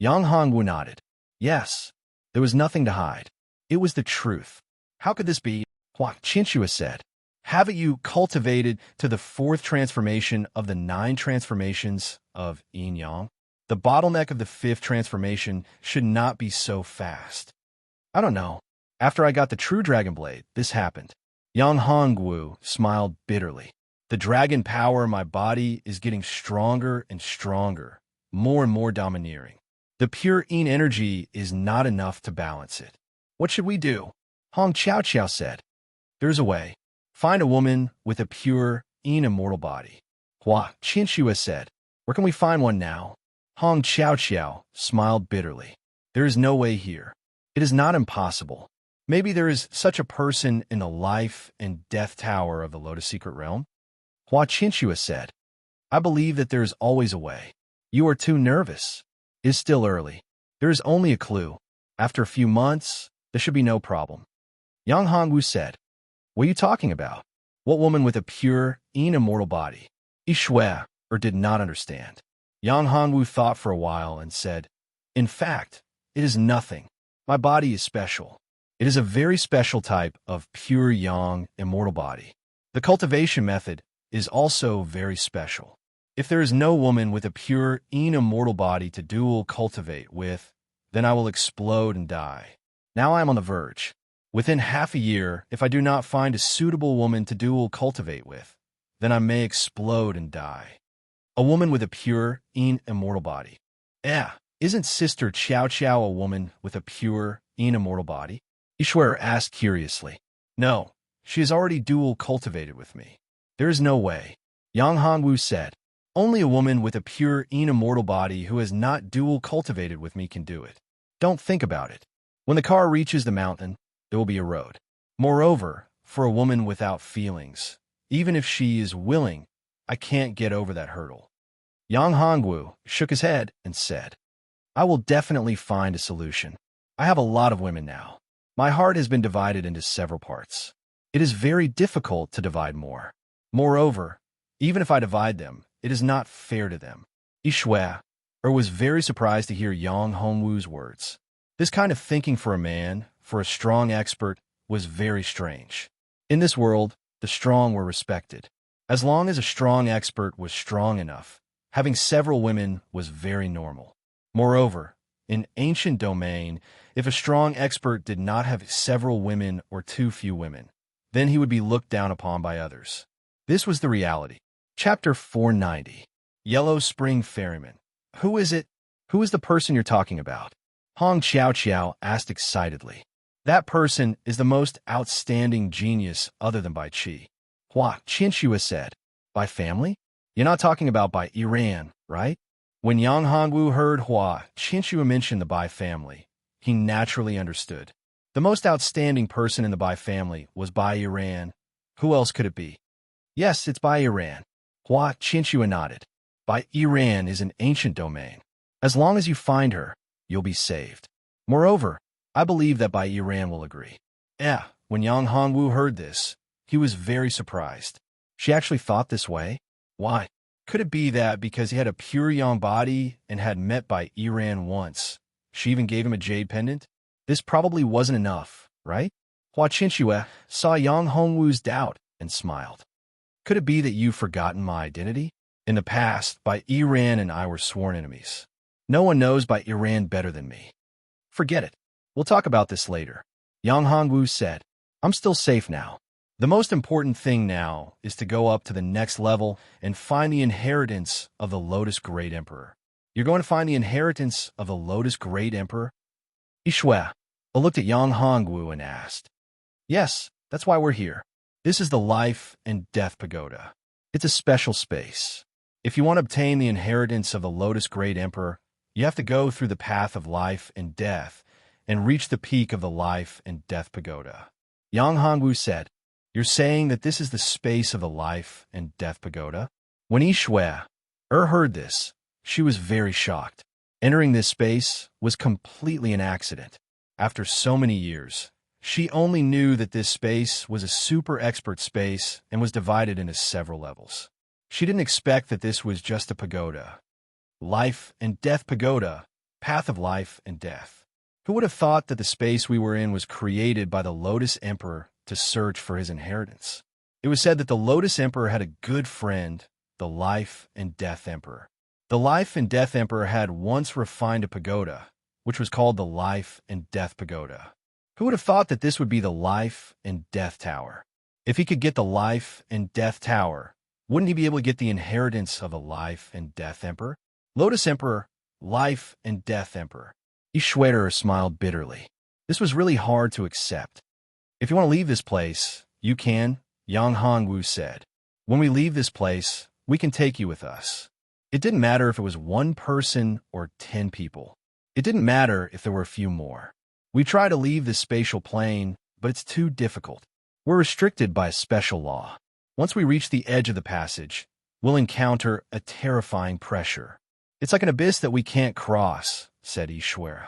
Yang Hongwu nodded. Yes, there was nothing to hide. It was the truth. How could this be? Hua Qinshua said. Haven't you cultivated to the fourth transformation of the 9 transformations of Yin Yang? The bottleneck of the 5th transformation should not be so fast. I don't know. After I got the true Dragon Blade, this happened. Yang Hongwu smiled bitterly. The dragon power in my body is getting stronger and stronger, more and more domineering. The pure Yin energy is not enough to balance it. What should we do? Hong Xiao said. There's a way. Find a woman with a pure Yin immortal body. Hua Qinshua said. Where can we find one now? Hong Xiao smiled bitterly. There is no way here. It is not impossible. Maybe there is such a person in the life and death tower of the Lotus Secret Realm? Hua Qinshua said. I believe that there is always a way. You are too nervous. It is still early. There is only a clue. After a few months, there should be no problem. Yang Hongwu said. What are you talking about? What woman with a pure, immortal body? Ishwar did not understand. Yang Hongwu thought for a while and said, In fact, it is nothing. My body is special. It is a very special type of pure yang immortal body. The cultivation method is also very special. If there is no woman with a pure immortal body to dual cultivate with, then I will explode and die. Now I am on the verge. Within half a year, if I do not find a suitable woman to dual cultivate with, then I may explode and die. A woman with a pure immortal body. Isn't Sister Qiao a woman with a pure immortal body? Ishwar asked curiously. No, she has already dual cultivated with me. There is no way. Yang Hongwu said. Only a woman with a pure immortal body who has not dual cultivated with me can do it. Don't think about it. When the car reaches the mountain, there will be a road. Moreover, for a woman without feelings, even if she is willing, I can't get over that hurdle. Yang Hongwu shook his head and said, I will definitely find a solution. I have a lot of women now. My heart has been divided into several parts. It is very difficult to divide more. Moreover, even if I divide them, it is not fair to them. Ishwar was very surprised to hear Yang Hongwu's words. This kind of thinking for a man, for a strong expert, was very strange. In this world, the strong were respected. As long as a strong expert was strong enough, having several women was very normal. Moreover, in ancient domain, if a strong expert did not have several women or too few women, then he would be looked down upon by others. This was the reality. Chapter 490. Yellow Spring Ferryman. Who is it? Who is the person you're talking about? Hong Xiao asked excitedly. That person is the most outstanding genius other than Bai Qi. Hua Qinshua said. By family? You're not talking about by Iran, right? When Yang Hongwu heard Hua Qinshua mention the Bai family, he naturally understood. The most outstanding person in the Bai family was Bai Iran. Who else could it be? Yes, it's Bai Iran. Hua Qinshua nodded. Bai Iran is an ancient domain. As long as you find her, you'll be saved. Moreover, I believe that Bai Iran will agree. When Yang Hongwu heard this, he was very surprised. She actually thought this way? Why? Could it be that because he had a pure yang body and had met Bai Iran once, she even gave him a jade pendant? This probably wasn't enough, right? Hua Qinshua saw Yang Hongwu's doubt and smiled. Could it be that you've forgotten my identity? In the past, Bai Iran and I were sworn enemies. No one knows Bai Iran better than me. Forget it. We'll talk about this later. Yang Hongwu said, I'm still safe now. The most important thing now is to go up to the next level and find the inheritance of the Lotus Great Emperor. You're going to find the inheritance of the Lotus Great Emperor? Yishui looked at Yang Hongwu and asked, Yes, that's why we're here. This is the Life and Death Pagoda. It's a special space. If you want to obtain the inheritance of the Lotus Great Emperor, you have to go through the path of life and death and reach the peak of the Life and Death Pagoda. Yang Hongwu said, You're saying that this is the space of the Life and Death Pagoda? When Yishui heard this, she was very shocked. Entering this space was completely an accident. After so many years, she only knew that this space was a super expert space and was divided into several levels. She didn't expect that this was just a pagoda. Life and Death Pagoda, Path of Life and Death. Who would have thought that the space we were in was created by the Lotus Emperor to search for his inheritance? It was said that the Lotus Emperor had a good friend, the Life and Death Emperor. The Life and Death Emperor had once refined a pagoda, which was called the Life and Death Pagoda. Who would have thought that this would be the Life and Death Tower? If he could get the Life and Death Tower, wouldn't he be able to get the inheritance of the Life and Death Emperor? Lotus Emperor, Life and Death Emperor. Yishui smiled bitterly. This was really hard to accept. If you want to leave this place, you can, Yang Hongwu said. When we leave this place, we can take you with us. It didn't matter if it was 1 person or 10 people. It didn't matter if there were a few more. We try to leave this spatial plane, but it's too difficult. We're restricted by a special law. Once we reach the edge of the passage, we'll encounter a terrifying pressure. It's like an abyss that we can't cross, said Yishui.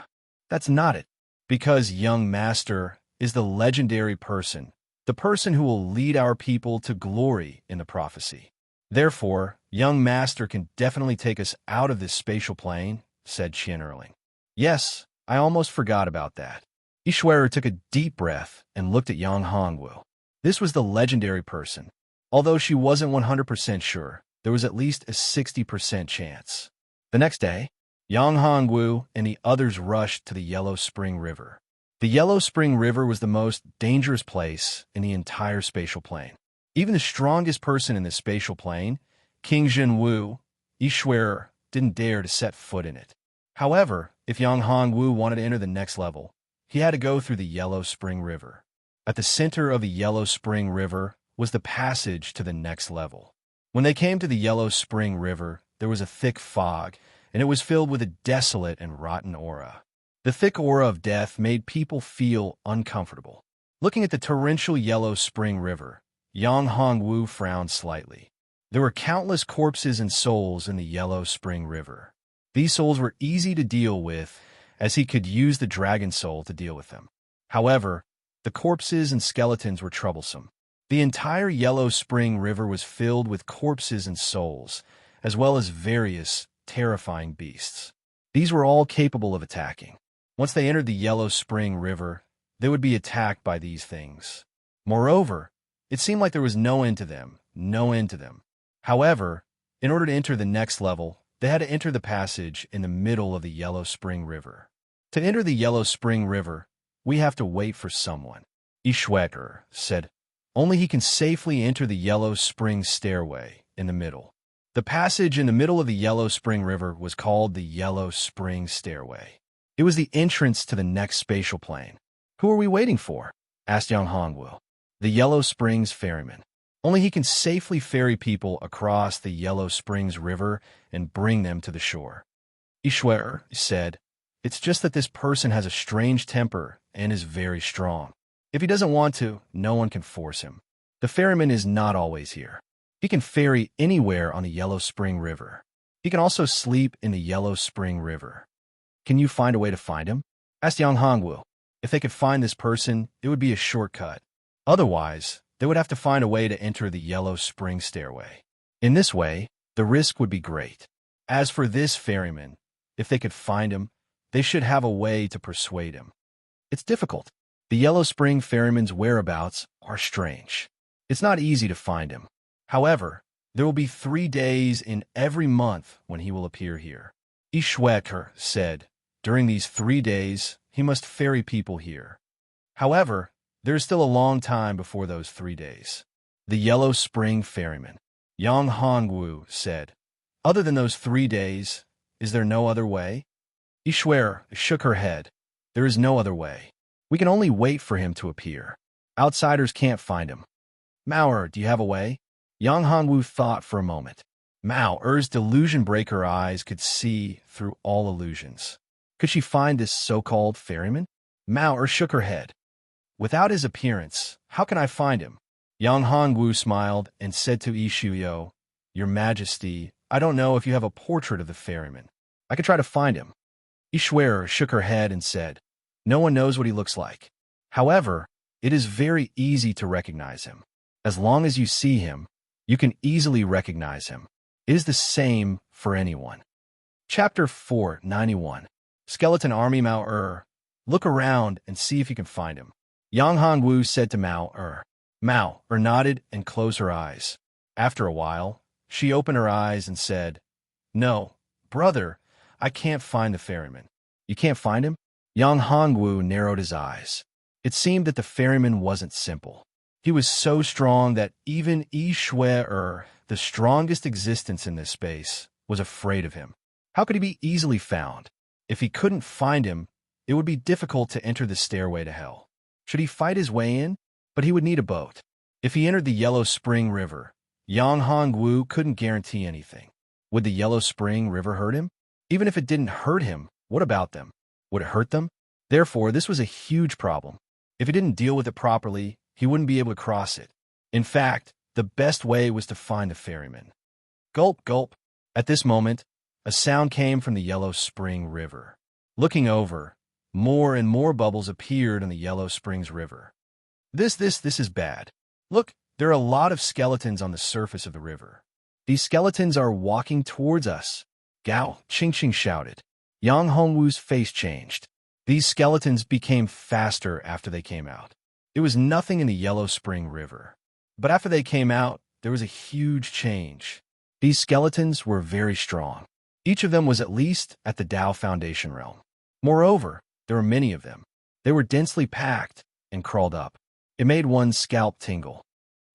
That's not it, because Young Master is the legendary person, the person who will lead our people to glory in the prophecy. Therefore, Young Master can definitely take us out of this spatial plane, said Qin Erling. Yes, I almost forgot about that. Yishui took a deep breath and looked at Yang Hongwu. This was the legendary person. Although she wasn't 100% sure, there was at least a 60% chance. The next day, Yang Hongwu and the others rushed to the Yellow Spring River. The Yellow Spring River was the most dangerous place in the entire spatial plane. Even the strongest person in the spatial plane, King Jinwu, Yishui, didn't dare to set foot in it. However, if Yang Hongwu wanted to enter the next level, he had to go through the Yellow Spring River. At the center of the Yellow Spring River was the passage to the next level. When they came to the Yellow Spring River, there was a thick fog, and it was filled with a desolate and rotten aura. The thick aura of death made people feel uncomfortable. Looking at the torrential Yellow Spring River, Yang Hongwu frowned slightly. There were countless corpses and souls in the Yellow Spring River. These souls were easy to deal with, as he could use the dragon soul to deal with them. However, the corpses and skeletons were troublesome. The entire Yellow Spring River was filled with corpses and souls, as well as various terrifying beasts. These were all capable of attacking. Once they entered the Yellow Spring River, they would be attacked by these things. Moreover, it seemed like there was no end to them, no end to them. However, in order to enter the next level, they had to enter the passage in the middle of the Yellow Spring River. To enter the Yellow Spring River, we have to wait for someone. Yishui said, only he can safely enter the Yellow Spring Stairway in the middle. The passage in the middle of the Yellow Spring River was called the Yellow Spring Stairway. It was the entrance to the next spatial plane. Who are we waiting for? Asked Yang Hongwu. The Yellow Springs Ferryman. Only he can safely ferry people across the Yellow Springs River and bring them to the shore. Yishui said, it's just that this person has a strange temper and is very strong. If he doesn't want to, no one can force him. The ferryman is not always here. He can ferry anywhere on the Yellow Spring River. He can also sleep in the Yellow Spring River. Can you find a way to find him? Asked Yang Hongwu. If they could find this person, it would be a shortcut. Otherwise, they would have to find a way to enter the Yellow Spring Stairway. In this way, the risk would be great. As for this ferryman, if they could find him, they should have a way to persuade him. It's difficult. The Yellow Spring Ferryman's whereabouts are strange. It's not easy to find him. However, there will be 3 days in every month when he will appear here. Yishui said, during these 3 days, he must ferry people here. However, there is still a long time before those 3 days. The Yellow Spring Ferryman, Yang Hongwu, said, "Other than those 3 days, is there no other way?" Ishwara shook her head. "There is no other way. We can only wait for him to appear. Outsiders can't find him." "Mao, do you have a way?" Yang Hongwu thought for a moment. Mao-er's delusion breaker eyes could see through all illusions. Could she find this so-called ferryman? Mao-er shook her head. "Without his appearance, how can I find him?" Yang Hongwu smiled and said to Ishuyo, "Your Majesty, I don't know if you have a portrait of the ferryman. I could try to find him." Ishwara shook her head and said, "No one knows what he looks like. However, it is very easy to recognize him. As long as you see him, you can easily recognize him. It is the same for anyone." Chapter 491. Skeleton Army Mao-er. Look around and see if you can find him. Yang Hongwu said to Mao-er. Mao-er nodded and closed her eyes. After a while, she opened her eyes and said, "No, brother, I can't find the ferryman." "You can't find him?" Yang Hongwu narrowed his eyes. It seemed that the ferryman wasn't simple. He was so strong that even Ishwara, the strongest existence in this space, was afraid of him. How could he be easily found? If he couldn't find him, it would be difficult to enter the stairway to hell. Should he fight his way in? But he would need a boat. If he entered the Yellow Spring River, Yang Hongwu couldn't guarantee anything. Would the Yellow Spring River hurt him? Even if it didn't hurt him, what about them? Would it hurt them? Therefore, this was a huge problem. If he didn't deal with it properly, he wouldn't be able to cross it. In fact, the best way was to find the ferryman. Gulp, gulp. At this moment, a sound came from the Yellow Spring River. Looking over, more and more bubbles appeared in the Yellow Springs River. This is bad. Look, there are a lot of skeletons on the surface of the river. These skeletons are walking towards us. Gao, Qingqing shouted. Yang Hongwu's face changed. These skeletons became faster after they came out. It was nothing in the Yellow Spring River. But after they came out, there was a huge change. These skeletons were very strong. Each of them was at least at the Tao Foundation realm. Moreover, there were many of them. They were densely packed and crawled up. It made one's scalp tingle.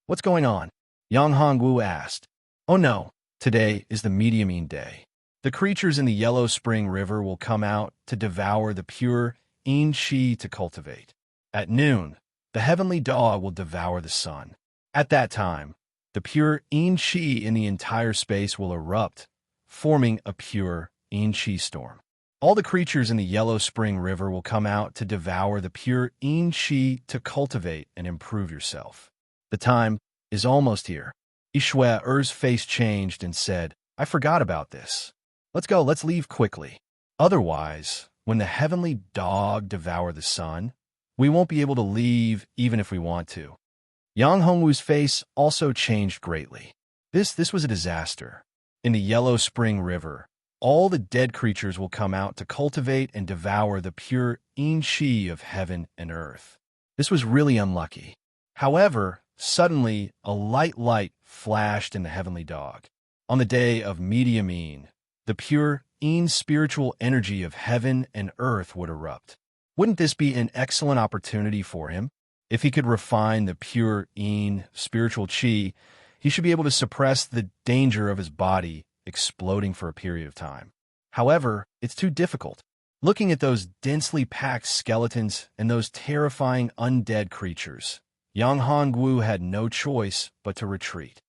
"What's going on?" Yang Hongwu asked. "Oh no, today is the mediumine day. The creatures in the Yellow Spring River will come out to devour the pure yin qi to cultivate. At noon, the heavenly dog will devour the sun. At that time, the pure yin qi in the entire space will erupt, forming a pure yin qi storm. All the creatures in the Yellow Spring River will come out to devour the pure yin qi to cultivate and improve yourself. The time is almost here." Ishwara's face changed and said, "I forgot about this. Let's go, let's leave quickly. Otherwise, when the heavenly dog devour the sun, we won't be able to leave even if we want to." Yang Hongwu's face also changed greatly. This was a disaster. In the Yellow Spring River, all the dead creatures will come out to cultivate and devour the pure yin qi of heaven and earth. This was really unlucky. However, suddenly a light flashed in the heavenly dog. On the day of mediumine, the pure yin spiritual energy of heaven and earth would erupt. Wouldn't this be an excellent opportunity for him? If he could refine the pure yin spiritual qi, he should be able to suppress the danger of his body exploding for a period of time. However, it's too difficult. Looking at those densely packed skeletons and those terrifying undead creatures, Yang Hongwu had no choice but to retreat.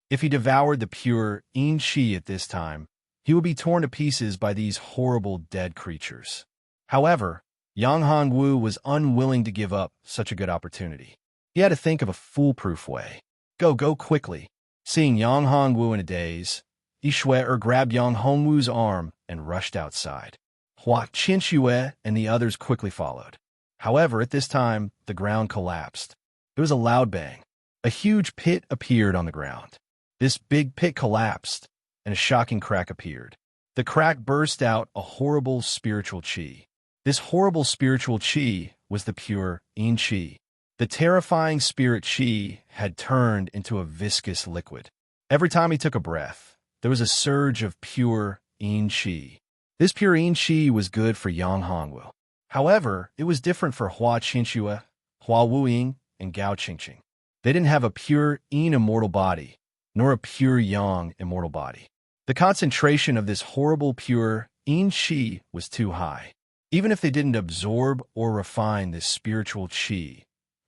If he devoured the pure yin qi at this time, he would be torn to pieces by these horrible dead creatures. However, Yang Hongwu was unwilling to give up such a good opportunity. He had to think of a foolproof way. Go quickly." Seeing Yang Hongwu in a daze, Ishwara grabbed Yang Hongwu's arm and rushed outside. Hua Qinxue and the others quickly followed. However, at this time, the ground collapsed. There was a loud bang. A huge pit appeared on the ground. This big pit collapsed, and a shocking crack appeared. The crack burst out a horrible spiritual qi. This horrible spiritual qi was the pure yin qi. The terrifying spirit qi had turned into a viscous liquid. Every time he took a breath, there was a surge of pure yin qi. This pure yin qi was good for Yang Hongwu. However, it was different for Hua Qinxue. Hua Wuying, and Gao Qingqing. They didn't have a pure yin immortal body, nor a pure yang immortal body. The concentration of this horrible pure yin qi was too high. Even if they didn't absorb or refine this spiritual qi,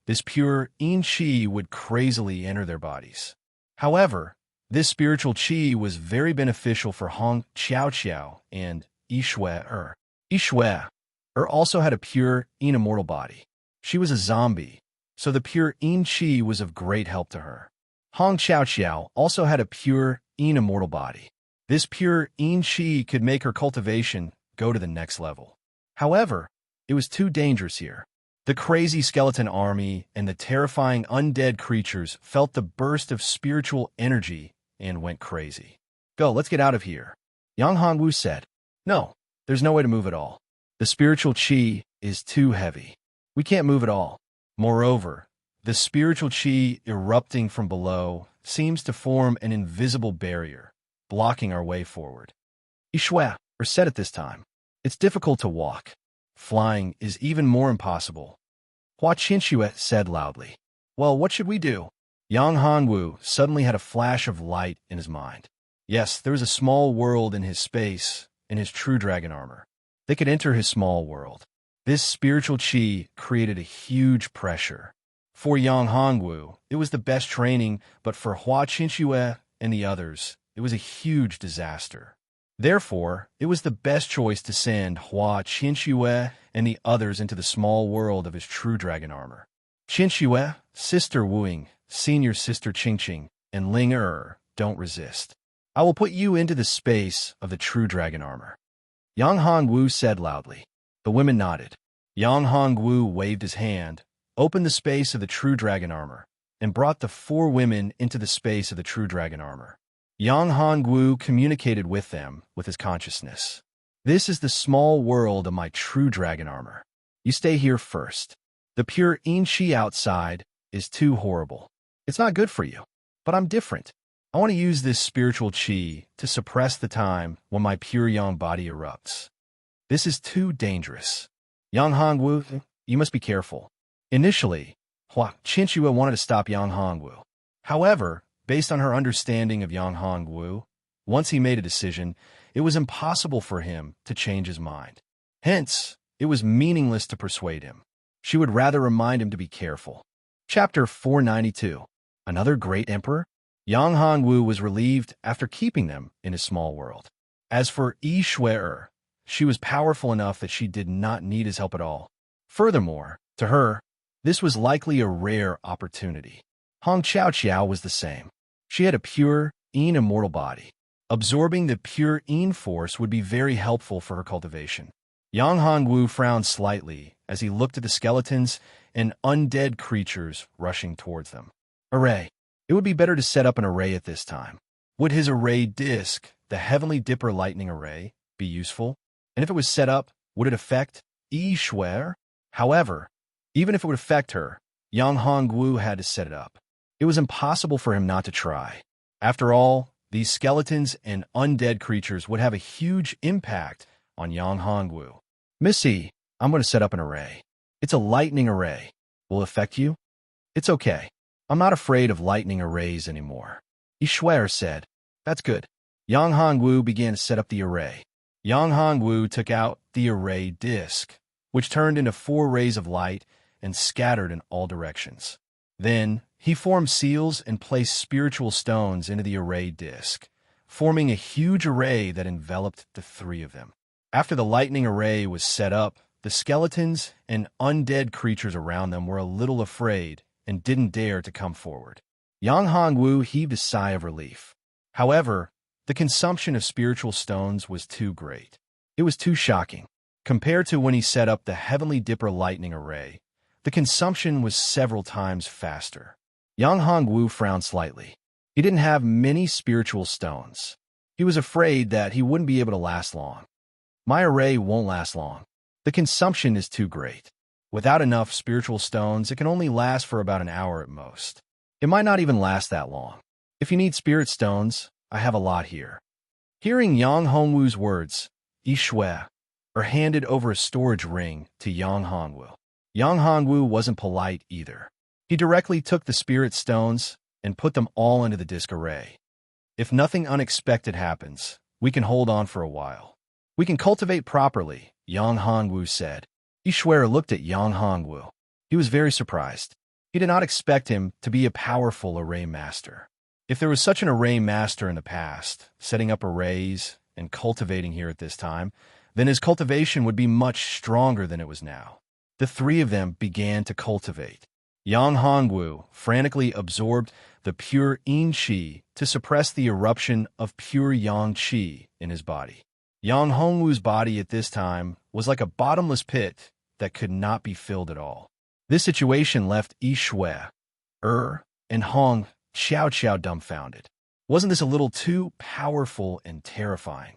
this pure yin qi would crazily enter their bodies. However, this spiritual qi was very beneficial for Hong Qiao and Yishui. Yishui also had a pure yin immortal body. She was a zombie, so the pure yin qi was of great help to her. Hong Qiao also had a pure yin immortal body. This pure yin qi could make her cultivation go to the next level. However, it was too dangerous here. The crazy skeleton army and the terrifying undead creatures felt the burst of spiritual energy and went crazy. Go, let's get out of here. Yang Hongwu said. No, there's no way to move at all. The spiritual qi is too heavy. We can't move at all. Moreover, the spiritual qi erupting from below seems to form an invisible barrier, blocking our way forward. Yishui said at this time, it's difficult to walk. Flying is even more impossible. Hua Qinshui said loudly. Well, what should we do? Yang Hongwu suddenly had a flash of light in his mind. Yes, there was a small world in his space, in his true dragon armor. They could enter his small world. This spiritual qi created a huge pressure. For Yang Hongwu, it was the best training, but for Hua Qinshui and the others, it was a huge disaster. Therefore, it was the best choice to send Hua Qinshui and the others into the small world of his true dragon armor. Qinshui, Sister Wuying, Senior Sister Qingqing, and Ling don't resist. I will put you into the space of the true dragon armor. Yang Hongwu said loudly. The women nodded. Yang Hongwu waved his hand, opened the space of the true dragon armor, and brought the 4 women into the space of the true dragon armor. Yang Hongwu communicated with them with his consciousness. This is the small world of my true dragon armor. You stay here first. The pure yin qi outside is too horrible. It's not good for you. But I'm different. I want to use this spiritual qi to suppress the time when my pure yang body erupts. This is too dangerous. Yang Hongwu, you must be careful. Initially, Hua Qinshui wanted to stop Yang Hongwu. However, based on her understanding of Yang Hongwu, once he made a decision, it was impossible for him to change his mind. Hence, it was meaningless to persuade him. She would rather remind him to be careful. Chapter 492. Another great emperor? Yang Hongwu was relieved after keeping them in his small world. As for Yishui, she was powerful enough that she did not need his help at all. Furthermore, to her, this was likely a rare opportunity. Hong Qiao was the same. She had a pure, yin immortal body. Absorbing the pure yin force would be very helpful for her cultivation. Yang Hongwu frowned slightly as he looked at the skeletons and undead creatures rushing towards them. Array. It would be better to set up an array at this time. Would his array disc, the Heavenly Dipper Lightning Array, be useful? And if it was set up, would it affect Yishui? However, even if it would affect her, Yang Hongwu had to set it up. It was impossible for him not to try. After all, these skeletons and undead creatures would have a huge impact on Yang Hongwu. Missy, I'm going to set up an array. It's a lightning array. Will it affect you? It's okay. I'm not afraid of lightning arrays anymore. Yishui said. That's good. Yang Hongwu began to set up the array. Yang Hongwu took out the array disc, which turned into 4 rays of light and scattered in all directions. Then, he formed seals and placed spiritual stones into the array disc, forming a huge array that enveloped the 3 of them. After the lightning array was set up, the skeletons and undead creatures around them were a little afraid and didn't dare to come forward. Yang Hongwu heaved a sigh of relief. However, the consumption of spiritual stones was too great. It was too shocking. Compared to when he set up the Heavenly Dipper Lightning Array, the consumption was several times faster. Yang Hongwu frowned slightly. He didn't have many spiritual stones. He was afraid that he wouldn't be able to last long. My array won't last long. The consumption is too great. Without enough spiritual stones, it can only last for about an hour at most. It might not even last that long. If you need spirit stones, I have a lot here. Hearing Yang Hongwu's words, Yishui handed over a storage ring to Yang Hongwu. Yang Hongwu wasn't polite either. He directly took the spirit stones and put them all into the disc array. If nothing unexpected happens, we can hold on for a while. We can cultivate properly, Yang Hongwu said. Ishwara looked at Yang Hongwu. He was very surprised. He did not expect him to be a powerful array master. If there was such an array master in the past, setting up arrays and cultivating here at this time, then his cultivation would be much stronger than it was now. The three of them began to cultivate. Yang Hongwu frantically absorbed the pure yin qi to suppress the eruption of pure yang qi in his body. Yang Hongwu's body at this time was like a bottomless pit that could not be filled at all. This situation left Yi Shui, and Hong Xiao dumbfounded. Wasn't this a little too powerful and terrifying?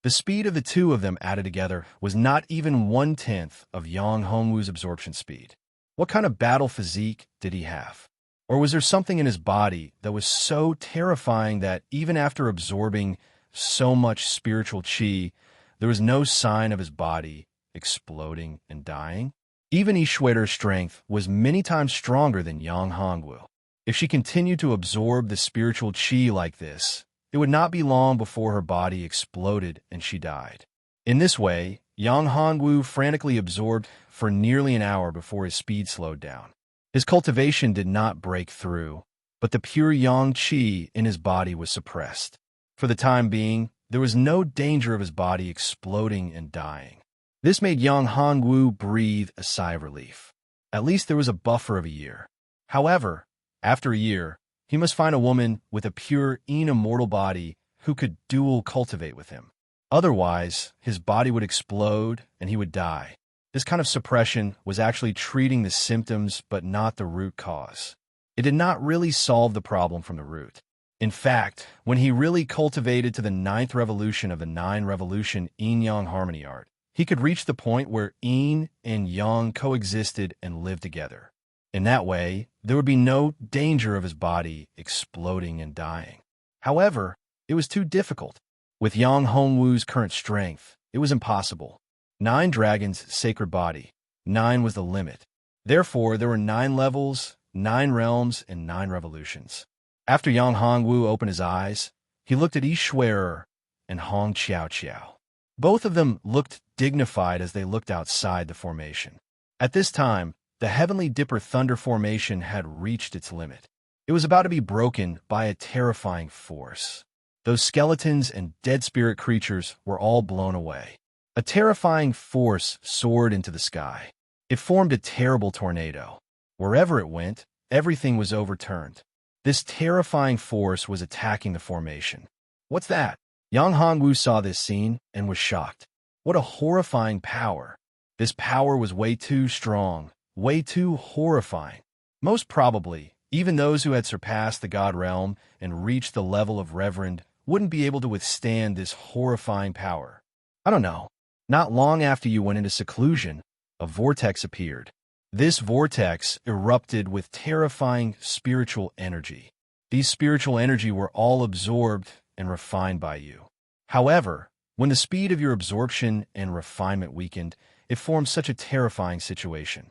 The speed of the two of them added together was not even 1/10 of Yang Hongwu's absorption speed. What kind of battle physique did he have? Or was there something in his body that was so terrifying that even after absorbing so much spiritual qi, there was no sign of his body exploding and dying? Even Ishwara's strength was many times stronger than Yang Hongwu. If she continued to absorb the spiritual qi like this, it would not be long before her body exploded and she died. In this way, Yang Hongwu frantically absorbed for nearly an hour before his speed slowed down. His cultivation did not break through, but the pure yang qi in his body was suppressed. For the time being, there was no danger of his body exploding and dying. This made Yang Hongwu breathe a sigh of relief. At least there was a buffer of a year. However, after a year, he must find a woman with a pure, immortal body who could dual cultivate with him. Otherwise, his body would explode and he would die. This kind of suppression was actually treating the symptoms but not the root cause. It did not really solve the problem from the root. In fact, when he really cultivated to the 9th revolution of the 9-revolution yin-yang harmony art, he could reach the point where yin and yang coexisted and lived together. In that way, there would be no danger of his body exploding and dying. However, it was too difficult. With Yang Hongwu's current strength, it was impossible. 9 dragons' sacred body. 9 was the limit. Therefore, there were 9 levels, 9 realms, and 9 revolutions. After Yang Hongwu opened his eyes, he looked at Ishwara and Hong Xiao. Both of them looked dignified as they looked outside the formation. At this time, the Heavenly Dipper Thunder formation had reached its limit. It was about to be broken by a terrifying force. Those skeletons and dead spirit creatures were all blown away. A terrifying force soared into the sky. It formed a terrible tornado. Wherever it went, everything was overturned. This terrifying force was attacking the formation. What's that? Yang Hongwu saw this scene and was shocked. What a horrifying power. This power was way too strong, way too horrifying. Most probably, even those who had surpassed the God realm and reached the level of Reverend wouldn't be able to withstand this horrifying power. I don't know. Not long after you went into seclusion, a vortex appeared. This vortex erupted with terrifying spiritual energy. These spiritual energy were all absorbed and refined by you. However, when the speed of your absorption and refinement weakened, it formed such a terrifying situation.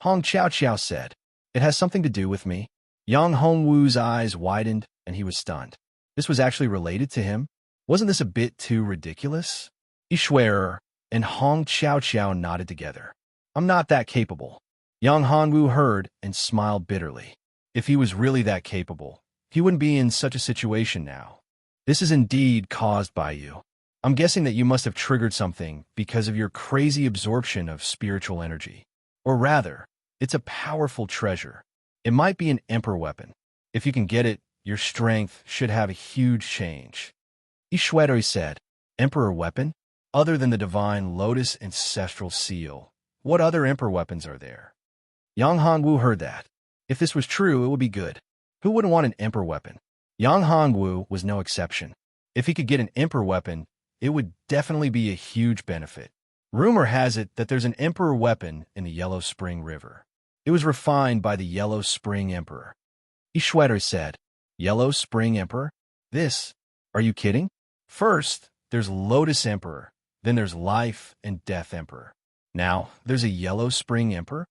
Hong Xiao said, "It has something to do with me." Yang Hongwu's eyes widened and he was stunned. This was actually related to him? Wasn't this a bit too ridiculous? Ishwara and Hong Xiao nodded together. I'm not that capable. Yang Hongwu heard and smiled bitterly. If he was really that capable, he wouldn't be in such a situation now. This is indeed caused by you. I'm guessing that you must have triggered something because of your crazy absorption of spiritual energy. Or rather, it's a powerful treasure. It might be an emperor weapon. If you can get it, your strength should have a huge change. Ishwara said, Emperor weapon? Other than the divine lotus ancestral seal, what other emperor weapons are there? Yang Hongwu heard that. If this was true, it would be good. Who wouldn't want an emperor weapon? Yang Hongwu was no exception. If he could get an emperor weapon, it would definitely be a huge benefit. Rumor has it that there's an emperor weapon in the Yellow Spring River. It was refined by the Yellow Spring Emperor. Ishwara said, Yellow Spring Emperor? This? Are you kidding? First, there's Lotus Emperor. Then there's Life and Death Emperor. Now, there's a yellow spring emperor?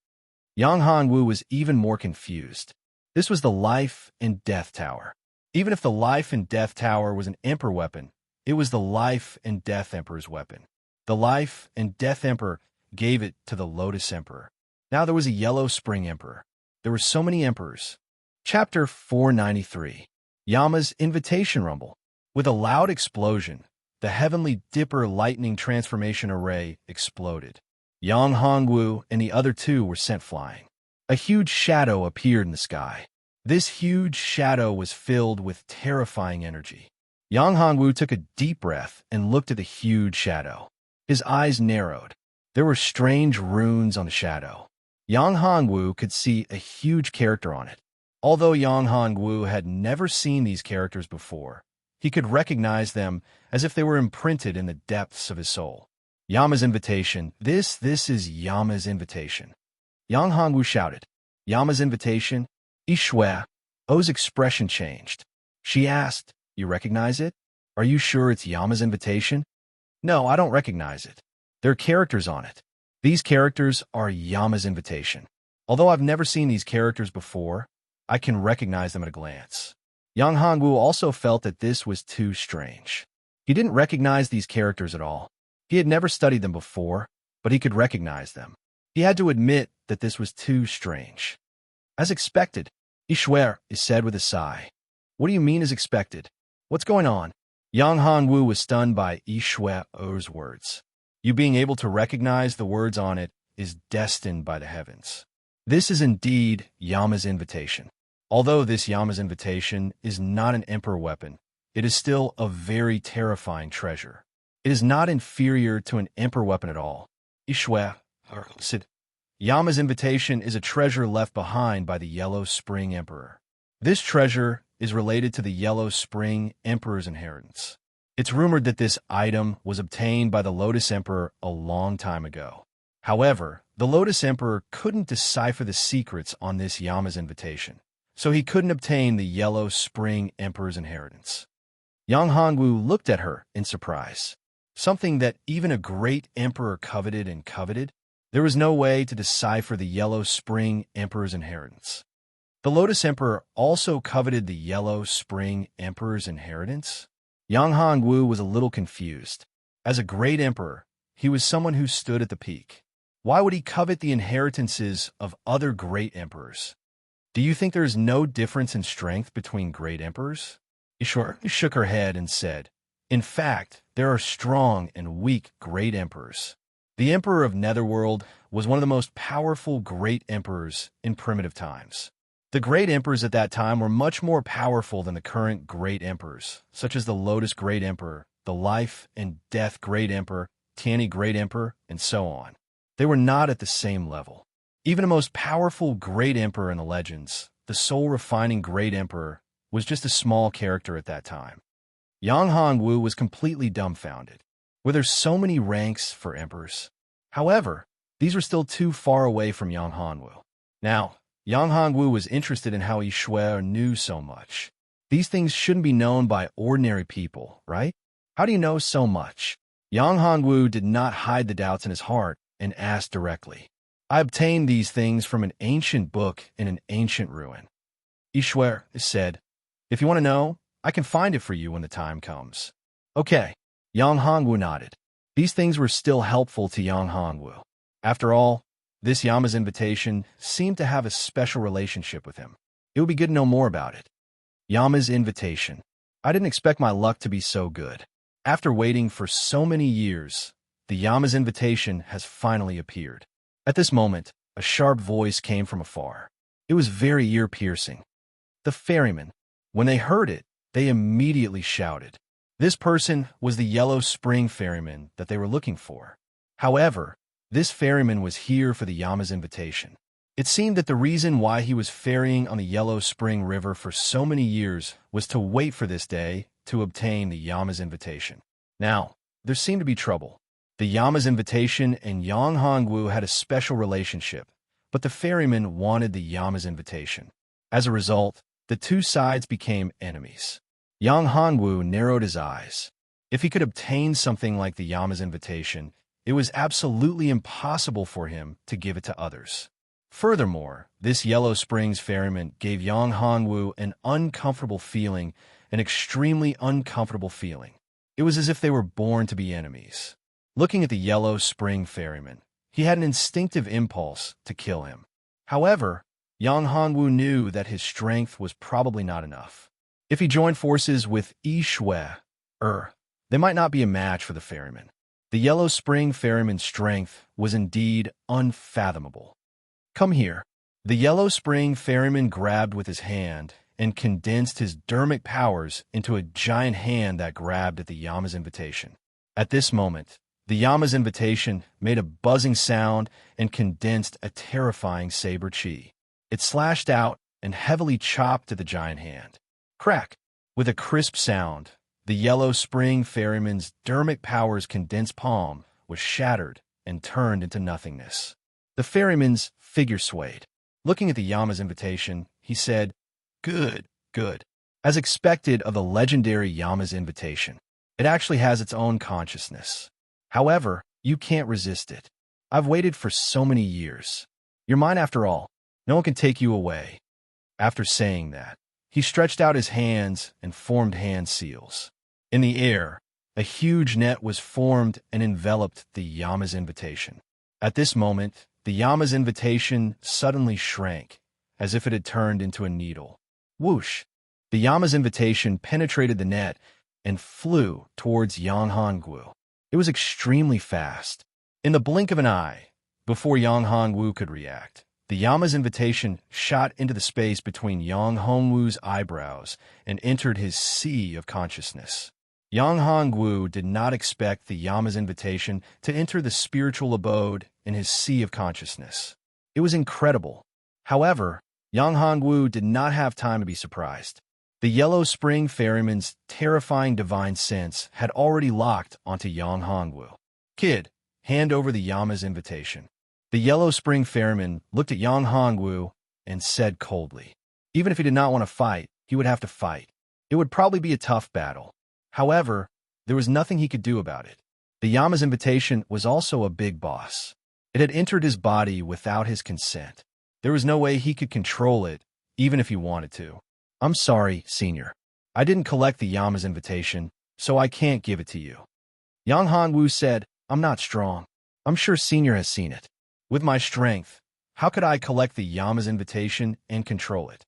Yang Hongwu was even more confused. This was the life and death tower. Even if the life and death tower was an emperor weapon, it was the life and death emperor's weapon. The life and death emperor gave it to the lotus emperor. Now there was a yellow spring emperor. There were so many emperors. Chapter 493. Yama's Invitation Rumble. With a loud explosion, the heavenly dipper lightning transformation array exploded. Yang Hongwu and the other two were sent flying. A huge shadow appeared in the sky. This huge shadow was filled with terrifying energy. Yang Hongwu took a deep breath and looked at the huge shadow. His eyes narrowed. There were strange runes on the shadow. Yang Hongwu could see a huge character on it. Although Yang Hongwu had never seen these characters before, he could recognize them as if they were imprinted in the depths of his soul. Yama's invitation. This is Yama's invitation. Yang Hongwu shouted. Yama's invitation? Ishue. O's expression changed. She asked, "You recognize it? Are you sure it's Yama's invitation?" "No, I don't recognize it. There are characters on it. These characters are Yama's invitation. Although I've never seen these characters before, I can recognize them at a glance." Yang Hongwu also felt that this was too strange. He didn't recognize these characters at all. He had never studied them before, but he could recognize them. He had to admit that this was too strange. As expected, Ishue is said with a sigh. "What do you mean as expected? What's going on?" Yang Hongwu was stunned by Ishue's words. You being able to recognize the words on it is destined by the heavens. This is indeed Yama's invitation. Although this Yama's invitation is not an emperor weapon, it is still a very terrifying treasure. It is not inferior to an emperor weapon at all. Ishue said, Yama's invitation is a treasure left behind by the Yellow Spring Emperor. This treasure is related to the Yellow Spring Emperor's inheritance. It's rumored that this item was obtained by the Lotus Emperor a long time ago. However, the Lotus Emperor couldn't decipher the secrets on this Yama's invitation, so he couldn't obtain the Yellow Spring Emperor's inheritance. Yang Hongwu looked at her in surprise. Something that even a great emperor coveted and coveted? There was no way to decipher the Yellow Spring Emperor's inheritance. The Lotus Emperor also coveted the Yellow Spring Emperor's inheritance? Yang Hongwu was a little confused. As a great emperor, he was someone who stood at the peak. Why would he covet the inheritances of other great emperors? Do you think there is no difference in strength between great emperors? Ishur shook her head and said, in fact, there are strong and weak great emperors. The Emperor of Netherworld was one of the most powerful great emperors in primitive times. The great emperors at that time were much more powerful than the current great emperors, such as the Lotus Great Emperor, the Life and Death Great Emperor, Tianyi Great Emperor, and so on. They were not at the same level. Even the most powerful great emperor in the legends, the soul-refining great emperor, was just a small character at that time. Yang Hongwu was completely dumbfounded. Were there so many ranks for emperors? However, these were still too far away from Yang Hongwu. Now, Yang Hongwu was interested in how Ishue knew so much. These things shouldn't be known by ordinary people, right? How do you know so much? Yang Hongwu did not hide the doubts in his heart and asked directly. I obtained these things from an ancient book in an ancient ruin. Ishue said, if you want to know, I can find it for you when the time comes. Okay. Yang Hongwu nodded. These things were still helpful to Yang Hongwu. After all, this Yama's invitation seemed to have a special relationship with him. It would be good to know more about it. Yama's invitation. I didn't expect my luck to be so good. After waiting for so many years, the Yama's invitation has finally appeared. At this moment, a sharp voice came from afar. It was very ear-piercing. The ferryman. When they heard it, they immediately shouted. This person was the Yellow Spring ferryman that they were looking for. However, this ferryman was here for the Yama's invitation. It seemed that the reason why he was ferrying on the Yellow Spring River for so many years was to wait for this day to obtain the Yama's invitation. Now, there seemed to be trouble. The Yama's invitation and Yang Hongwu had a special relationship, but the ferryman wanted the Yama's invitation. As a result, the two sides became enemies. Yang Hongwu narrowed his eyes. If he could obtain something like the Yama's invitation, it was absolutely impossible for him to give it to others. Furthermore, this Yellow Springs ferryman gave Yang Hanwu an uncomfortable feeling, an extremely uncomfortable feeling. It was as if they were born to be enemies. Looking at the Yellow Spring ferryman, he had an instinctive impulse to kill him. However, Yang Hanwu knew that his strength was probably not enough. If he joined forces with Yi Shui, they might not be a match for the ferryman. The Yellow Spring ferryman's strength was indeed unfathomable. Come here. The Yellow Spring ferryman grabbed with his hand and condensed his dermic powers into a giant hand that grabbed at the Yama's invitation. At this moment, the Yama's invitation made a buzzing sound and condensed a terrifying saber chi. It slashed out and heavily chopped at the giant hand. Crack! With a crisp sound, the Yellow Spring ferryman's dermic powers condensed palm was shattered and turned into nothingness. The ferryman's figure swayed. Looking at the Yama's invitation, he said, "Good, good." As expected of the legendary Yama's invitation, it actually has its own consciousness. However, you can't resist it. I've waited for so many years. You're mine after all. No one can take you away. After saying that, he stretched out his hands and formed hand seals. In the air, a huge net was formed and enveloped the Yama's invitation. At this moment, the Yama's invitation suddenly shrank, as if it had turned into a needle. Whoosh! The Yama's invitation penetrated the net and flew towards Yang Hongwu. It was extremely fast. In the blink of an eye, before Yang Hongwu could react, the Yama's invitation shot into the space between Yang Hongwu's eyebrows and entered his sea of consciousness. Yang Hongwu did not expect the Yama's invitation to enter the spiritual abode in his sea of consciousness. It was incredible. However, Yang Hongwu did not have time to be surprised. The Yellow Spring ferryman's terrifying divine sense had already locked onto Yang Hongwu. Kid, hand over the Yama's invitation. The Yellow Spring ferryman looked at Yang Hongwu and said coldly, even if he did not want to fight, he would have to fight. It would probably be a tough battle. However, there was nothing he could do about it. The Yama's invitation was also a big boss. It had entered his body without his consent. There was no way he could control it, even if he wanted to. I'm sorry, Senior. I didn't collect the Yama's invitation, so I can't give it to you. Yang Hongwu said, I'm not strong. I'm sure Senior has seen it. With my strength, how could I collect the Yama's invitation and control it?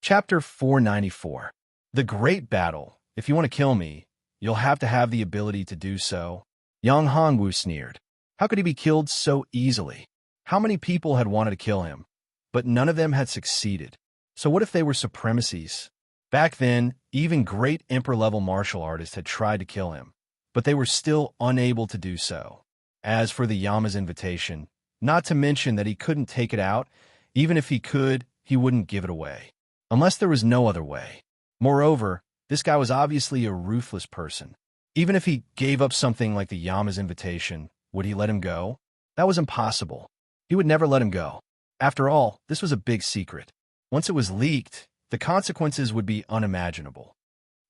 Chapter 494. The Great Battle. If you want to kill me, you'll have to have the ability to do so. Yang Hongwu sneered. How could he be killed so easily? How many people had wanted to kill him, but none of them had succeeded? So what if they were supremacies? Back then, even great emperor-level martial artists had tried to kill him, but they were still unable to do so. As for the Yama's invitation, not to mention that he couldn't take it out, even if he could, he wouldn't give it away. Unless there was no other way. Moreover, this guy was obviously a ruthless person. Even if he gave up something like the Yama's invitation, would he let him go? That was impossible. He would never let him go. After all, this was a big secret. Once it was leaked, the consequences would be unimaginable.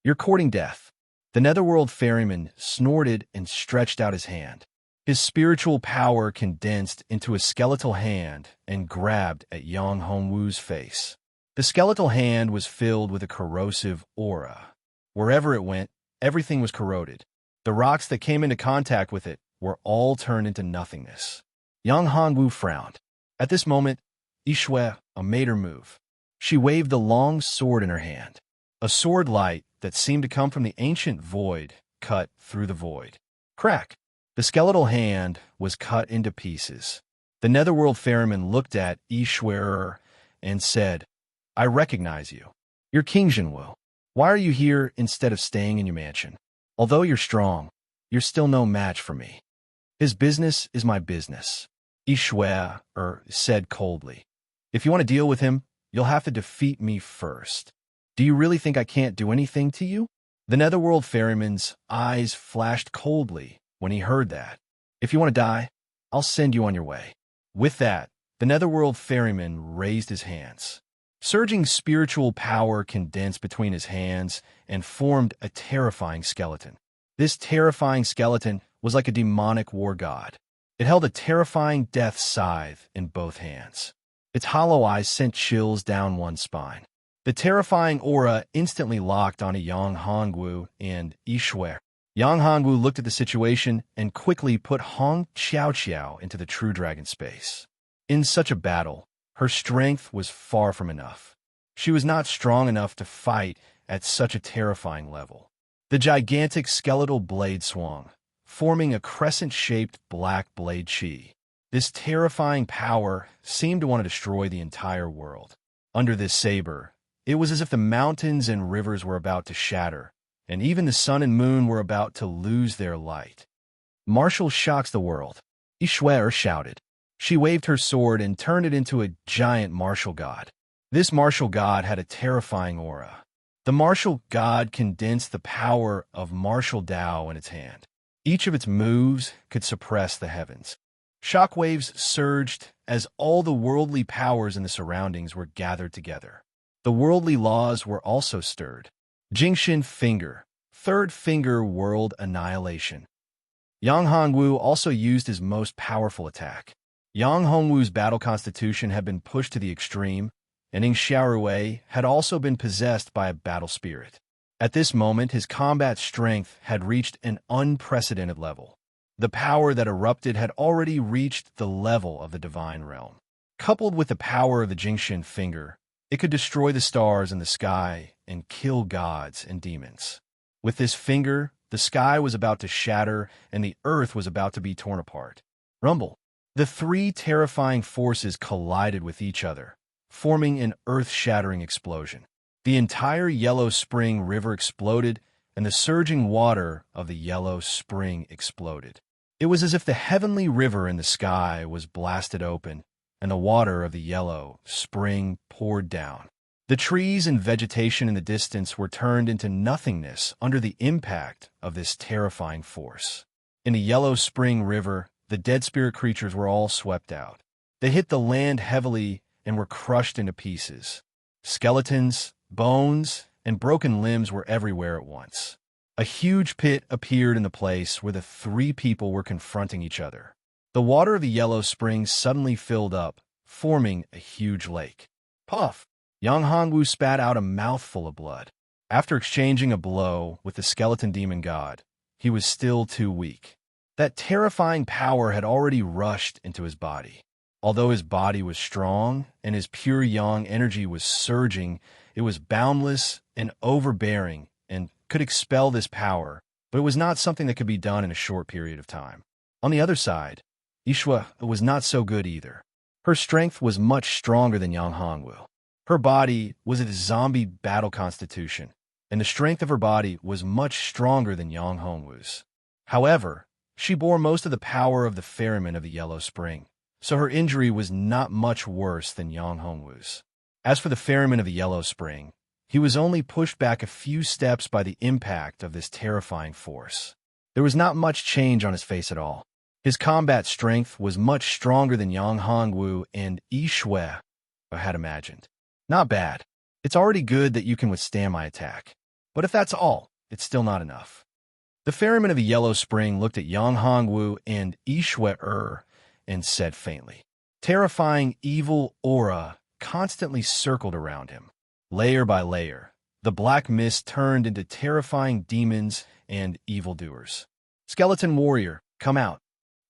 You're courting death. The Netherworld ferryman snorted and stretched out his hand. His spiritual power condensed into a skeletal hand and grabbed at Yang Hongwu's face. The skeletal hand was filled with a corrosive aura. Wherever it went, everything was corroded. The rocks that came into contact with it were all turned into nothingness. Yang Hongwu frowned. At this moment, Yi Shui made her move. She waved the long sword in her hand. A sword light that seemed to come from the ancient void cut through the void. Crack! The skeletal hand was cut into pieces. The Netherworld ferryman looked at Yi Shui and said, I recognize you. You're King Jinwu. Why are you here instead of staying in your mansion? Although you're strong, you're still no match for me. His business is my business. Yi Shui said coldly. If you want to deal with him, you'll have to defeat me first. Do you really think I can't do anything to you? The Netherworld ferryman's eyes flashed coldly when he heard that. If you want to die, I'll send you on your way. With that, the Netherworld ferryman raised his hands. Surging spiritual power condensed between his hands and formed a terrifying skeleton. This terrifying skeleton was like a demonic war god. It held a terrifying death scythe in both hands. Its hollow eyes sent chills down one's spine. The terrifying aura instantly locked onto Yang Hongwu and Yishui. Yang Hongwu looked at the situation and quickly put Hong Qiao into the true dragon space. In such a battle, her strength was far from enough. She was not strong enough to fight at such a terrifying level. The gigantic skeletal blade swung, forming a crescent-shaped black blade chi. This terrifying power seemed to want to destroy the entire world. Under this saber, it was as if the mountains and rivers were about to shatter, and even the sun and moon were about to lose their light. Martial shocks the world, Yishui shouted. She waved her sword and turned it into a giant martial god. This martial god had a terrifying aura. The martial god condensed the power of martial Tao in its hand. Each of its moves could suppress the heavens. Shockwaves surged as all the worldly powers in the surroundings were gathered together. The worldly laws were also stirred. Jingshin Finger, Third Finger World Annihilation. Yang Hongwu also used his most powerful attack. Yang Hongwu's battle constitution had been pushed to the extreme, and Ning Xiaorui had also been possessed by a battle spirit. At this moment, his combat strength had reached an unprecedented level. The power that erupted had already reached the level of the divine realm. Coupled with the power of the Jingshin Finger, it could destroy the stars in the sky and kill gods and demons. With this finger, the sky was about to shatter and the earth was about to be torn apart. Rumble. The three terrifying forces collided with each other, forming an earth-shattering explosion. The entire Yellow Spring River exploded, and the surging water of the Yellow Spring exploded. It was as if the heavenly river in the sky was blasted open, and the water of the Yellow Spring poured down. The trees and vegetation in the distance were turned into nothingness under the impact of this terrifying force. In the Yellow Spring River, the dead spirit creatures were all swept out. They hit the land heavily and were crushed into pieces. Skeletons, bones, and broken limbs were everywhere at once. A huge pit appeared in the place where the three people were confronting each other. The water of the Yellow Spring suddenly filled up, forming a huge lake. Puff! Yang Hongwu spat out a mouthful of blood. After exchanging a blow with the skeleton demon god, he was still too weak. That terrifying power had already rushed into his body. Although his body was strong and his pure yang energy was surging, it was boundless and overbearing and could expel this power, but it was not something that could be done in a short period of time. On the other side, Yishui was not so good either. Her strength was much stronger than Yang Hongwu. Her body was a zombie battle constitution, and the strength of her body was much stronger than Yang Hongwu's. However, she bore most of the power of the ferryman of the Yellow Spring, so her injury was not much worse than Yang Hongwu's. As for the ferryman of the Yellow Spring, he was only pushed back a few steps by the impact of this terrifying force. There was not much change on his face at all. His combat strength was much stronger than Yang Hongwu and Yishui had imagined. Not bad. It's already good that you can withstand my attack. But if that's all, it's still not enough. The ferryman of the Yellow Spring looked at Yang Hongwu and Yishui and said faintly. Terrifying evil aura constantly circled around him. Layer by layer, the black mist turned into terrifying demons and evildoers. Skeleton warrior, come out.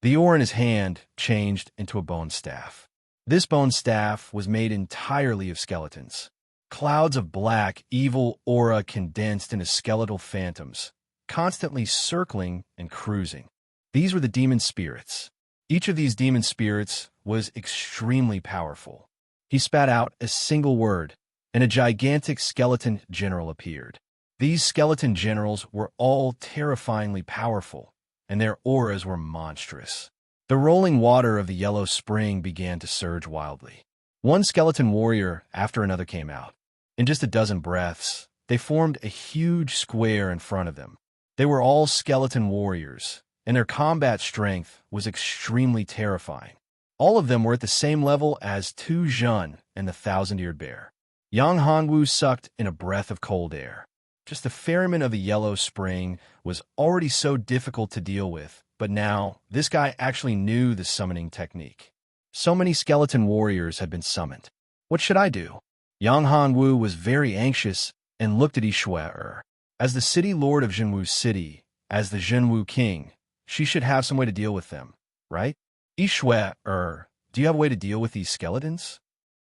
The ore in his hand changed into a bone staff. This bone staff was made entirely of skeletons. Clouds of black, evil aura condensed into skeletal phantoms, constantly circling and cruising. These were the demon spirits. Each of these demon spirits was extremely powerful. He spat out a single word, and a gigantic skeleton general appeared. These skeleton generals were all terrifyingly powerful, and their auras were monstrous. The rolling water of the Yellow Spring began to surge wildly. One skeleton warrior after another came out. In just a dozen breaths, they formed a huge square in front of them. They were all skeleton warriors, and their combat strength was extremely terrifying. All of them were at the same level as Tu Jun and the Thousand-Eared Bear. Yang Hongwu sucked in a breath of cold air. Just the ferryman of the Yellow Spring was already so difficult to deal with, But now, this guy actually knew the summoning technique. So many skeleton warriors had been summoned. What should I do? Yang Hongwu was very anxious and looked at Yishui. As the city lord of Jinwu City, as the Jinwu king, she should have some way to deal with them, right? Yishui, do you have a way to deal with these skeletons?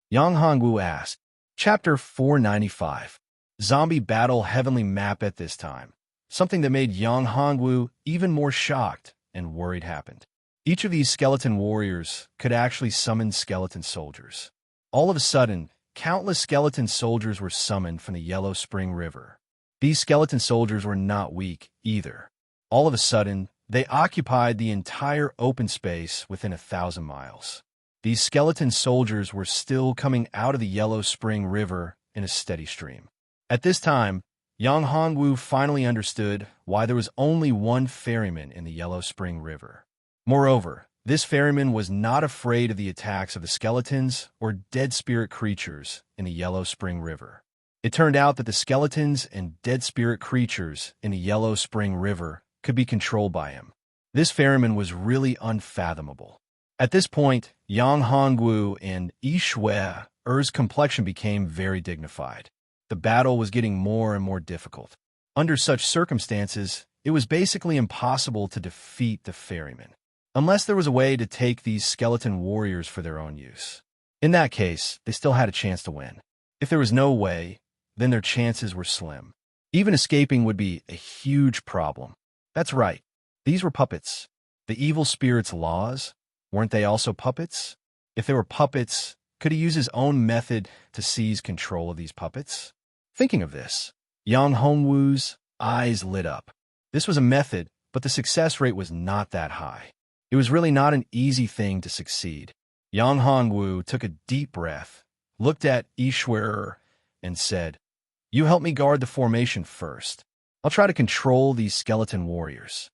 Yang Hongwu asked. Chapter 495. Zombie Battle Heavenly Map. At this time, something that made Yang Hongwu even more shocked and worried happened. Each of these skeleton warriors could actually summon skeleton soldiers. All of a sudden, countless skeleton soldiers were summoned from the Yellow Spring River. These skeleton soldiers were not weak either. All of a sudden, they occupied the entire open space within 1,000 miles. These skeleton soldiers were still coming out of the Yellow Spring River in a steady stream. At this time, Yang Hongwu finally understood why there was only one ferryman in the Yellow Spring River. Moreover, this ferryman was not afraid of the attacks of the skeletons or dead spirit creatures in the Yellow Spring River. It turned out that the skeletons and dead spirit creatures in the Yellow Spring River could be controlled by him. This ferryman was really unfathomable. At this point, Yang Hongwu and Yishui's complexion became very dignified. The battle was getting more and more difficult. Under such circumstances, it was basically impossible to defeat the ferryman, unless there was a way to take these skeleton warriors for their own use. In that case, they still had a chance to win. If there was no way, then their chances were slim. Even escaping would be a huge problem. That's right. These were puppets. The evil spirit's laws, weren't they also puppets? If they were puppets, could he use his own method to seize control of these puppets? Thinking of this, Yang Hongwu's eyes lit up. This was a method, but the success rate was not that high. It was really not an easy thing to succeed. Yang Hongwu took a deep breath, looked at Yishui, and said, "You help me guard the formation first. I'll try to control these skeleton warriors."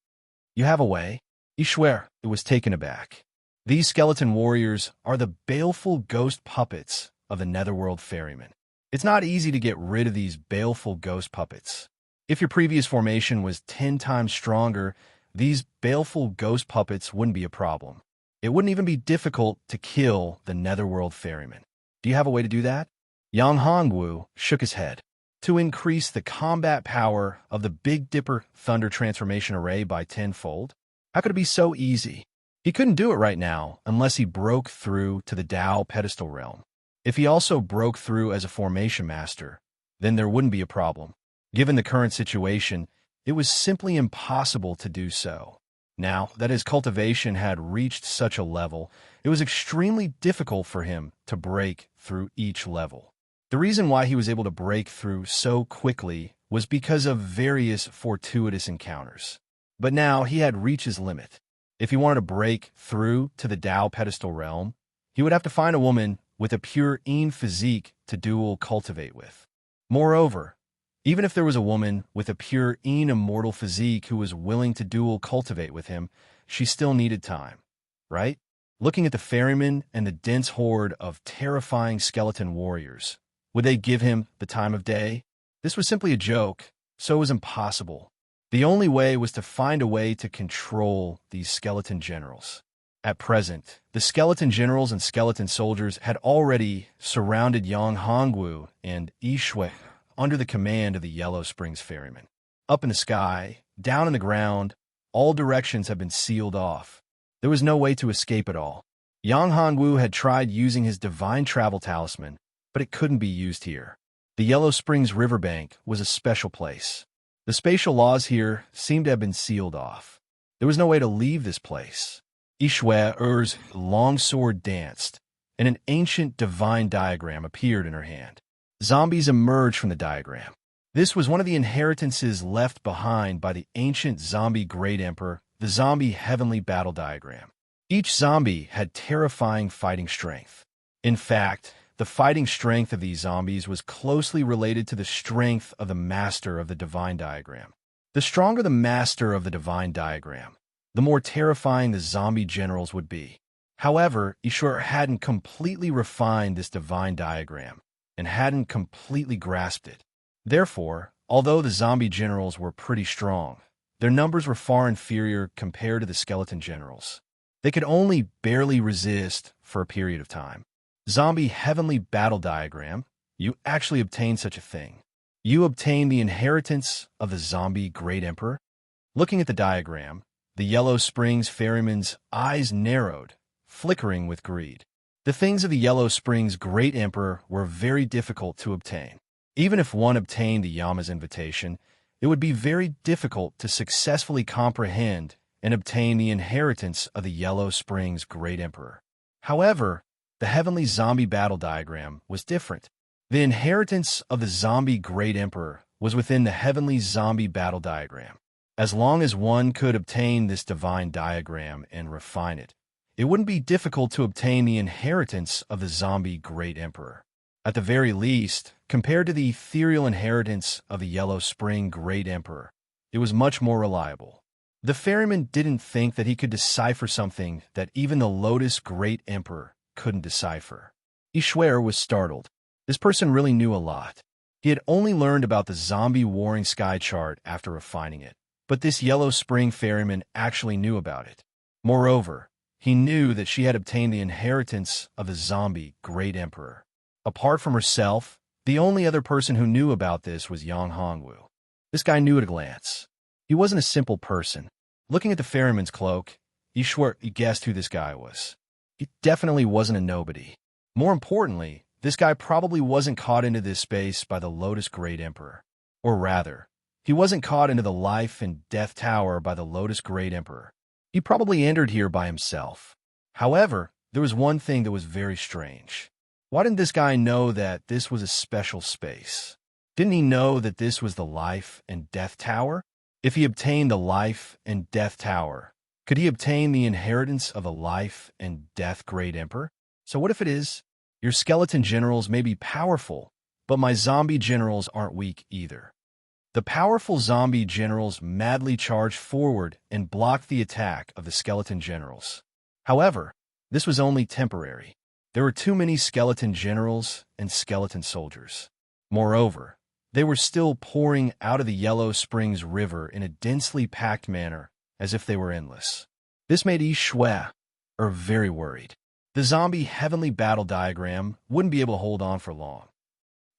"You have a way?" Yishui was taken aback. These skeleton warriors are the baleful ghost puppets of the Netherworld ferryman. It's not easy to get rid of these baleful ghost puppets. If your previous formation was 10 times stronger, these baleful ghost puppets wouldn't be a problem. It wouldn't even be difficult to kill the Netherworld ferryman. Do you have a way to do that? Yang Hongwu shook his head. To increase the combat power of the Big Dipper Thunder Transformation Array by 10-fold? How could it be so easy? He couldn't do it right now unless he broke through to the Tao Pedestal Realm. If he also broke through as a Formation Master, then there wouldn't be a problem. Given the current situation, it was simply impossible to do so. Now that his cultivation had reached such a level, it was extremely difficult for him to break through each level. The reason why he was able to break through so quickly was because of various fortuitous encounters. But now he had reached his limit. If he wanted to break through to the Tao Pedestal Realm, he would have to find a woman with a pure Een physique to dual cultivate with. Moreover, even if there was a woman with a pure Een immortal physique who was willing to dual cultivate with him, she still needed time, right? Looking at the ferryman and the dense horde of terrifying skeleton warriors, would they give him the time of day? This was simply a joke, so it was impossible. The only way was to find a way to control these skeleton generals. At present, the skeleton generals and skeleton soldiers had already surrounded Yang Hongwu and Yishui under the command of the Yellow Springs ferryman. Up in the sky, down in the ground, all directions had been sealed off. There was no way to escape at all. Yang Hongwu had tried using his divine travel talisman, but it couldn't be used here. The Yellow Springs riverbank was a special place. The spatial laws here seemed to have been sealed off. There was no way to leave this place. Yishui's long sword danced, and an ancient divine diagram appeared in her hand. Zombies emerged from the diagram. This was one of the inheritances left behind by the ancient zombie Great Emperor, the zombie heavenly battle diagram. Each zombie had terrifying fighting strength. In fact, the fighting strength of these zombies was closely related to the strength of the master of the divine diagram. The stronger the master of the divine diagram, the more terrifying the zombie generals would be. However, Yishui hadn't completely refined this divine diagram and hadn't completely grasped it. Therefore, although the zombie generals were pretty strong, Their numbers were far inferior compared to the skeleton generals. They could only barely resist for a period of time. Zombie Heavenly Battle Diagram. You actually obtained such a thing. You obtained the inheritance of the Zombie Great Emperor. Looking at the diagram, the Yellow Springs ferryman's eyes narrowed, flickering with greed. The things of the Yellow Springs Great Emperor were very difficult to obtain. Even if one obtained the Yama's invitation, it would be very difficult to successfully comprehend and obtain the inheritance of the Yellow Springs Great Emperor. However, the Heavenly Zombie Battle Diagram was different. The inheritance of the Zombie Great Emperor was within the Heavenly Zombie Battle Diagram. As long as one could obtain this divine diagram and refine it, it wouldn't be difficult to obtain the inheritance of the Zombie Great Emperor. At the very least, compared to the ethereal inheritance of the Yellow Spring Great Emperor, it was much more reliable. The ferryman didn't think that he could decipher something that even the Lotus Great Emperor couldn't decipher. Ishwar was startled. This person really knew a lot. He had only learned about the zombie warring sky chart after refining it, but this Yellow Spring ferryman actually knew about it. Moreover, he knew that she had obtained the inheritance of the Zombie Great Emperor. Apart from herself, the only other person who knew about this was Yang Hongwu. This guy knew at a glance. He wasn't a simple person. Looking at the ferryman's cloak, Ishwar guessed who this guy was. He definitely wasn't a nobody. More importantly, this guy probably wasn't caught into this space by the Lotus Great Emperor. Or rather, he wasn't caught into the life and death tower by the Lotus Great Emperor. He probably entered here by himself. However, there was one thing that was very strange. Why didn't this guy know that this was a special space? Didn't he know that this was the life and death tower? If he obtained the life and death tower, could he obtain the inheritance of a life and death great emperor? So what if it is? Your skeleton generals may be powerful, but my zombie generals aren't weak either. The powerful zombie generals madly charged forward and blocked the attack of the skeleton generals. However, this was only temporary. There were too many skeleton generals and skeleton soldiers. Moreover, they were still pouring out of the Yellow Springs River in a densely packed manner, as if they were endless. This made Ishwar very worried. The zombie heavenly battle diagram wouldn't be able to hold on for long.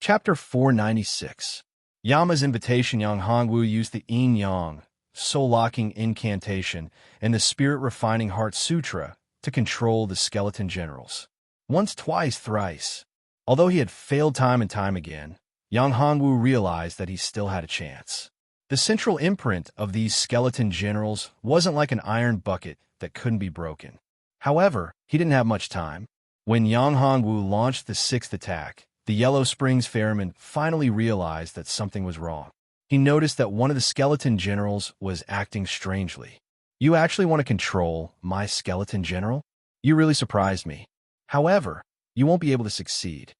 Chapter 496. Yama's invitation. Yang Hongwu used the yin-yang, soul-locking incantation, and the spirit-refining heart sutra to control the skeleton generals. Once, twice, thrice. Although he had failed time and time again, Yang Hongwu realized that he still had a chance. The central imprint of these skeleton generals wasn't like an iron bucket that couldn't be broken. However, he didn't have much time. When Yang Hongwu launched the sixth attack, the Yellow Springs ferryman finally realized that something was wrong. He noticed that one of the skeleton generals was acting strangely. You actually want to control my skeleton general? You really surprised me. However, you won't be able to succeed.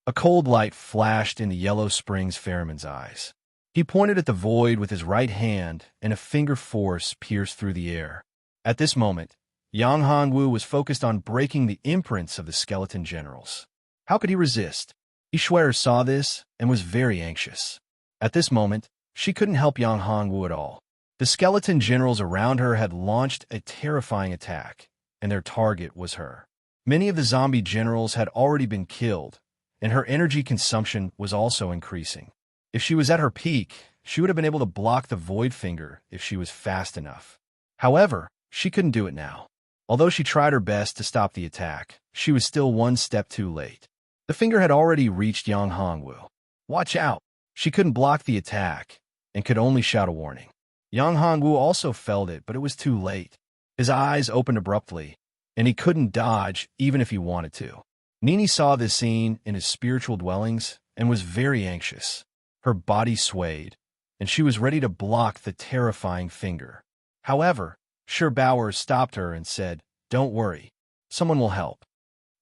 A cold light flashed in the Yellow Springs ferryman's eyes. He pointed at the void with his right hand, and a finger force pierced through the air. At this moment, Yang Hongwu was focused on breaking the imprints of the skeleton generals. How could he resist? Ishwar saw this and was very anxious. At this moment, she couldn't help Yang Hongwu at all. The skeleton generals around her had launched a terrifying attack, and their target was her. Many of the zombie generals had already been killed, and her energy consumption was also increasing. If she was at her peak, she would have been able to block the void finger if she was fast enough. However, she couldn't do it now. Although she tried her best to stop the attack, she was still one step too late. The finger had already reached Yang Hongwu. Watch out! She couldn't block the attack, and could only shout a warning. Yang Hongwu also felt it, but it was too late. His eyes opened abruptly, and he couldn't dodge even if he wanted to. Nini saw this scene in his spiritual dwellings and was very anxious. Her body swayed, and she was ready to block the terrifying finger. However, Bao stopped her and said, "Don't worry. Someone will help."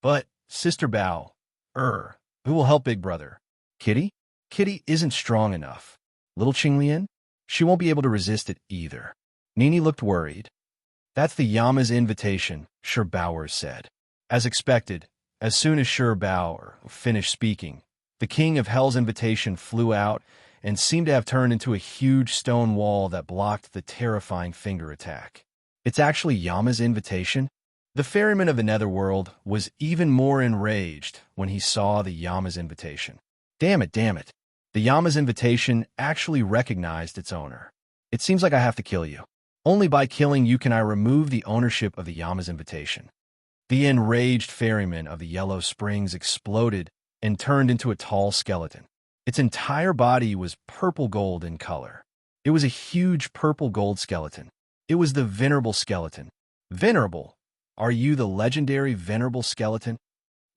"But, Sister Bao, who will help Big Brother? Kitty? Kitty isn't strong enough. Little Qinglian? She won't be able to resist it either." Nini looked worried. "That's the Yama's invitation," Bao said. As expected, as soon as Bao finished speaking, the King of Hell's invitation flew out, and seemed to have turned into a huge stone wall that blocked the terrifying finger attack. It's actually Yama's invitation? The ferryman of the netherworld was even more enraged when he saw the Yama's invitation. Damn it, damn it. The Yama's invitation actually recognized its owner. It seems like I have to kill you. Only by killing you can I remove the ownership of the Yama's invitation. The enraged ferryman of the Yellow Springs exploded and turned into a tall skeleton. Its entire body was purple gold in color. It was a huge purple gold skeleton. It was the Venerable Skeleton. Venerable, are you the legendary Venerable Skeleton?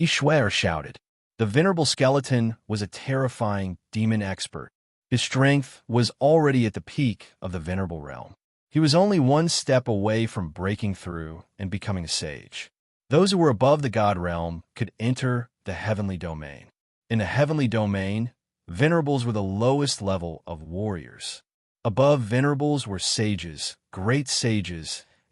Ishwar shouted. The Venerable Skeleton was a terrifying demon expert. His strength was already at the peak of the Venerable realm. He was only one step away from breaking through and becoming a sage. Those who were above the God realm could enter the heavenly domain. In the heavenly domain, venerables were the lowest level of warriors. Above venerables were sages,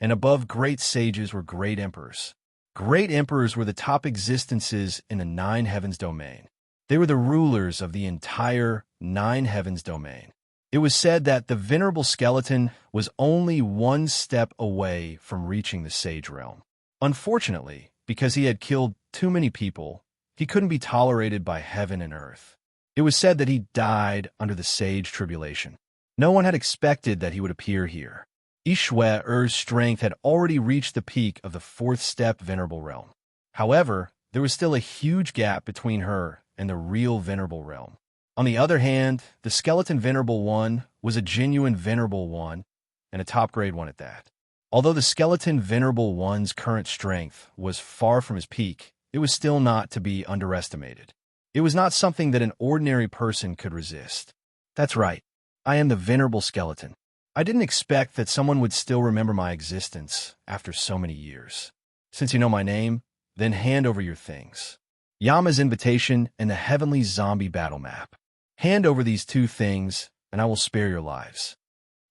and above great sages were great emperors. Great emperors were the top existences in the nine heavens domain. They were the rulers of the entire nine heavens domain. It was said that the Venerable Skeleton was only one step away from reaching the sage realm. Unfortunately, because he had killed too many people, he couldn't be tolerated by heaven and earth. It was said that he died under the sage tribulation. No one had expected that he would appear here. Ishwar's strength had already reached the peak of the fourth step Venerable realm. However, there was still a huge gap between her and the real Venerable realm. On the other hand, the Skeleton Venerable One was a genuine Venerable One, and a top-grade one at that. Although the Skeleton Venerable One's current strength was far from his peak, it was still not to be underestimated. It was not something that an ordinary person could resist. That's right, I am the Venerable Skeleton. I didn't expect that someone would still remember my existence after so many years. Since you know my name, then hand over your things. Yama's invitation and the heavenly zombie battle map. Hand over these two things, and I will spare your lives.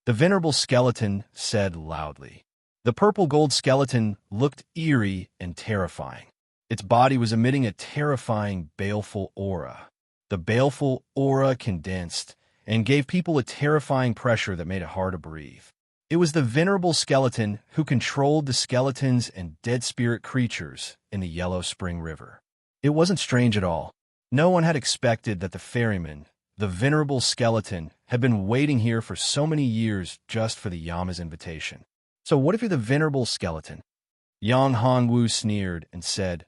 The Venerable Skeleton said loudly. The purple gold skeleton looked eerie and terrifying. Its body was emitting a terrifying, baleful aura. The baleful aura condensed and gave people a terrifying pressure that made it hard to breathe. It was the Venerable Skeleton who controlled the skeletons and dead spirit creatures in the Yellow Spring River. It wasn't strange at all. No one had expected that the ferryman, the Venerable Skeleton, had been waiting here for so many years just for the Yama's invitation. So what if you're the Venerable Skeleton? Yang Hongwu sneered and said,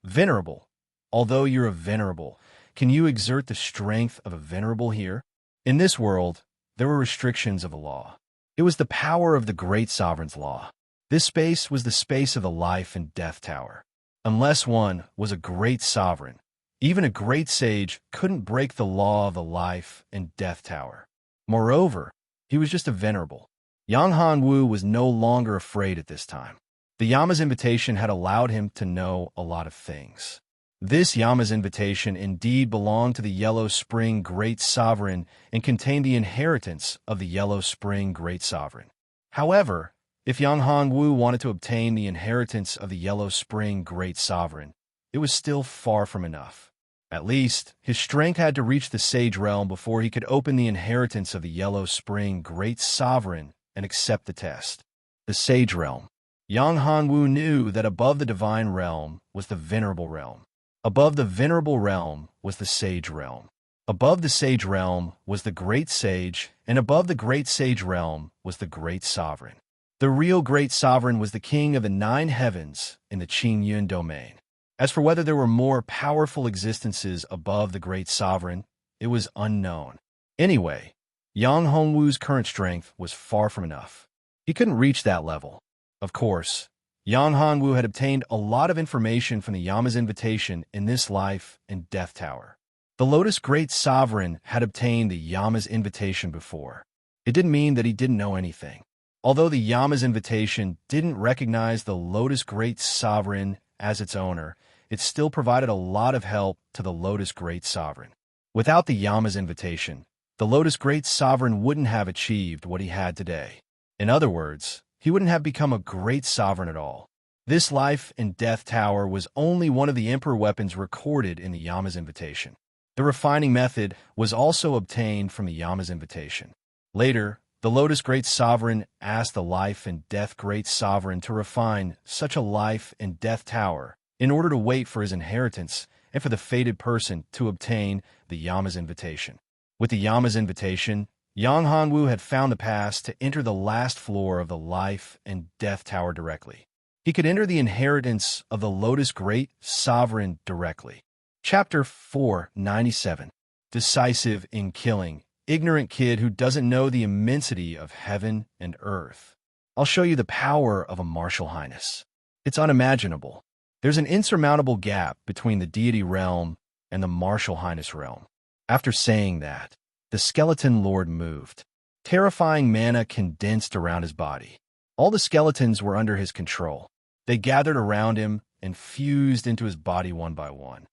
Venerable, although you're a venerable, can you exert the strength of a venerable here? In this world, there were restrictions of the law. It was the power of the Great Sovereign's law. This space was the space of the Life and Death Tower. Unless one was a great sovereign, even a great sage couldn't break the law of the Life and Death Tower. Moreover, he was just a venerable. Yang Hongwu was no longer afraid at this time. The Yama's invitation had allowed him to know a lot of things. This Yama's invitation indeed belonged to the Yellow Spring Great Sovereign and contained the inheritance of the Yellow Spring Great Sovereign. However, if Yang Hongwu wanted to obtain the inheritance of the Yellow Spring Great Sovereign, it was still far from enough. At least, his strength had to reach the Sage Realm before he could open the inheritance of the Yellow Spring Great Sovereign and accept the test. The Sage Realm. Yang Hongwu knew that above the Divine Realm was the Venerable Realm. Above the Venerable Realm was the Sage Realm. Above the Sage Realm was the Great Sage, and above the Great Sage Realm was the Great Sovereign. The real Great Sovereign was the King of the Nine Heavens in the Qingyun domain. As for whether there were more powerful existences above the Great Sovereign, it was unknown. Anyway, Yang Hongwu's current strength was far from enough. He couldn't reach that level. Of course, Yang Hongwu had obtained a lot of information from the Yama's invitation in this Life and Death Tower. The Lotus Great Sovereign had obtained the Yama's invitation before. It didn't mean that he didn't know anything. Although the Yama's invitation didn't recognize the Lotus Great Sovereign as its owner, it still provided a lot of help to the Lotus Great Sovereign. Without the Yama's invitation, the Lotus Great Sovereign wouldn't have achieved what he had today. In other words, he wouldn't have become a great sovereign at all. This Life and Death Tower was only one of the Emperor weapons recorded in the Yama's invitation. The refining method was also obtained from the Yama's invitation. Later, the Lotus Great Sovereign asked the Life and Death Great Sovereign to refine such a life and death tower in order to wait for his inheritance and for the fated person to obtain the Yama's invitation. With the Yama's invitation, Yang Hongwu had found the pass to enter the last floor of the Life and Death Tower directly. He could enter the inheritance of the Lotus Great Sovereign directly. Chapter 497. Decisive in killing. Ignorant kid who doesn't know the immensity of heaven and earth. I'll show you the power of a martial highness. It's unimaginable. There's an insurmountable gap between the deity realm and the martial highness realm. After saying that, the skeleton lord moved. Terrifying mana condensed around his body. All the skeletons were under his control. They gathered around him and fused into his body one by one.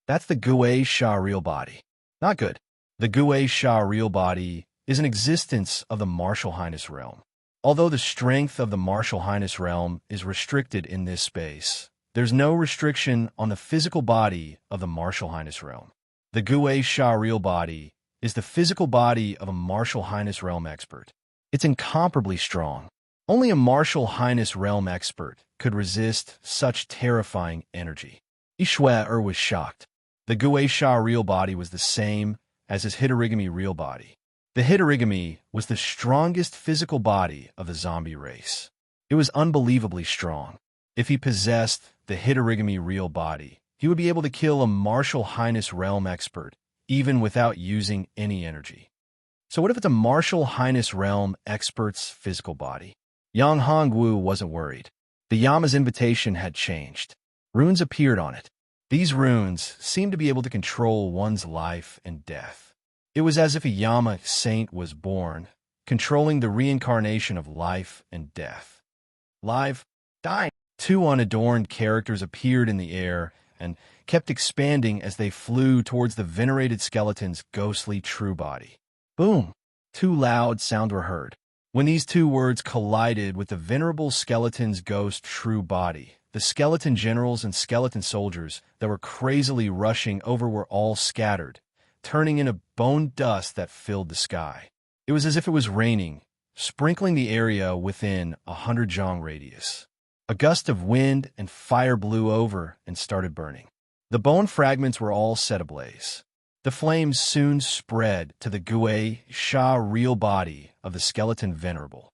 That's the Gui Sha real body. Not good. The Gui Sha real body is an existence of the martial highness realm. Although the strength of the martial highness realm is restricted in this space, there's no restriction on the physical body of the martial highness realm. The Gui Sha real body is the physical body of a martial highness realm expert. It's incomparably strong. Only a martial highness realm expert could resist such terrifying energy. Ishue was shocked. The Gui Sha real body was the same as his Hitorigami real body. The Hitorigami was the strongest physical body of the zombie race. It was unbelievably strong. If he possessed the Hitorigami real body, he would be able to kill a martial highness realm expert, even without using any energy. So what if it's a martial highness realm expert's physical body? Yang Hongwu wasn't worried. The Yama's invitation had changed. Runes appeared on it. These runes seemed to be able to control one's life and death. It was as if a Yama saint was born, controlling the reincarnation of life and death. Live, dying. Two unadorned characters appeared in the air and kept expanding as they flew towards the venerated skeleton's ghostly true body. Boom! Two loud sounds were heard. When these two words collided with the venerable skeleton's ghost true body, the skeleton generals and skeleton soldiers that were crazily rushing over were all scattered, turning into bone dust that filled the sky. It was as if it was raining, sprinkling the area within 100 zhang radius. A gust of wind and fire blew over and started burning. The bone fragments were all set ablaze. The flames soon spread to the Gui Sha real body of the skeleton venerable.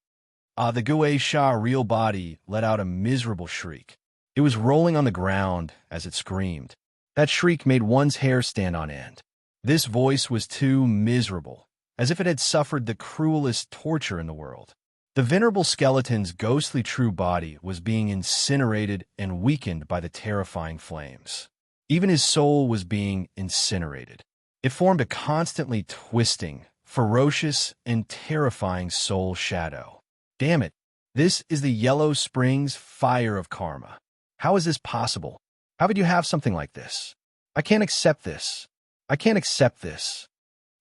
The Gui Sha real body let out a miserable shriek. It was rolling on the ground as it screamed. That shriek made one's hair stand on end. This voice was too miserable, as if it had suffered the cruelest torture in the world. The venerable skeleton's ghostly true body was being incinerated and weakened by the terrifying flames. Even his soul was being incinerated. It formed a constantly twisting, ferocious, and terrifying soul shadow. Damn it, this is the Yellow Springs fire of karma. How is this possible? How could you have something like this? I can't accept this. I can't accept this.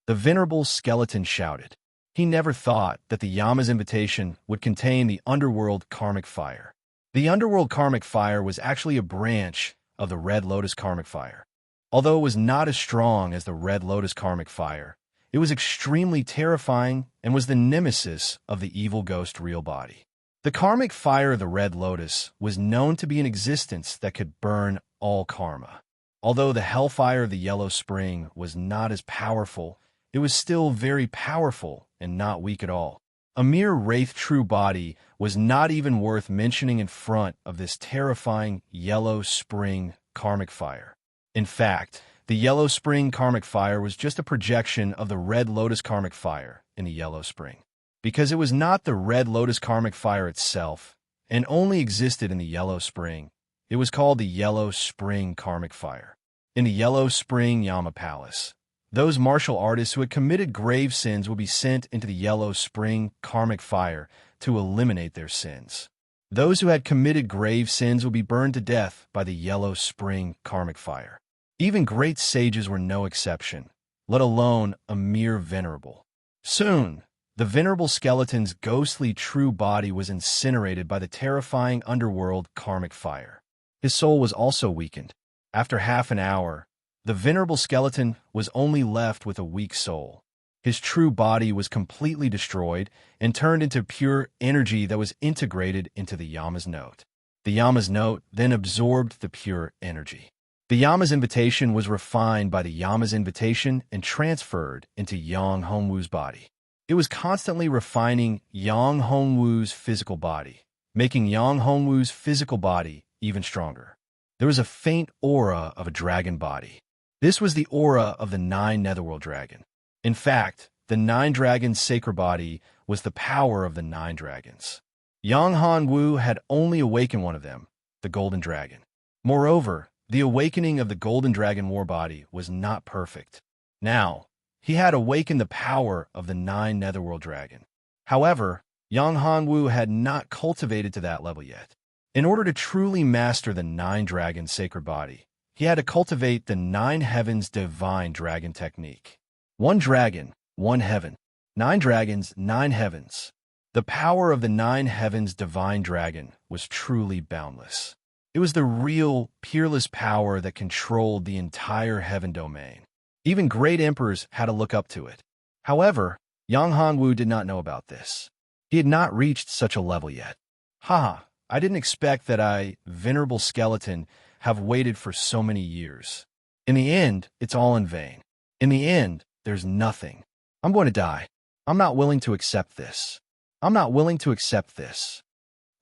The venerable skeleton shouted. He never thought that the Yama's invitation would contain the underworld karmic fire. The underworld karmic fire was actually a branch of the Red Lotus karmic fire. Although it was not as strong as the Red Lotus karmic fire, it was extremely terrifying and was the nemesis of the evil ghost real body. The karmic fire of the Red Lotus was known to be an existence that could burn all karma. Although the hellfire of the Yellow Spring was not as powerful, it was still very powerful and not weak at all. A mere wraith true body was not even worth mentioning in front of this terrifying Yellow Spring karmic fire. In fact, the Yellow Spring karmic fire was just a projection of the Red Lotus karmic fire in the Yellow Spring. Because it was not the Red Lotus karmic fire itself, and only existed in the Yellow Spring, it was called the Yellow Spring karmic fire. In the Yellow Spring Yama Palace, those martial artists who had committed grave sins would be sent into the Yellow Spring karmic fire to eliminate their sins. Those who had committed grave sins would be burned to death by the Yellow Spring karmic fire. Even great sages were no exception, let alone a mere venerable. Soon, the venerable skeleton's ghostly true body was incinerated by the terrifying underworld karmic fire. His soul was also weakened. After half an hour, The venerable skeleton was only left with a weak soul. His true body was completely destroyed and turned into pure energy that was integrated into the Yama's note. The Yama's note then absorbed the pure energy. The Yama's invitation was refined by the Yama's invitation and transferred into Yang Hongwu's body. It was constantly refining Yang Hongwu's physical body, making Yang Hongwu's physical body even stronger. There was a faint aura of a dragon body. This was the aura of the 9 Netherworld dragon. In fact, the 9 dragons' sacred body was the power of the 9 dragons. Yang Hongwu had only awakened one of them, the golden dragon. Moreover, the awakening of the golden dragon war body was not perfect. Now, he had awakened the power of the 9 Netherworld dragon. However, Yang Hongwu had not cultivated to that level yet. In order to truly master the 9 dragons' sacred body, he had to cultivate the 9 heavens divine dragon technique. 1 dragon, 1 heaven. 9 dragons, 9 heavens. The power of the 9 heavens divine dragon was truly boundless. It was the real, peerless power that controlled the entire heaven domain. Even great emperors had to look up to it. However, Yang Hongwu did not know about this. He had not reached such a level yet. Haha, I didn't expect that I, venerable skeleton, have waited for so many years. In the end, it's all in vain. In the end, there's nothing. I'm going to die. I'm not willing to accept this. I'm not willing to accept this.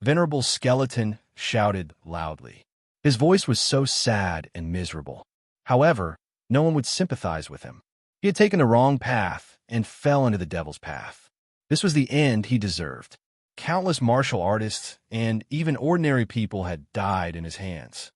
Venerable skeleton shouted loudly. His voice was so sad and miserable. However, no one would sympathize with him. He had taken the wrong path and fell into the devil's path. This was the end he deserved. Countless martial artists and even ordinary people had died in his hands.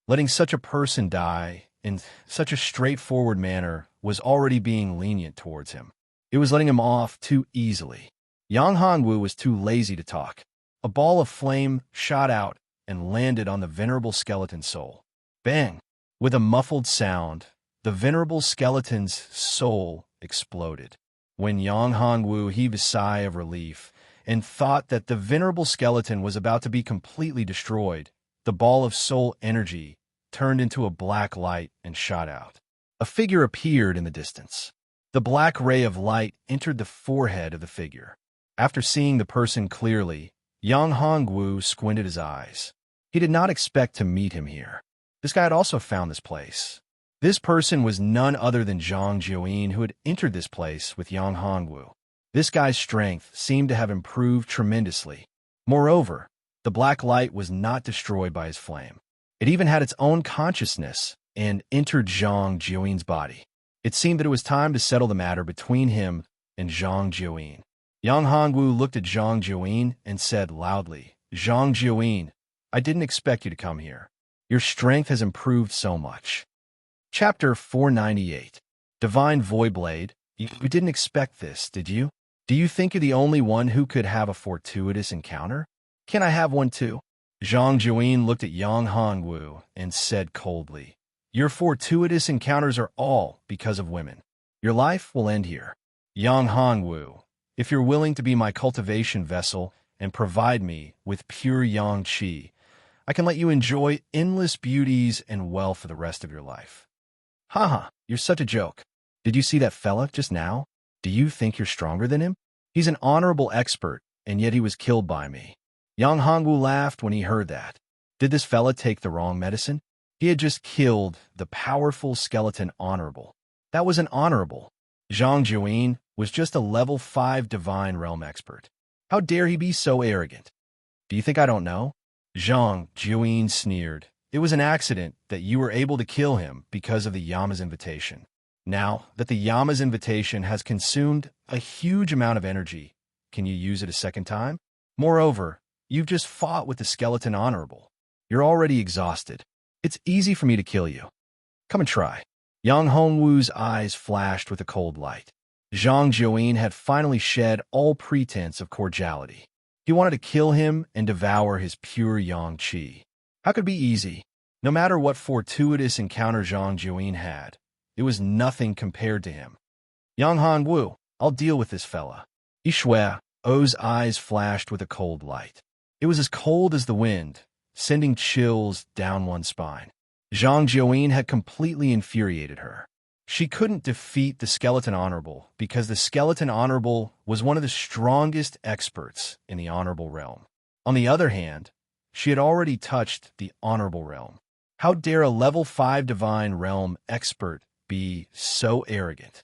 Letting such a person die in such a straightforward manner was already being lenient towards him. It was letting him off too easily. Yang Hongwu was too lazy to talk. A ball of flame shot out and landed on the venerable skeleton's soul. Bang! With a muffled sound, the venerable skeleton's soul exploded. When Yang Hongwu heaved a sigh of relief and thought that the venerable skeleton was about to be completely destroyed, the ball of soul energy turned into a black light and shot out. A figure appeared in the distance. The black ray of light entered the forehead of the figure. After seeing the person clearly, Yang Hongwu squinted his eyes. He did not expect to meet him here. This guy had also found this place. This person was none other than Zhang Jiuyin, who had entered this place with Yang Hongwu. This guy's strength seemed to have improved tremendously. Moreover, the black light was not destroyed by his flame. It even had its own consciousness and entered Zhang Jiuyin's body. It seemed that it was time to settle the matter between him and Zhang Jiuyin. Yang Hongwu looked at Zhang Jiuyin and said loudly, "Zhang Jiuyin, I didn't expect you to come here. Your strength has improved so much." Chapter 498. Divine Voidblade. You didn't expect this, did you? Do you think you're the only one who could have a fortuitous encounter? Can I have one too? Zhang Jiuyin looked at Yang Hongwu and said coldly, "Your fortuitous encounters are all because of women. Your life will end here. Yang Hongwu, if you're willing to be my cultivation vessel and provide me with pure yang qi, I can let you enjoy endless beauties and wealth for the rest of your life." Haha, you're such a joke. Did you see that fella just now? Do you think you're stronger than him? He's an honorable expert, and yet he was killed by me. Yang Hongwu laughed when he heard that. Did this fella take the wrong medicine? He had just killed the powerful skeleton honorable. That was an honorable. Zhang Jiuyin was just a level 5 divine realm expert. How dare he be so arrogant? Do you think I don't know? Zhang Jiuyin sneered. It was an accident that you were able to kill him because of the Yama's invitation. Now that the Yama's invitation has consumed a huge amount of energy, can you use it a second time? Moreover, you've just fought with the skeleton honorable. You're already exhausted. It's easy for me to kill you. Come and try. Yang Hongwu's eyes flashed with a cold light. Zhang Jiuyin had finally shed all pretense of cordiality. He wanted to kill him and devour his pure yang qi. How could it be easy? No matter what fortuitous encounter Zhang Jiuyin had, it was nothing compared to him. Yang Hongwu, I'll deal with this fella. Ishue, O's eyes flashed with a cold light. It was as cold as the wind, sending chills down one's spine. Zhang Jiuyin had completely infuriated her. She couldn't defeat the Skeleton Honorable because the Skeleton Honorable was one of the strongest experts in the Honorable Realm. On the other hand, she had already touched the Honorable Realm. How dare a level 5 Divine Realm expert be so arrogant?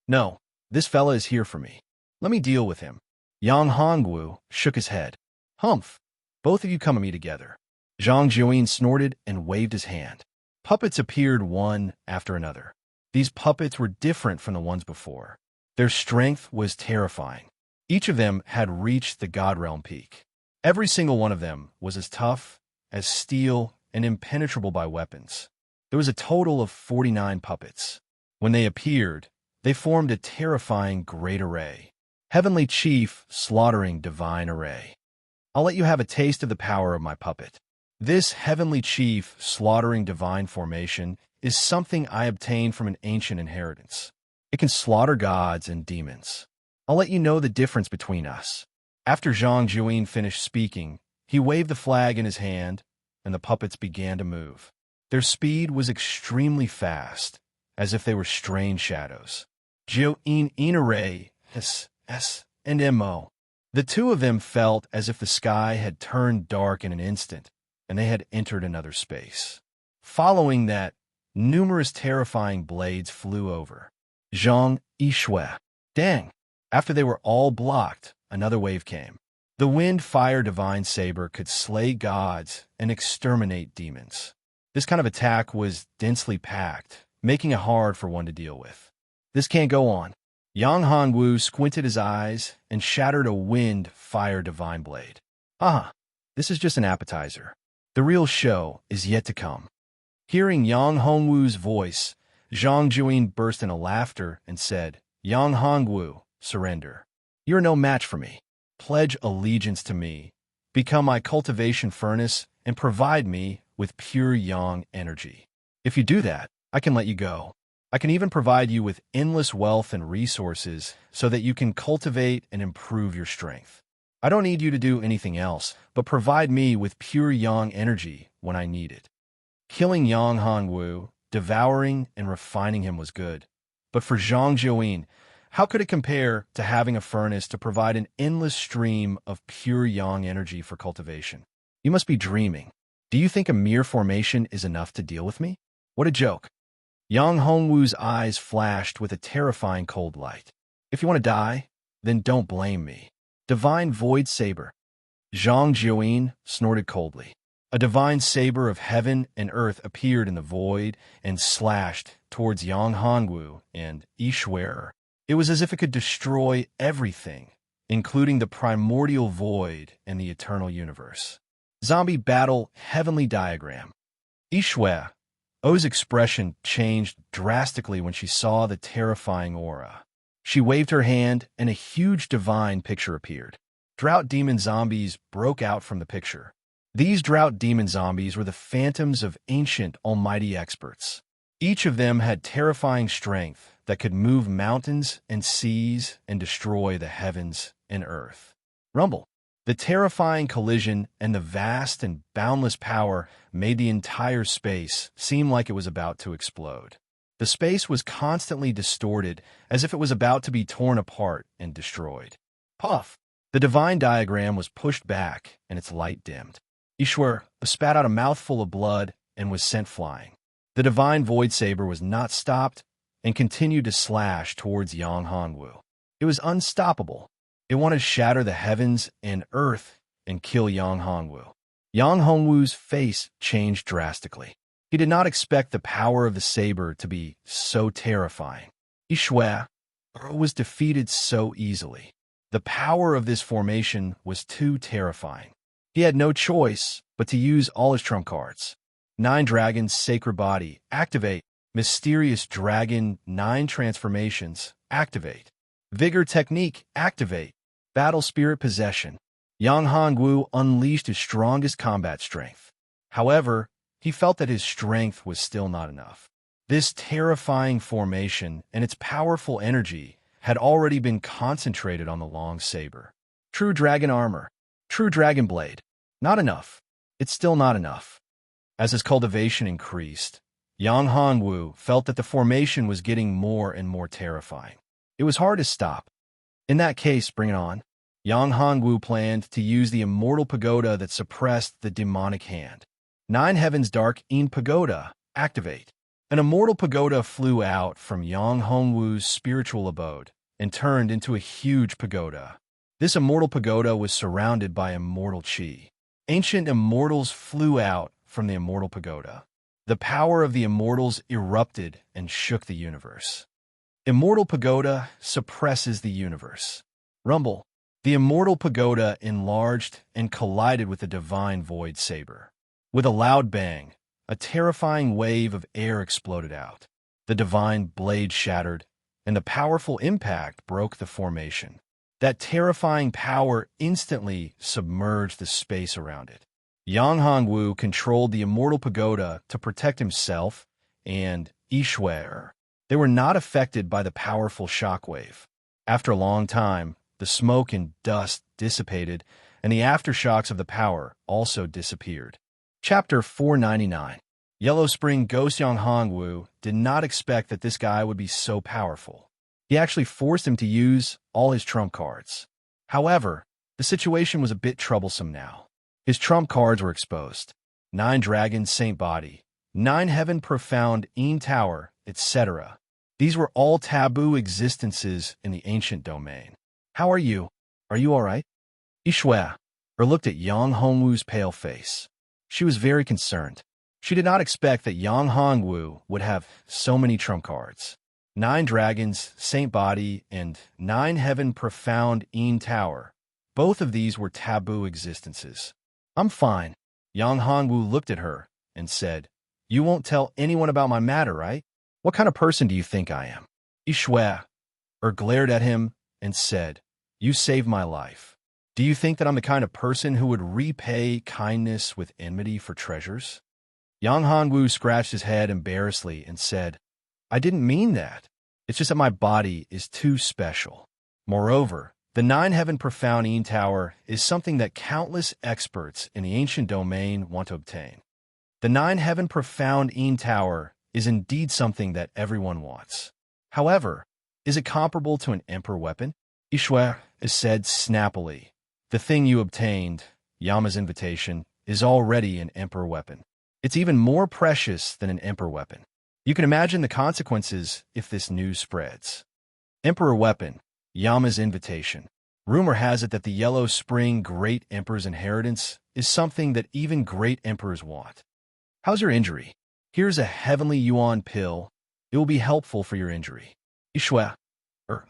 No, this fella is here for me. Let me deal with him. Yang Hongwu shook his head. Humph, both of you come at me together. Zhang Jiuyin snorted and waved his hand. Puppets appeared one after another. These puppets were different from the ones before. Their strength was terrifying. Each of them had reached the God Realm peak. Every single one of them was as tough as steel and impenetrable by weapons. There was a total of 49 puppets. When they appeared, they formed a terrifying great array. Heavenly Chief slaughtering divine array. I'll let you have a taste of the power of my puppet. This Heavenly Chief slaughtering divine formation is something I obtained from an ancient inheritance. It can slaughter gods and demons. I'll let you know the difference between us. After Zhang Jiuyin finished speaking, he waved the flag in his hand, and the puppets began to move. Their speed was extremely fast, as if they were strange shadows. Jiuyin Inarei, S, and Mo. The two of them felt as if the sky had turned dark in an instant, and they had entered another space. Following that, numerous terrifying blades flew over. Zhang Yishui. Dang! After they were all blocked, another wave came. The wind-fire divine saber could slay gods and exterminate demons. This kind of attack was densely packed, making it hard for one to deal with. This can't go on. Yang Hongwu squinted his eyes and shattered a wind-fire divine blade. This is just an appetizer. The real show is yet to come. Hearing Yang Hongwu's voice, Zhang Jiuyin burst into laughter and said, Yang Hongwu, surrender. You're no match for me. Pledge allegiance to me, become my cultivation furnace, and provide me with pure yang energy. If you do that, I can let you go. I can even provide you with endless wealth and resources so that you can cultivate and improve your strength. I don't need you to do anything else, but provide me with pure yang energy when I need it. Killing Yang Hongwu, devouring and refining him was good. But for Zhang Jiuyin, how could it compare to having a furnace to provide an endless stream of pure yang energy for cultivation? You must be dreaming. Do you think a mere formation is enough to deal with me? What a joke. Yang Hongwu's eyes flashed with a terrifying cold light. If you want to die, then don't blame me. Divine Void Saber. Zhang Jiuyin snorted coldly. A divine saber of heaven and earth appeared in the void and slashed towards Yang Hongwu and Yishui. It was as if it could destroy everything, including the primordial void and the eternal universe. Zombie Battle Heavenly Diagram. Yishui O's expression changed drastically when she saw the terrifying aura. She waved her hand, and a huge divine picture appeared. Drought demon zombies broke out from the picture. These drought demon zombies were the phantoms of ancient almighty experts. Each of them had terrifying strength that could move mountains and seas and destroy the heavens and earth. Rumble. The terrifying collision and the vast and boundless power made the entire space seem like it was about to explode. The space was constantly distorted, as if it was about to be torn apart and destroyed. Puff! The divine diagram was pushed back, and its light dimmed. Yishui spat out a mouthful of blood and was sent flying. The divine void saber was not stopped and continued to slash towards Yang Hongwu. It was unstoppable. It wanted to shatter the heavens and earth and kill Yang Hongwu. Yang Hongwu's face changed drastically. He did not expect the power of the saber to be so terrifying. Yishui was defeated so easily. The power of this formation was too terrifying. He had no choice but to use all his trump cards. 9 Dragons Sacred Body, activate. Mysterious Dragon 9 Transformations, activate. Vigor Technique, activate. Battle Spirit Possession. Yang Hongwu unleashed his strongest combat strength. However, he felt that his strength was still not enough. This terrifying formation and its powerful energy had already been concentrated on the long saber. True Dragon Armor. True Dragon Blade. Not enough. It's still not enough. As his cultivation increased, Yang Hongwu felt that the formation was getting more and more terrifying. It was hard to stop. In that case, bring it on. Yang Hongwu planned to use the immortal pagoda that suppressed the demonic hand. Nine Heavens Dark In Pagoda, activate. An immortal pagoda flew out from Yang Hongwu's spiritual abode and turned into a huge pagoda. This immortal pagoda was surrounded by immortal qi. Ancient immortals flew out from the immortal pagoda. The power of the immortals erupted and shook the universe. Immortal pagoda suppresses the universe. Rumble. The immortal pagoda enlarged and collided with the divine void saber. With a loud bang, a terrifying wave of air exploded out. The divine blade shattered, and the powerful impact broke the formation. That terrifying power instantly submerged the space around it. Yang Hongwu controlled the immortal pagoda to protect himself and Ishwar. They were not affected by the powerful shockwave. After a long time, the smoke and dust dissipated, and the aftershocks of the power also disappeared. Chapter 499. Yellow Spring Ghost. Yang Hongwu did not expect that this guy would be so powerful. He actually forced him to use all his trump cards. However, the situation was a bit troublesome now. His trump cards were exposed. 9 Dragons Saint Body, 9 Heaven Profound In Tower, etc. These were all taboo existences in the ancient domain. How are you? Are you all right? Ishwar looked at Yang Hongwu's pale face. She was very concerned. She did not expect that Yang Hongwu would have so many trump cards. 9 Dragons, Saint Body, and 9 Heaven Profound In Tower. Both of these were taboo existences. I'm fine. Yang Hongwu looked at her and said, You won't tell anyone about my matter, right? What kind of person do you think I am? Ishwar glared at him and said, You saved my life. Do you think that I'm the kind of person who would repay kindness with enmity for treasures? Yang Hongwu scratched his head embarrassedly and said, I didn't mean that. It's just that my body is too special. Moreover, the 9 Heaven Profound In Tower is something that countless experts in the ancient domain want to obtain. The 9 Heaven Profound In Tower is indeed something that everyone wants. However, is it comparable to an emperor weapon? Ishwar said snappily, The thing you obtained, Yama's invitation, is already an emperor weapon. It's even more precious than an emperor weapon. You can imagine the consequences if this news spreads. Emperor weapon, Yama's invitation. Rumor has it that the Yellow Spring Great Emperor's inheritance is something that even great emperors want. How's your injury? Here's a heavenly yuan pill. It will be helpful for your injury. Ishwar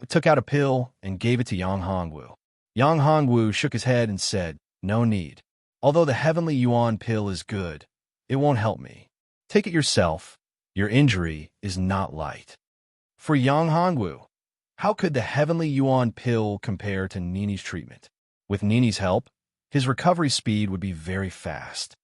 took out a pill and gave it to Yang Hongwu. Yang Hongwu shook his head and said, No need. Although the heavenly yuan pill is good, it won't help me. Take it yourself. Your injury is not light. For Yang Hongwu, how could the heavenly yuan pill compare to Nini's treatment? With Nini's help, his recovery speed would be very fast.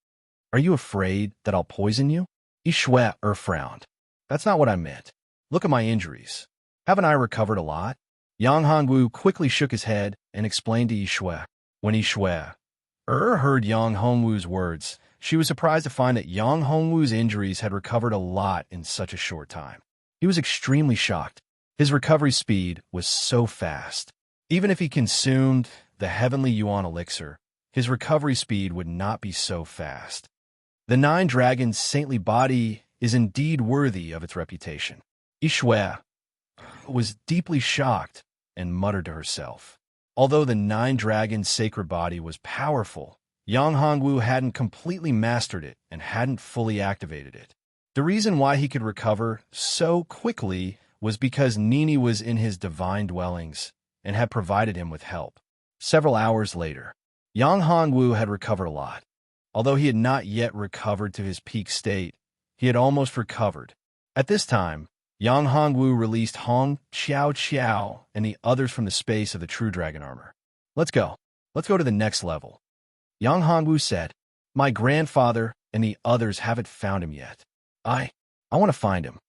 Are you afraid that I'll poison you? Ishwar frowned. That's not what I meant. Look at my injuries. Haven't I recovered a lot? Yang Hongwu quickly shook his head and explained to Ishwar. When Ishwar heard Yang Hongwu's words, she was surprised to find that Yang Hongwu's injuries had recovered a lot in such a short time. He was extremely shocked. His recovery speed was so fast. Even if he consumed the heavenly yuan elixir, his recovery speed would not be so fast. The 9 Dragons' saintly body is indeed worthy of its reputation. Ishwar was deeply shocked and muttered to herself. Although the 9 Dragons' sacred body was powerful, Yang Hongwu hadn't completely mastered it and hadn't fully activated it. The reason why he could recover so quickly was because Nini was in his divine dwellings and had provided him with help. Several hours later, Yang Hongwu had recovered a lot. Although he had not yet recovered to his peak state, he had almost recovered. At this time, Yang Hongwu released Hong Xiao Xiao and the others from the space of the True Dragon armor. Let's go. Let's go to the next level. Yang Hongwu said, My grandfather and the others haven't found him yet. I want to find him.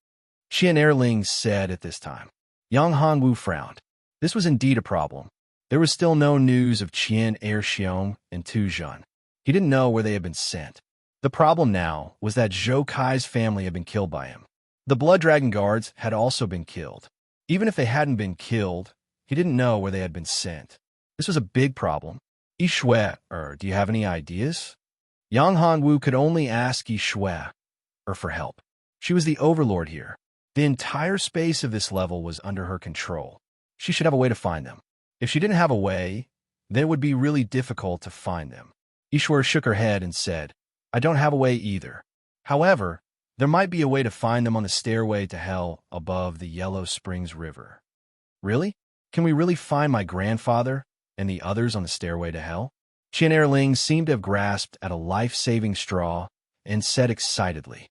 Qian Erling said at this time. Yang Hongwu frowned. This was indeed a problem. There was still no news of Qian Erxiong and Tu Zhen. He didn't know where they had been sent. The problem now was that Zhou Kai's family had been killed by him. The Blood Dragon guards had also been killed. Even if they hadn't been killed, he didn't know where they had been sent. This was a big problem. Yishui, do you have any ideas? Yang Hongwu could only ask Yishui, for help. She was the overlord here. The entire space of this level was under her control. She should have a way to find them. If she didn't have a way, then it would be really difficult to find them. Ishwar shook her head and said, I don't have a way either. However, there might be a way to find them on the stairway to hell above the Yellow Springs River. Really? Can we really find my grandfather and the others on the stairway to hell? Qian Erling seemed to have grasped at a life-saving straw and said excitedly,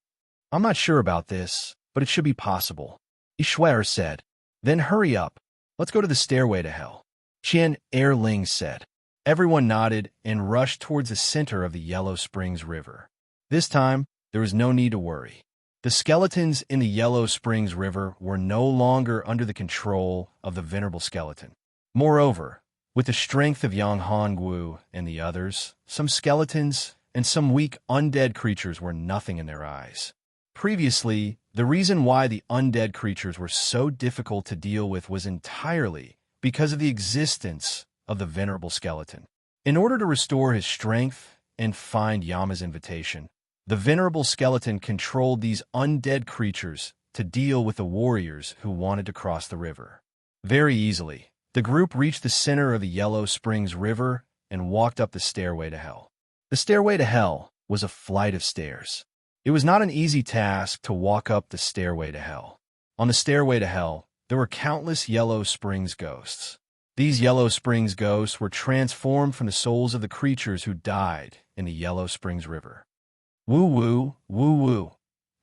I'm not sure about this, but it should be possible. Ishwar said, Then hurry up. Let's go to the stairway to hell. Qian Erling said. Everyone nodded and rushed towards the center of the Yellow Springs River. This time, there was no need to worry. The skeletons in the Yellow Springs River were no longer under the control of the venerable skeleton. Moreover, with the strength of Yang Hongwu and the others, some skeletons and some weak undead creatures were nothing in their eyes. Previously, the reason why the undead creatures were so difficult to deal with was entirely because of the existence of the venerable skeleton. In order to restore his strength and find Yama's invitation, the venerable skeleton controlled these undead creatures to deal with the warriors who wanted to cross the river. Very easily, the group reached the center of the Yellow Springs River and walked up the stairway to hell. The stairway to hell was a flight of stairs. It was not an easy task to walk up the stairway to hell. On the stairway to hell, there were countless Yellow Springs ghosts. These Yellow Springs ghosts were transformed from the souls of the creatures who died in the Yellow Springs River. Woo-woo, woo-woo.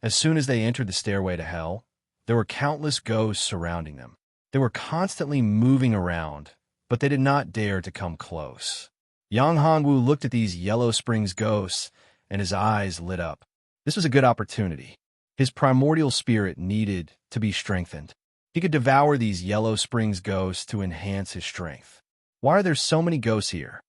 As soon as they entered the stairway to hell, there were countless ghosts surrounding them. They were constantly moving around, but they did not dare to come close. Yang Hongwu looked at these Yellow Springs ghosts, and his eyes lit up. This was a good opportunity. His primordial spirit needed to be strengthened. He could devour these Yellow Springs ghosts to enhance his strength. Why are there so many ghosts here?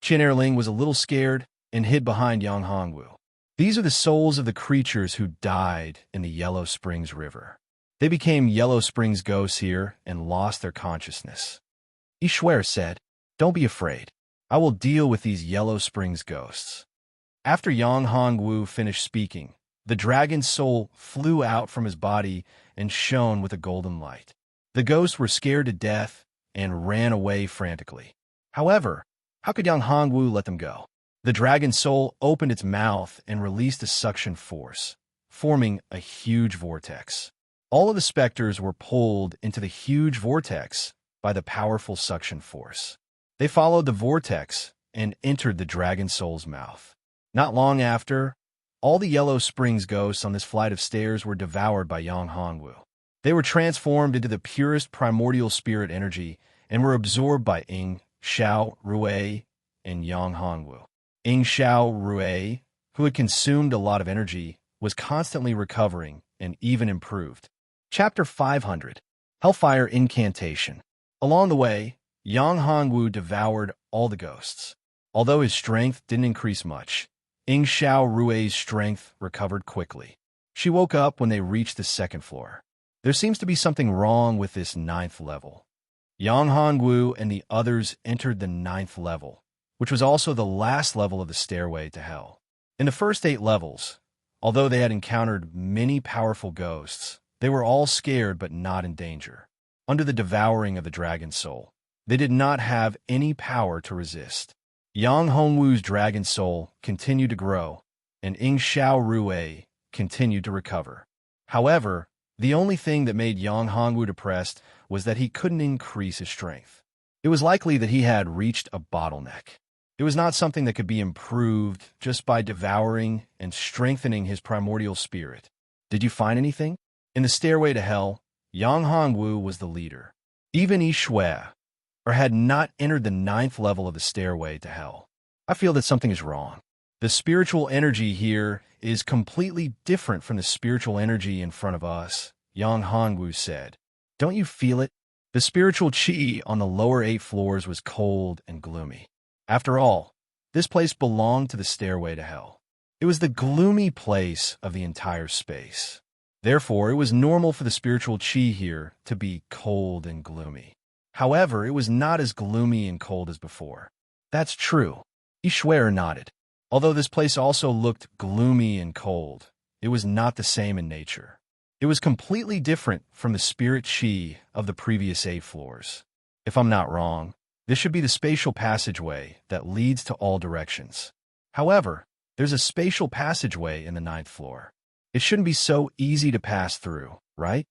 Qian Erling was a little scared and hid behind Yang Hongwu. These are the souls of the creatures who died in the Yellow Springs River. They became Yellow Springs ghosts here and lost their consciousness. Ishwar said, Don't be afraid. I will deal with these Yellow Springs ghosts. After Yang Hongwu finished speaking, the dragon's soul flew out from his body and shone with a golden light. The ghosts were scared to death and ran away frantically. However, how could Yang Hongwu let them go? The dragon's soul opened its mouth and released a suction force, forming a huge vortex. All of the specters were pulled into the huge vortex by the powerful suction force. They followed the vortex and entered the dragon soul's mouth. Not long after, all the Yellow Springs ghosts on this flight of stairs were devoured by Yang Hongwu. They were transformed into the purest primordial spirit energy and were absorbed by Ying, Xiao, Rui, and Yang Hongwu. Ying Xiao Rui, who had consumed a lot of energy, was constantly recovering and even improved. Chapter 500, Hellfire Incantation. Along the way, Yang Hongwu devoured all the ghosts. Although his strength didn't increase much, Ying Xiao Rui's strength recovered quickly. She woke up when they reached the second floor. There seems to be something wrong with this 9th level. Yang Hongwu and the others entered the 9th level, which was also the last level of the stairway to hell. In the first 8 levels, although they had encountered many powerful ghosts, they were all scared but not in danger. Under the devouring of the dragon soul, they did not have any power to resist. Yang Hongwu's dragon soul continued to grow, and Ying Xiao Rui continued to recover. However, the only thing that made Yang Hongwu depressed was that he couldn't increase his strength. It was likely that he had reached a bottleneck. It was not something that could be improved just by devouring and strengthening his primordial spirit. Did you find anything? In the stairway to hell, Yang Hongwu was the leader. Even Yishui had not entered the 9th level of the stairway to hell. I feel that something is wrong. The spiritual energy here is completely different from the spiritual energy in front of us, Yang Hongwu said. Don't you feel it? The spiritual qi on the lower 8 floors was cold and gloomy. After all, this place belonged to the stairway to hell. It was the gloomy place of the entire space. Therefore, it was normal for the spiritual chi here to be cold and gloomy. However, it was not as gloomy and cold as before. That's true. Ishwara nodded. Although this place also looked gloomy and cold, it was not the same in nature. It was completely different from the spirit chi of the previous 8 floors. If I'm not wrong, this should be the spatial passageway that leads to all directions. However, there's a spatial passageway in the 9th floor. It shouldn't be so easy to pass through, right?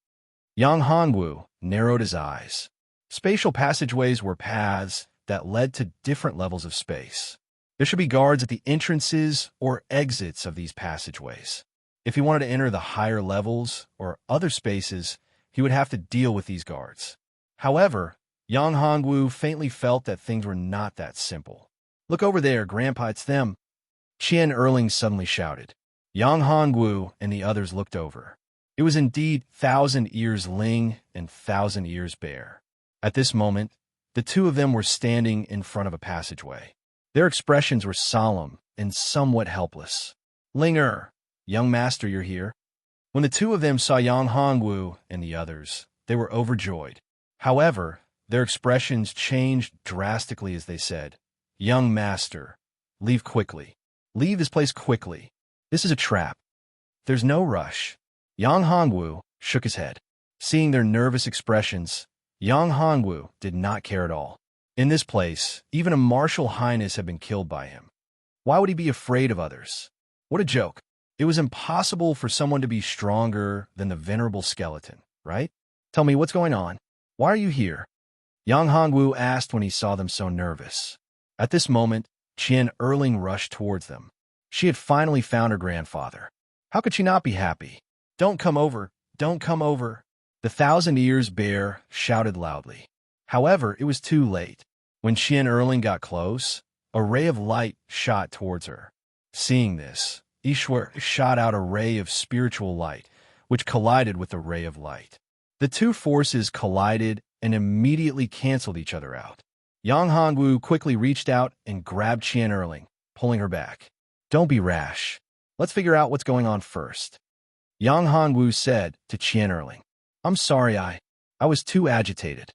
Yang Hongwu narrowed his eyes. Spatial passageways were paths that led to different levels of space. There should be guards at the entrances or exits of these passageways. If he wanted to enter the higher levels or other spaces, he would have to deal with these guards. However, Yang Hongwu faintly felt that things were not that simple. "Look over there, Grandpa, it's them," Qian Erling suddenly shouted. Yang Hongwu and the others looked over. It was indeed 1,000 Ears Ling and 1,000 Ears Bear. At this moment, the two of them were standing in front of a passageway. Their expressions were solemn and somewhat helpless. "Linger, young master, you're here." When the two of them saw Yang Hongwu and the others, they were overjoyed. However, their expressions changed drastically as they said, "Young master, leave quickly. Leave this place quickly. This is a trap." "There's no rush." Yang Hongwu shook his head. Seeing their nervous expressions, Yang Hongwu did not care at all. In this place, even a martial highness had been killed by him. Why would he be afraid of others? What a joke. It was impossible for someone to be stronger than the venerable skeleton, right? "Tell me, what's going on? Why are you here?" Yang Hongwu asked when he saw them so nervous. At this moment, Qian Erling rushed towards them. She had finally found her grandfather. How could she not be happy? "Don't come over! Don't come over!" The 1,000 Ears Bear shouted loudly. However, it was too late. When Qian Erling got close, a ray of light shot towards her. Seeing this, Ishwar shot out a ray of spiritual light, which collided with the ray of light. The two forces collided and immediately canceled each other out. Yang Hongwu quickly reached out and grabbed Qian Erling, pulling her back. "Don't be rash. Let's figure out what's going on first." Yang Hongwu said to Qian Erling, "I'm sorry, I was too agitated."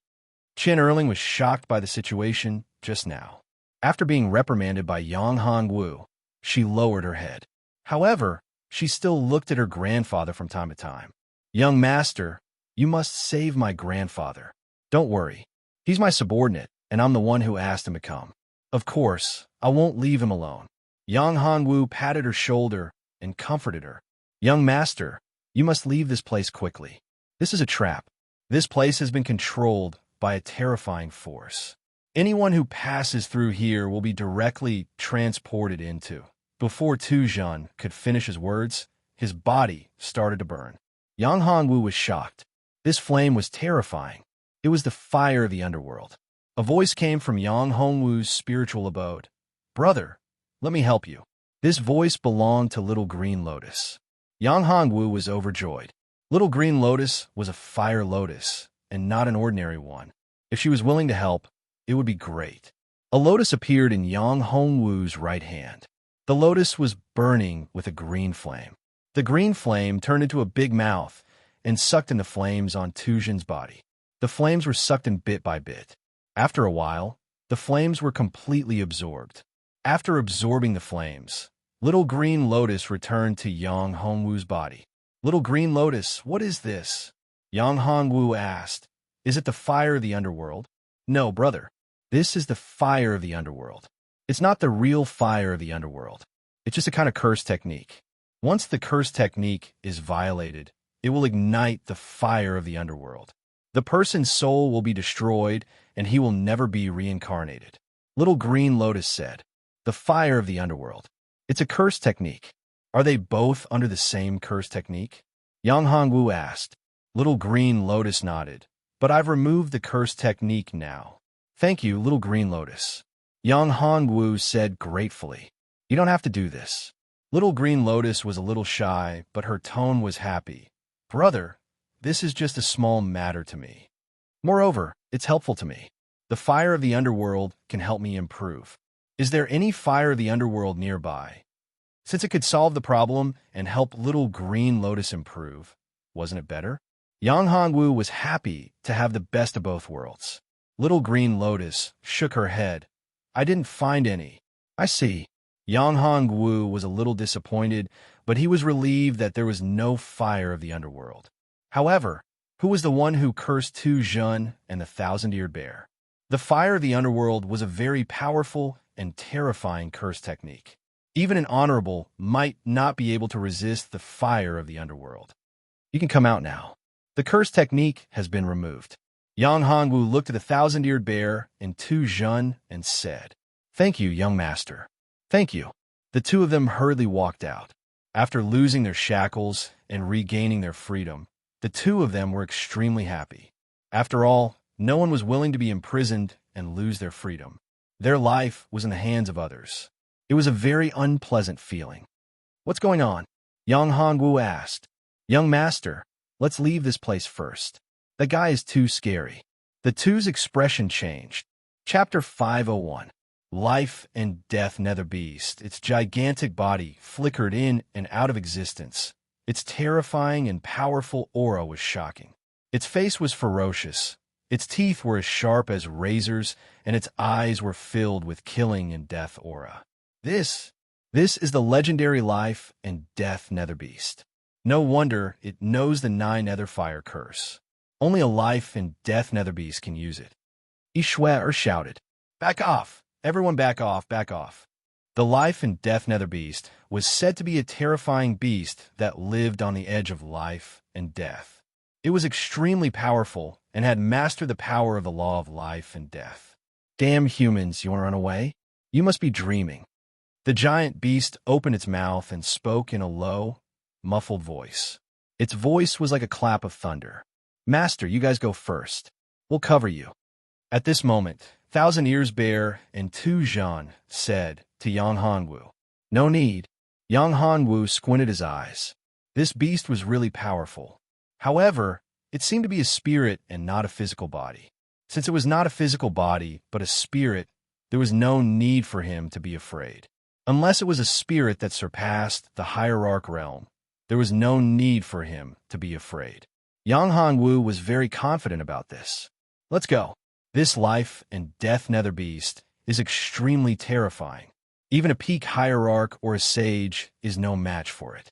Qian Erling was shocked by the situation just now. After being reprimanded by Yang Hongwu, she lowered her head. However, she still looked at her grandfather from time to time. "Young master, you must save my grandfather. Don't worry. He's my subordinate, and I'm the one who asked him to come. Of course, I won't leave him alone." Yang Hongwu patted her shoulder and comforted her. "Young master, you must leave this place quickly. This is a trap. This place has been controlled by a terrifying force. Anyone who passes through here will be directly transported into." Before Tu Zhan could finish his words, his body started to burn. Yang Hongwu was shocked. This flame was terrifying. It was the fire of the underworld. A voice came from Yang Hongwu's spiritual abode. "Brother, let me help you." This voice belonged to Little Green Lotus. Yang Hongwu was overjoyed. Little Green Lotus was a fire lotus, and not an ordinary one. If she was willing to help, it would be great. A lotus appeared in Yang Hongwu's right hand. The lotus was burning with a green flame. The green flame turned into a big mouth and sucked in the flames on Tu Zhan's body. The flames were sucked in bit by bit. After a while, the flames were completely absorbed. After absorbing the flames, Little Green Lotus returned to Yang Hongwu's body. "Little Green Lotus, what is this?" Yang Hongwu asked. "Is it the fire of the underworld?" "No, brother. This is the fire of the underworld. It's not the real fire of the underworld. It's just a kind of curse technique. Once the curse technique is violated, it will ignite the fire of the underworld. The person's soul will be destroyed, and he will never be reincarnated." Little Green Lotus said. "The fire of the underworld. It's a curse technique. Are they both under the same curse technique?" Yang Hongwu asked. Little Green Lotus nodded. "But I've removed the curse technique now." "Thank you, Little Green Lotus." Yang Hongwu said gratefully. "You don't have to do this." Little Green Lotus was a little shy, but her tone was happy. "Brother, this is just a small matter to me. Moreover, it's helpful to me. The fire of the underworld can help me improve. Is there any fire of the underworld nearby?" Since it could solve the problem and help little green lotus improve, wasn't it better? Yang Hongwu was happy to have the best of both worlds. Little green lotus shook her head. I didn't find any. I see. Yang Hongwu was a little disappointed, but he was relieved that there was no fire of the underworld. However, who was the one who cursed Tu Jun and the thousand-eared bear? The fire of the underworld was a very powerful and terrifying curse technique. Even an honorable might not be able to resist the fire of the underworld. You can come out now. The curse technique has been removed. Yang Hongwu looked at the thousand-eared bear and Tu Jun and said, Thank you, young master. Thank you. The two of them hurriedly walked out. After losing their shackles and regaining their freedom, the two of them were extremely happy. After all, no one was willing to be imprisoned and lose their freedom. Their life was in the hands of others. It was a very unpleasant feeling. What's going on? Yang Hongwu asked. Young master, let's leave this place first. That guy is too scary. The two's expression changed. Chapter 501. Life and Death Nether Beast. Its gigantic body flickered in and out of existence. Its terrifying and powerful aura was shocking. Its face was ferocious. Its teeth were as sharp as razors, and its eyes were filled with killing and death aura. This is the legendary Life and Death Nether Beast. No wonder it knows the 9 Nether Fire curse. Only a Life and Death Nether Beast can use it. Ishwe shouted, Back off! Everyone back off, back off. The Life and Death Nether Beast was said to be a terrifying beast that lived on the edge of life and death. It was extremely powerful and had mastered the power of the law of life and death. Damn humans, you want to run away? You must be dreaming. The giant beast opened its mouth and spoke in a low, muffled voice. Its voice was like a clap of thunder. Master, you guys go first. We'll cover you. At this moment, Thousand Ears Bear and Tu Jun said to Yang Hongwu, No need. Yang Hongwu squinted his eyes. This beast was really powerful. However, it seemed to be a spirit and not a physical body. Since it was not a physical body, but a spirit, there was no need for him to be afraid. Unless it was a spirit that surpassed the hierarch realm, there was no need for him to be afraid. Yang Hongwu was very confident about this. Let's go. This Life and Death Nether Beast is extremely terrifying. Even a peak hierarch or a sage is no match for it.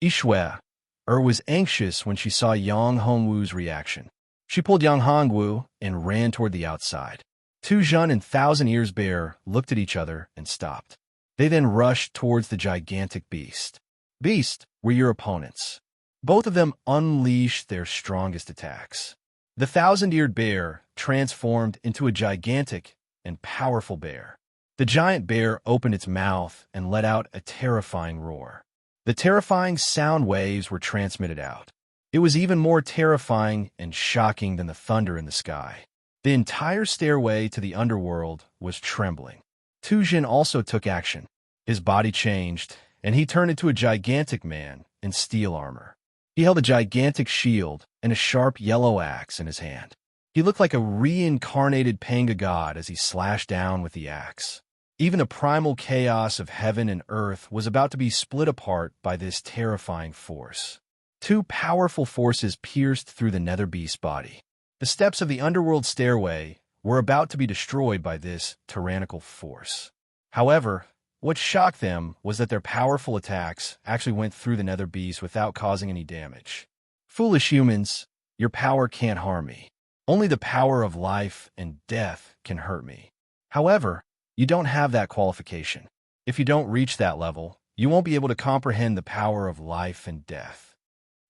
Ishwe was anxious when she saw Yang Hongwu's reaction. She pulled Yang Hongwu and ran toward the outside. Tu Jun and Thousand Ears Bear looked at each other and stopped. They then rushed towards the gigantic beast. Beast were your opponents. Both of them unleashed their strongest attacks. The thousand-eared bear transformed into a gigantic and powerful bear. The giant bear opened its mouth and let out a terrifying roar. The terrifying sound waves were transmitted out. It was even more terrifying and shocking than the thunder in the sky. The entire stairway to the underworld was trembling. Tu Jun also took action. His body changed, and he turned into a gigantic man in steel armor. He held a gigantic shield and a sharp yellow axe in his hand. He looked like a reincarnated Panga god as he slashed down with the axe. Even the primal chaos of heaven and earth was about to be split apart by this terrifying force. Two powerful forces pierced through the Nether Beast's body. The steps of the underworld stairway were about to be destroyed by this tyrannical force. However, what shocked them was that their powerful attacks actually went through the Nether Beast without causing any damage. Foolish humans, your power can't harm me. Only the power of life and death can hurt me. However, you don't have that qualification. If you don't reach that level, you won't be able to comprehend the power of life and death.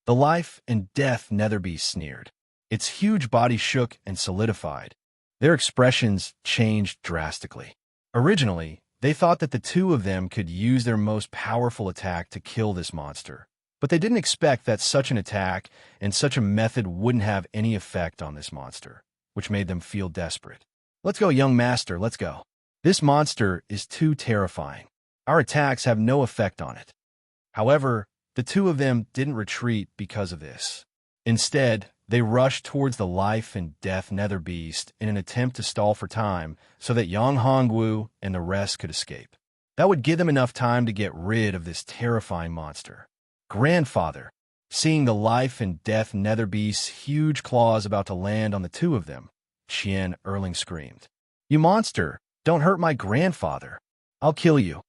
The Life and Death Nether Beast sneered. Its huge body shook and solidified. Their expressions changed drastically. Originally, they thought that the two of them could use their most powerful attack to kill this monster, but they didn't expect that such an attack and such a method wouldn't have any effect on this monster, which made them feel desperate. Let's go, young master, let's go. This monster is too terrifying. Our attacks have no effect on it. However, the two of them didn't retreat because of this. Instead, they rushed towards the Life and Death Nether Beast in an attempt to stall for time so that Yang Hongwu and the rest could escape. That would give them enough time to get rid of this terrifying monster. Grandfather, seeing the life and death nether beast's huge claws about to land on the two of them, Qian Erling screamed. You monster, don't hurt my grandfather. I'll kill you.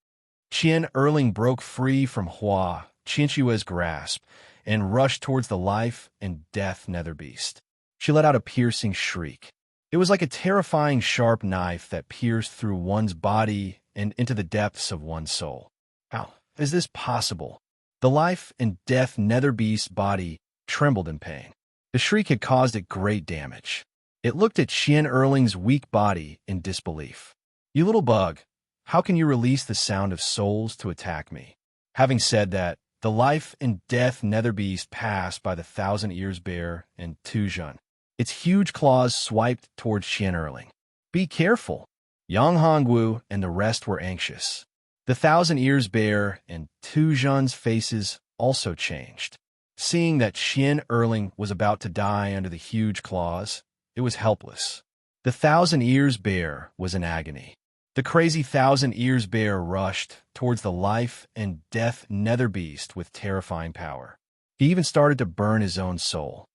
Qian Erling broke free from Hua Qianxue's grasp and rushed towards the life and death nether beast. She let out a piercing shriek. It was like a terrifying sharp knife that pierced through one's body and into the depths of one's soul. How is this possible? The life and death nether beast's body trembled in pain. The shriek had caused it great damage. It looked at Qian Erling's weak body in disbelief. You little bug, how can you release the sound of souls to attack me? Having said that, the life and death nether beast passed by the 1,000 Ears Bear and Tuzhun. Its huge claws swiped towards Qian Erling. Be careful. Yang Hongwu and the rest were anxious. The 1,000 Ears Bear and Tuzhun's faces also changed. Seeing that Qian Erling was about to die under the huge claws, it was helpless. The 1,000 Ears Bear was in agony. The crazy 1,000 Ears Bear rushed towards the life and death nether beast with terrifying power. He even started to burn his own soul.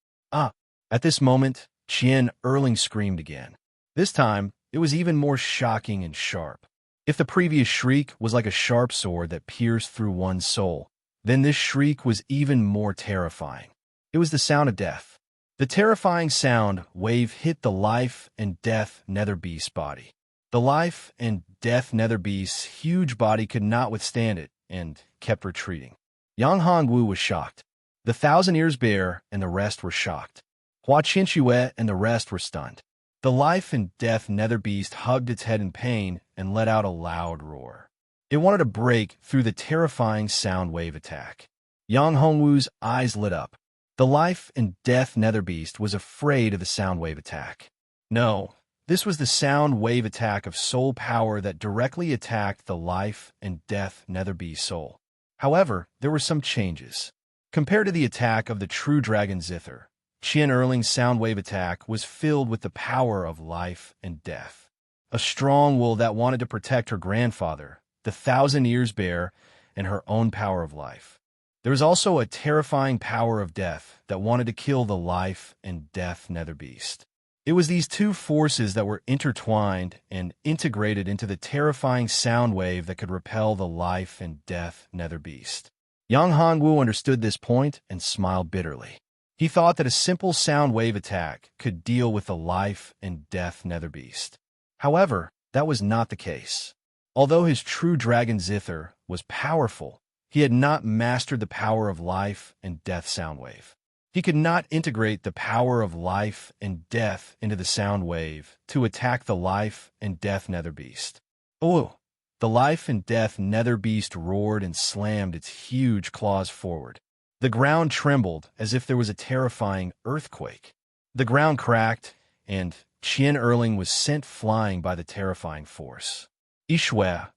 At this moment, Qian Erling screamed again. This time, it was even more shocking and sharp. If the previous shriek was like a sharp sword that pierced through one's soul, then this shriek was even more terrifying. It was the sound of death. The terrifying sound wave hit the life and death nether beast's body. The life and death nether beast's huge body could not withstand it and kept retreating. Yang Hongwu was shocked. The 1,000 Ears Bear and the rest were shocked. Hua Qianxue and the rest were stunned. The life and death nether beast hugged its head in pain and let out a loud roar. It wanted to break through the terrifying sound wave attack. Yang Hongwu's eyes lit up. The life and death nether beast was afraid of the sound wave attack. No, this was the sound wave attack of soul power that directly attacked the life and death nether beast's soul. However, there were some changes. Compared to the attack of the true dragon Zither, Qian Erling's sound wave attack was filled with the power of life and death. A strong will that wanted to protect her grandfather, the 1,000 Ears Bear, and her own power of life. There was also a terrifying power of death that wanted to kill the life and death nether beast. It was these two forces that were intertwined and integrated into the terrifying sound wave that could repel the life and death nether beast. Yang Hongwu understood this point and smiled bitterly. He thought that a simple sound wave attack could deal with the life and death nether beast. However, that was not the case. Although his true dragon Zither was powerful, he had not mastered the power of life and death sound wave. He could not integrate the power of life and death into the sound wave to attack the life and death nether beast. Oh! The life and death nether beast roared and slammed its huge claws forward. The ground trembled as if there was a terrifying earthquake. The ground cracked, and Qian Erling was sent flying by the terrifying force. Yishui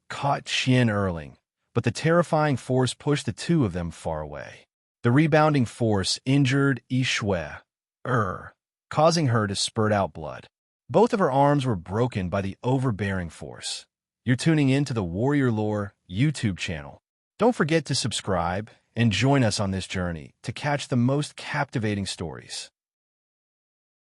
caught Qian Erling, but the terrifying force pushed the two of them far away. The rebounding force injured Yishui, causing her to spurt out blood. Both of her arms were broken by the overbearing force. You're tuning in to the Warrior Lore YouTube channel. Don't forget to subscribe and join us on this journey to catch the most captivating stories.